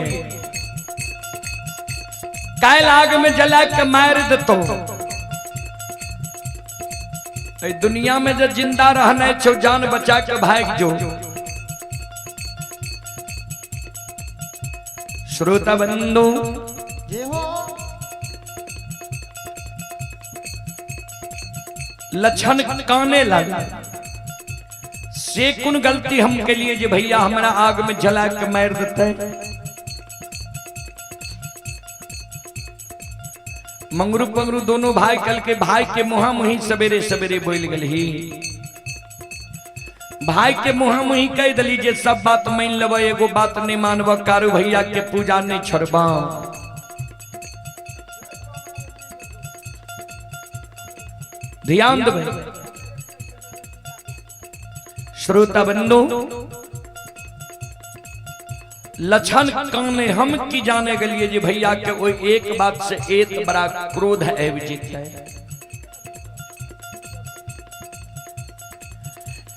कैल आग में जला के मार देतो। दुनिया में जो जिंदा रहना छो जान बचा के भाग जो। श्रोता बंधु जय हो लक्षण काने लगा से कुन गलती हम के लिए जे भैया हमारा आग में जला के मार देते। मंगरू पंगरू दोनों भाई कल के भाई के मुहा मुही सवेरे सवेरे बोल गई। भाई के मुहा मुही कह दली जे सब बात मान लब एगो बात नहीं मानब कारू भैया के पूजा नहीं छोड़बा। ध्यान देवे श्रोता बंधु लक्षण काने हम की जाने के लिए जी भैया के वो एक बात से एक बड़ा क्रोध है विजित है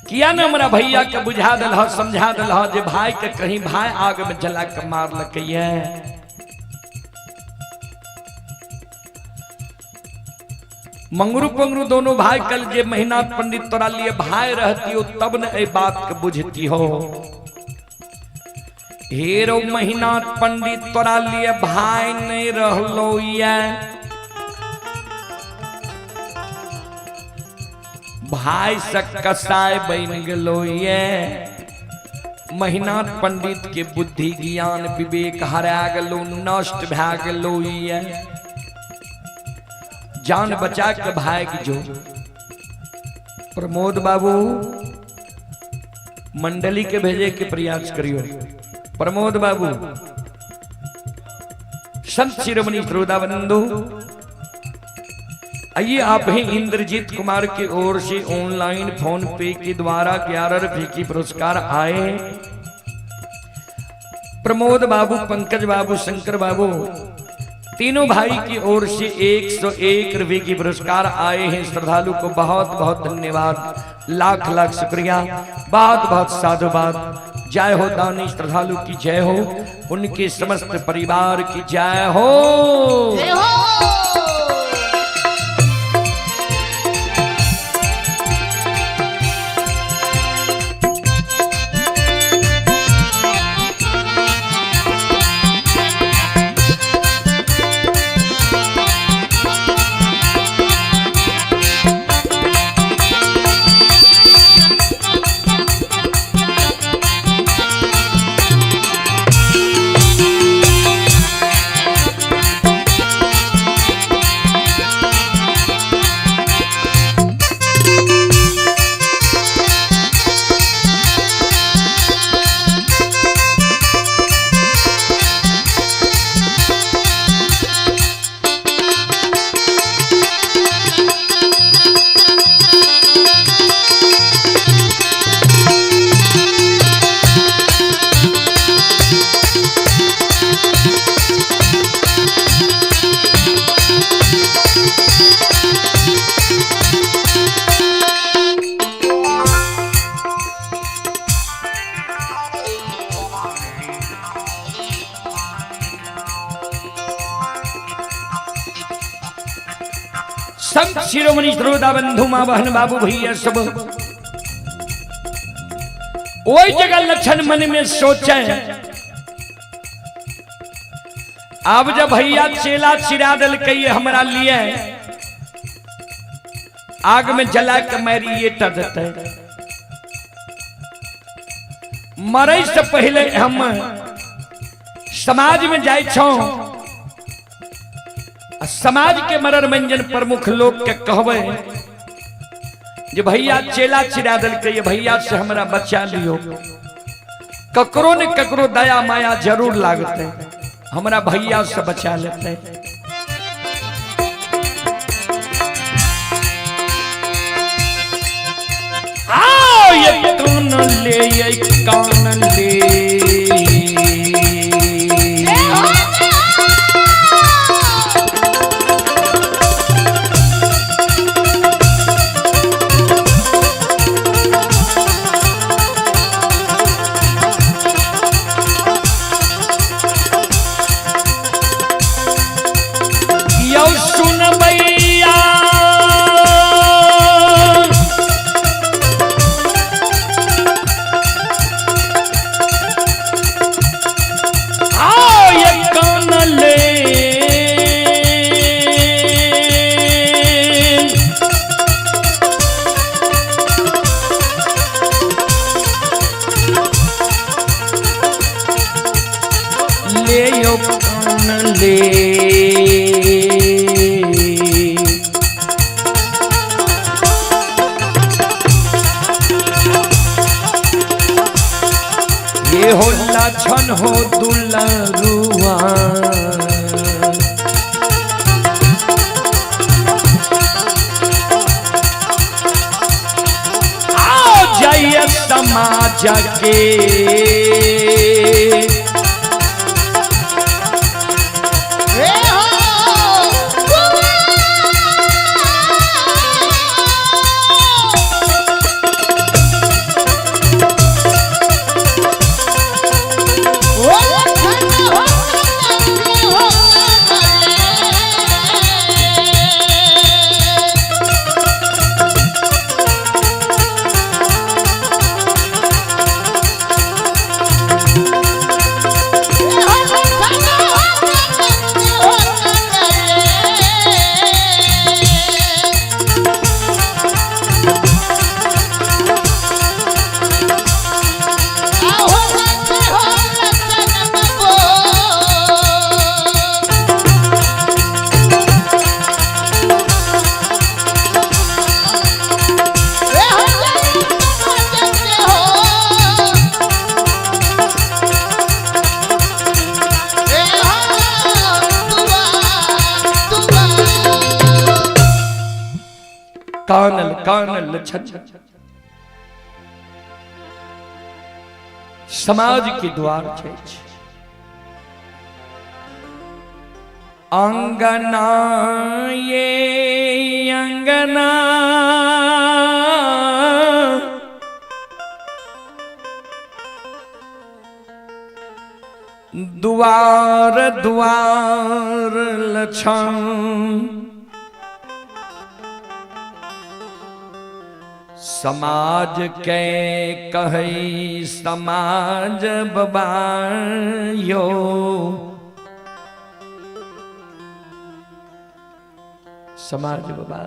किया ना हमारा भैया के बुझा दिल समझा दिल जे भाई के कहीं भाई आग में जला के मार लकैया। मंगरू पंगरू दोनों भाई कल जे मेहनाथ पंडित तोरा लिए भाई रहती हो तब न ए बात के बुझती हो। हेरो मेहनाथ पंडित तोरा लिए भाई नहीं रहलो ये भाई से कसाय बन गलो ये। मेहनाथ पंडित के बुद्धि ज्ञान विवेक हरा गलो नष्ट भा गलो ये। जान बचा के भाग जो। प्रमोद बाबू मंडली के भेजे के प्रयास करियो। प्रमोद बाबू संत शिरोमणि श्रोता बंधु आइए आप ही इंद्रजीत कुमार की ओर से ऑनलाइन फोन पे के द्वारा 11 रुपए की पुरस्कार आए। प्रमोद बाबू पंकज बाबू शंकर बाबू तीनों भाई की ओर से 101 रुपए की पुरस्कार आए हैं। श्रद्धालु को बहुत बहुत धन्यवाद लाख लाख शुक्रिया बहुत बहुत साधुवाद। जय हो दानी श्रद्धालु की जय हो उनके समस्त परिवार की जय हो। जय हो संत शिरोमणि श्रोता बंधु मां बहन बाबू भैया सब वही जगह लक्षण मन में सोचे। अब जब भैया चेला चिरा दल के हमारा लिए आग में जला के मैरी ये टर देते। मरे से पहले हम समाज में जाए छो समाज के मरर मंजन प्रमुख लोग के कहवे जे भैया चेला चिरा दल के भैया से हमरा बचा लियो। ककरो ने ककरो दया माया जरूर लागते हमरा भैया से बचा लेते। आओ ये कान ले ये कान ले ले यो कान ले ये हो लक्षण हो दुलरुआ जय समाज के कानल कानल छन समाज के द्वार छे अंगना ये अंगना द्वार द्वार लछन समाज के कही समाज बबायो समाज बाबा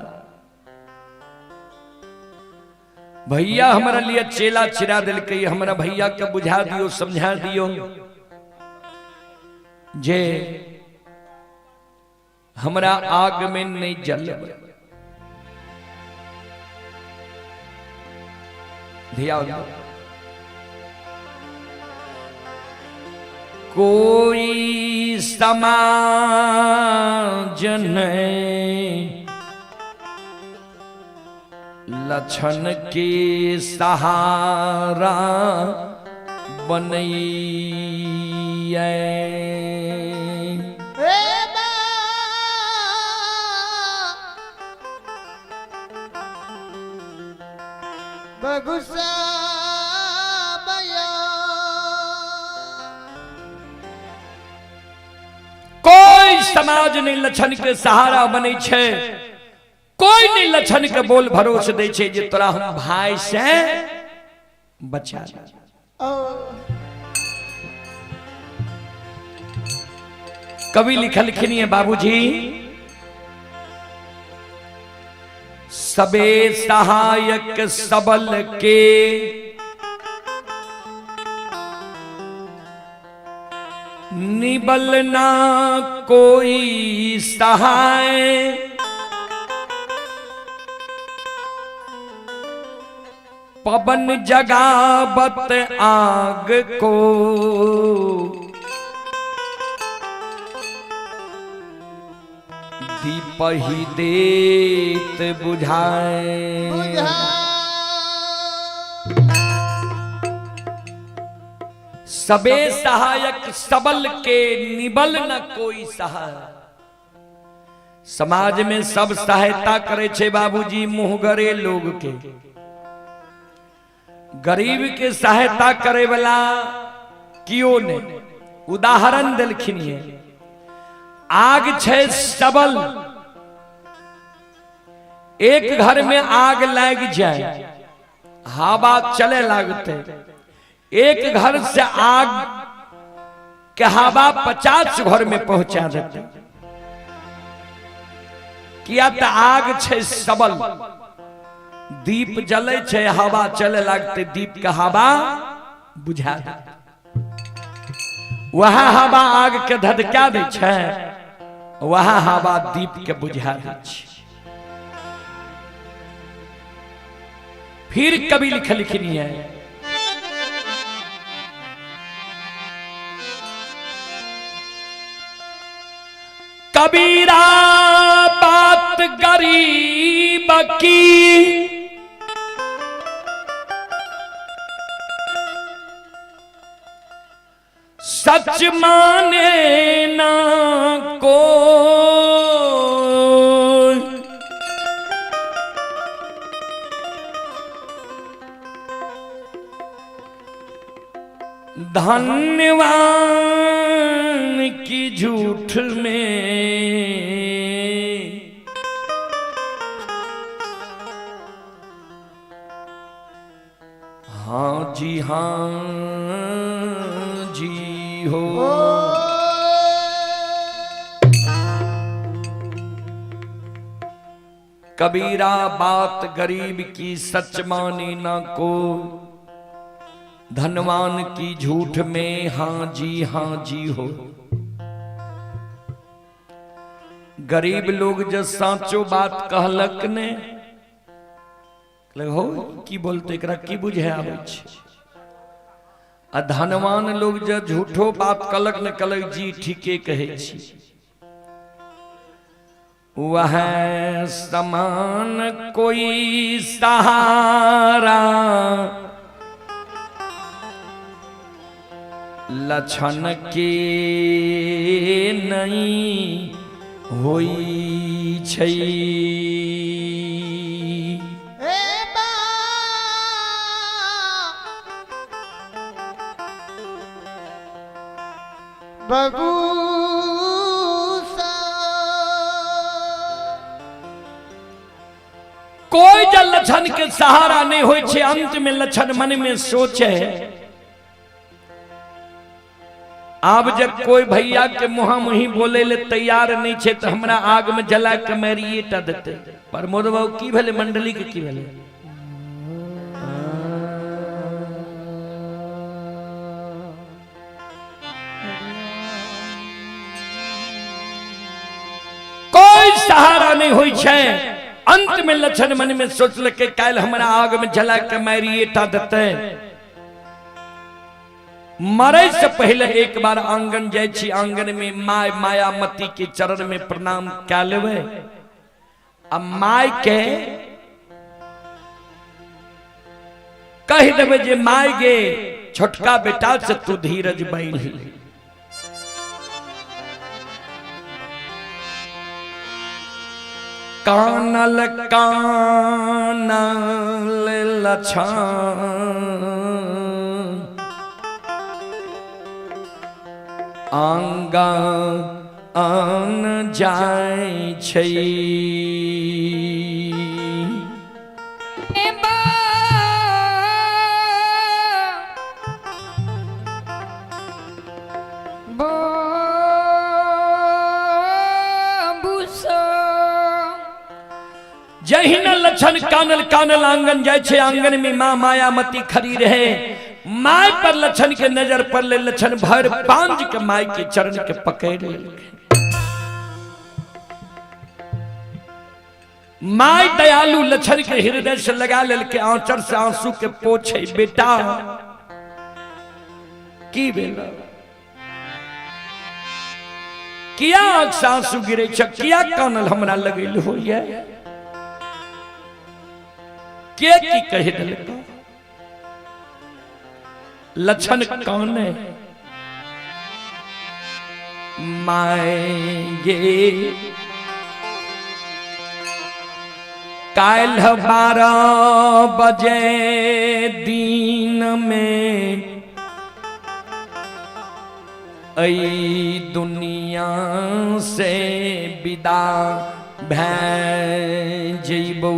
भैया हमारा लिए चेला चिरा दिल के हमारा भैया के बुझा दियो समझा दियो जे हमरा आग में नहीं जल कोई समाज नहीं लक्षण के सहारा बनैया कोई समाज नहीं लक्षण के सहारा बने छे कोई नहीं लक्षण के बोल भरोसे दे छे जे तोरा हम भाई से बचा कवि लिखलखिन है बाबूजी सबे सहायक सबल के निबल ना कोई सहाय पवन जगावत आग को दीप ही देत बुझाए सबे सहायक सबल के निबल न कोई सहाय समाज में सब सहायता करे छे बाबूजी मुहगरे लोग के गरीब के सहायता करे वाला कियो ने उदाहरण दिलखिन है आग छे सबल एक घर में आग लग जाए हवा चले लगते एक घर से आग के हवा 50 घर में पहुंचा देते किया तो आग छे सबल दीप जले छे हवा चले लगते दीप के हवा बुझा वहाँ हवा आग के धधका दै छै, वहाँ हवा दीप के बुझा दै छै। फिर कवि लिखनी है, कबीरा बात गरीब की सच माने ना को, धन्यवान की झूठ में हाँ जी हाँ जी हो। कबीरा बात गरीब की सच माने ना को, धनवान की झूठ में हाँ जी हो। गरीब लोग जब साचो बात कहलक ने हो की बोलते एकरा की बुझे आबै छै, आ धनवान लोग जब झूठो बात कहलक ने कहलक जी ठीके कहे छी। वह समान कोई सहारा लक्षण के नहीं होई छै। बबू कोई जल लक्षण के सहारा नहीं होय छे, अंत में लक्षण मन में सोचे। अब जब कोई भैया के मुहा मुही बोले ले तैयार नहीं छे तो हमरा आग में जला के मारिए टा देते। प्रमोद बाबू की भेले, मंडली के की भेले? कोई सहारा नहीं होय छे, अंत में लक्षण मन में सोचल के काल हमरा आग में जला के मारिए टा देते। मरे से पहले एक बार आंगन जाय छी, आंगन में माय मायामती के चरण में प्रणाम क्या लेवे। अब माय के कह देवे जे माय गे छोटका बेटा से तू धीरज बांधी। कानल कानल लछन आंगा आन जाय छै। जही न लक्षण कानल कानल आंगन जाय छे, आंगन में माँ मायामती खड़ी रहे। माय पर लक्षण के नजर पर ले, लक्षण भर पांज के माय के चरण के पकड़ ले। माय दयालु लक्षण के हृदय से लगा ले के आंचर से आंसू के पोछे। बेटा की बेला किया आंसू गिरे छ, किया कानल हमरा लगेल हो ये के की कहे दिल लक्षण काने। माएंगे काल 12 बजे दिन में ऐ दुनिया से विदा भेजबू।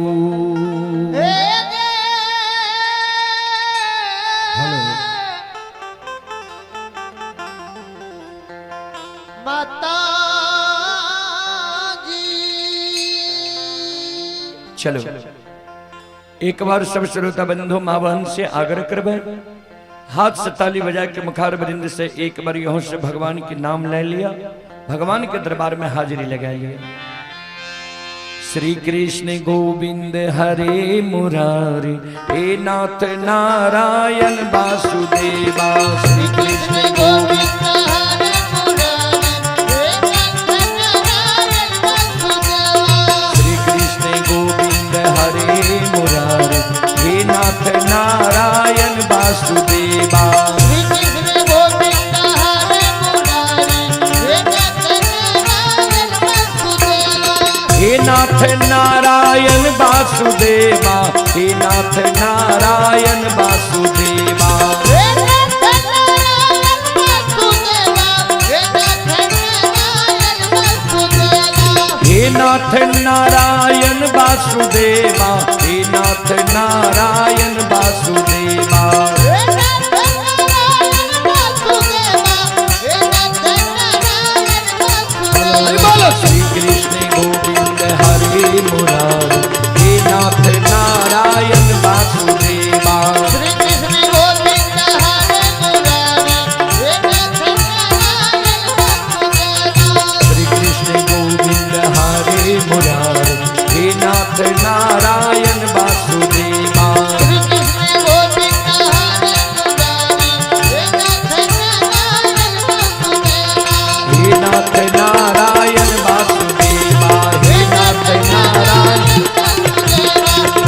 चलो एक बार सब श्रोता बंधु मां बहन से आग्रह करबे हाथ से ताली बजा के मुखार बरिंद से एक बार यहों से भगवान के नाम ले लिया, भगवान के दरबार में हाजिरी लगा लिया। श्री कृष्ण गोविंद हरे मुरारी, हे नाथ नारायण वासुदेवा। श्री कृष्ण गोविंद नाथ नारायण वासुदेवा। हे नाथ नारायण वासुदेवा, हे नाथ नारायण वासुदेवा। हे नाथ नारायण वासुदेवा, हे नाथ नारायण वासुदेवा। बोलो श्री कृष्ण गोविंद हरे मुरारी, हे नाथ नारायण वासुदेवा। श्री कृष्ण गोविंद हरे मुरारी, हे नाथ नारायण वासुदेवा। श्री कृष्ण गोविंद हरे मुरारी, हे नाथ नारायण वासुदेवा। हे नाथ नारायण वासुदेवा, हे नाथ नारायण,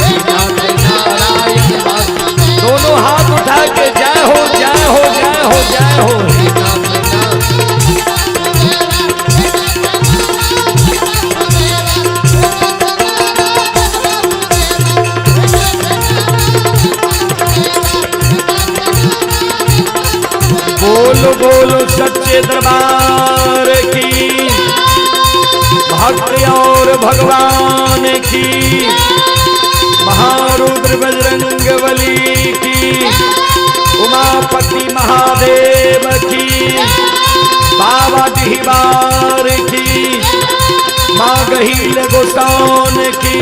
हे नाथ नारायण वासुदेवा। दोनों हाथ उठा के जय हो जय हो जय हो जय हो। हे नाथ बोलो बोलो सच्चे दरबार की, भक्त और भगवान की, महारुद्र बजरंग बली की, उमापति महादेव की, बाबा डिहबार की, माँ गहील गोसाउन की,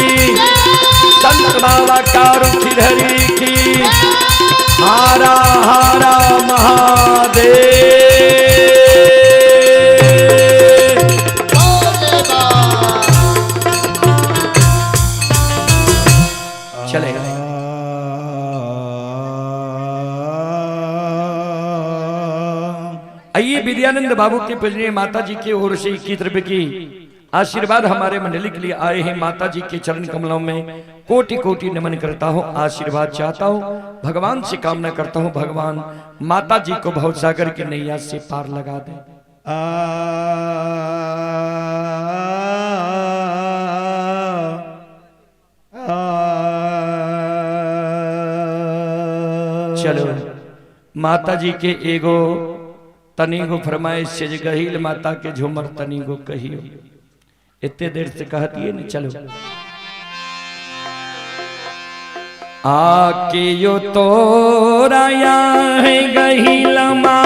संत बाबा कारुखिधरी की। हारा हारा महादेव। चलेगा। आइए विद्यानंद बाबू के पूजनीय माता जी की ओर से 21 रुपए की आशीर्वाद हमारे मंडली के लिए आए हैं। माता जी के चरण कमलों में कोटि कोटि नमन करता हूँ, आशीर्वाद चाहता हूँ, भगवान से कामना करता हूँ भगवान माता जी को भव सागर की नैया से पार लगा दे। चलो माता जी के एगो तनी गो फरमाइश से गहील माता के झूमर तनी गो कहियो, इतने देर से कहती है न। चलो आके यो तोराया है गहीलमा,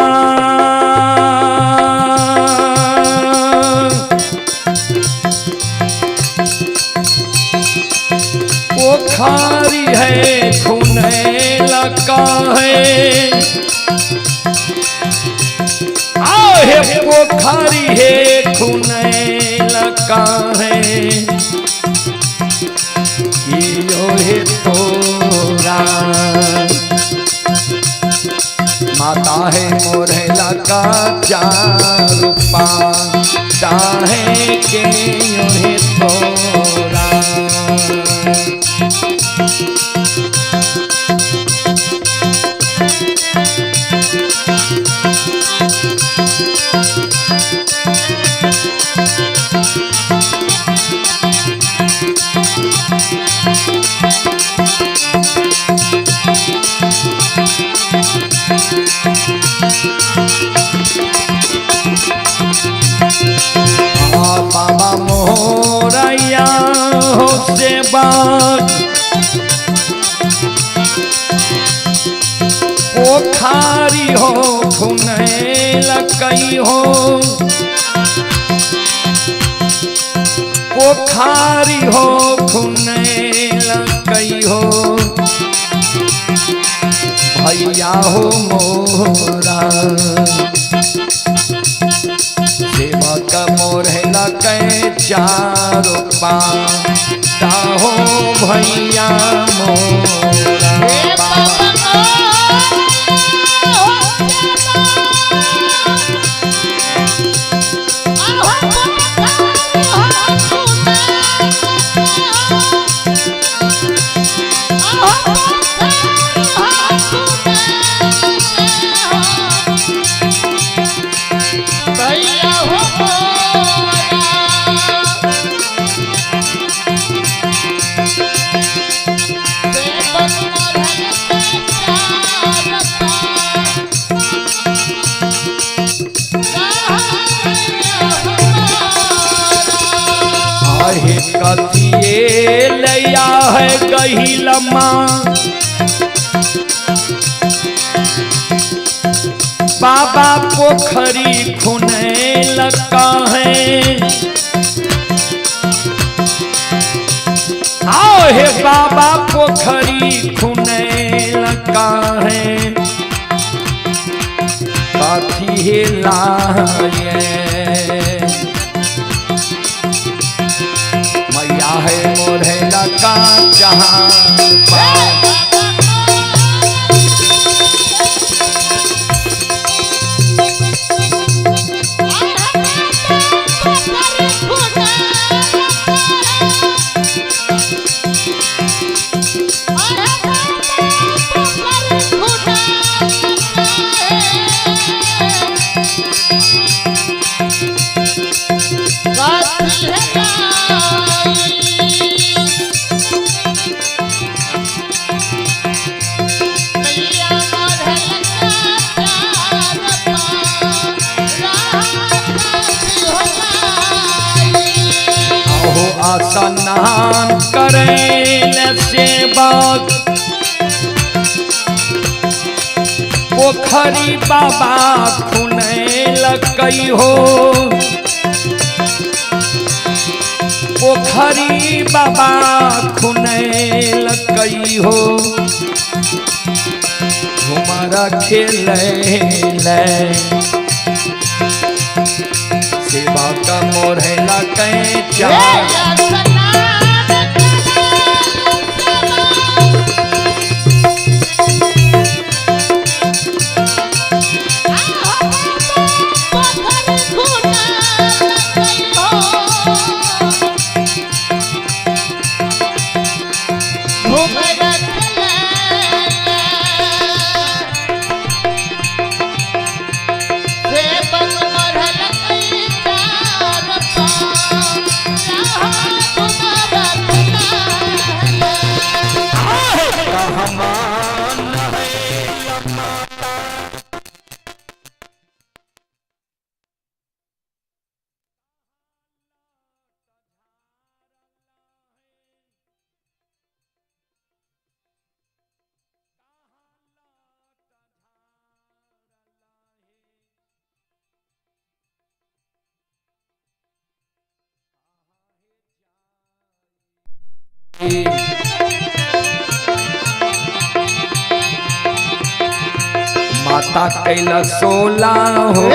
वो खारी है खूने लगा है, आहे वो खारी है खूने लगा है, यो है तोरा माता है मोरेला का चारूपा, चाहे के यो है तोरा। बाबा मोरैया हो से बात ओ खारी हो खुने लकई हो, ओ खारी हो खुने लकई हो, भैया हो मोरा सेवक मोरे लगे चारो पाता हो भैया मोरा कथिए लया है कही लम्मा बाबा पोखरी खुने लगा है आओ हे बाबा पोखरी खुने लगा है कथिए लाए मैया है मोरे लगा जहाँ स्नान करें सेवक पोखरी बाबा खुने लगई हो पोखरी बाबा खुने लगई हो घुमरा खेले सेवा का मोरे लगे माता कैला सोला हो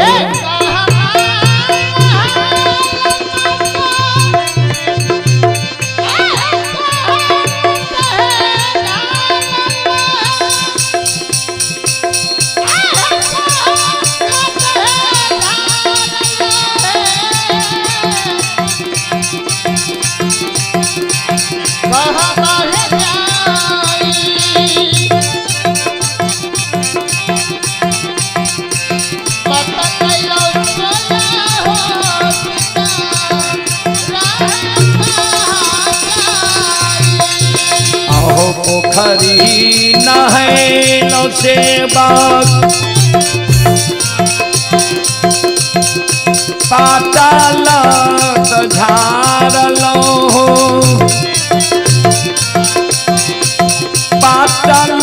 पोखरी नहैलो सेवक पाताल झारलो हो पाताल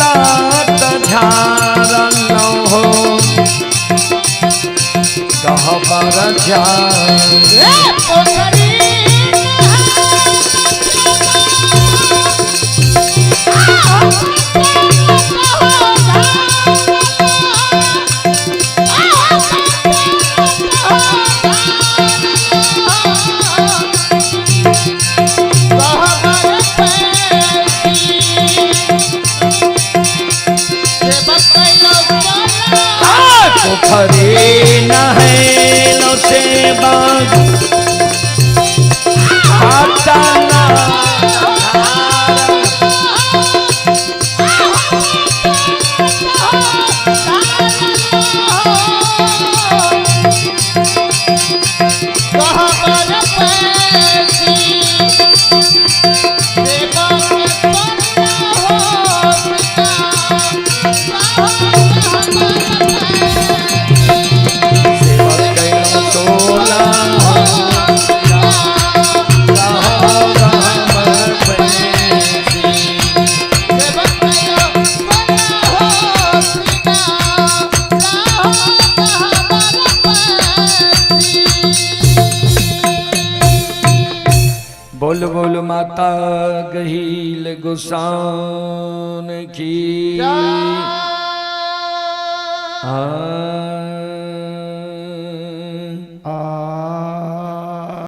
झारलो हो गहबर जा पोखरे नहैलो से बाग आता ना बोल बोल माता गहील गुसान की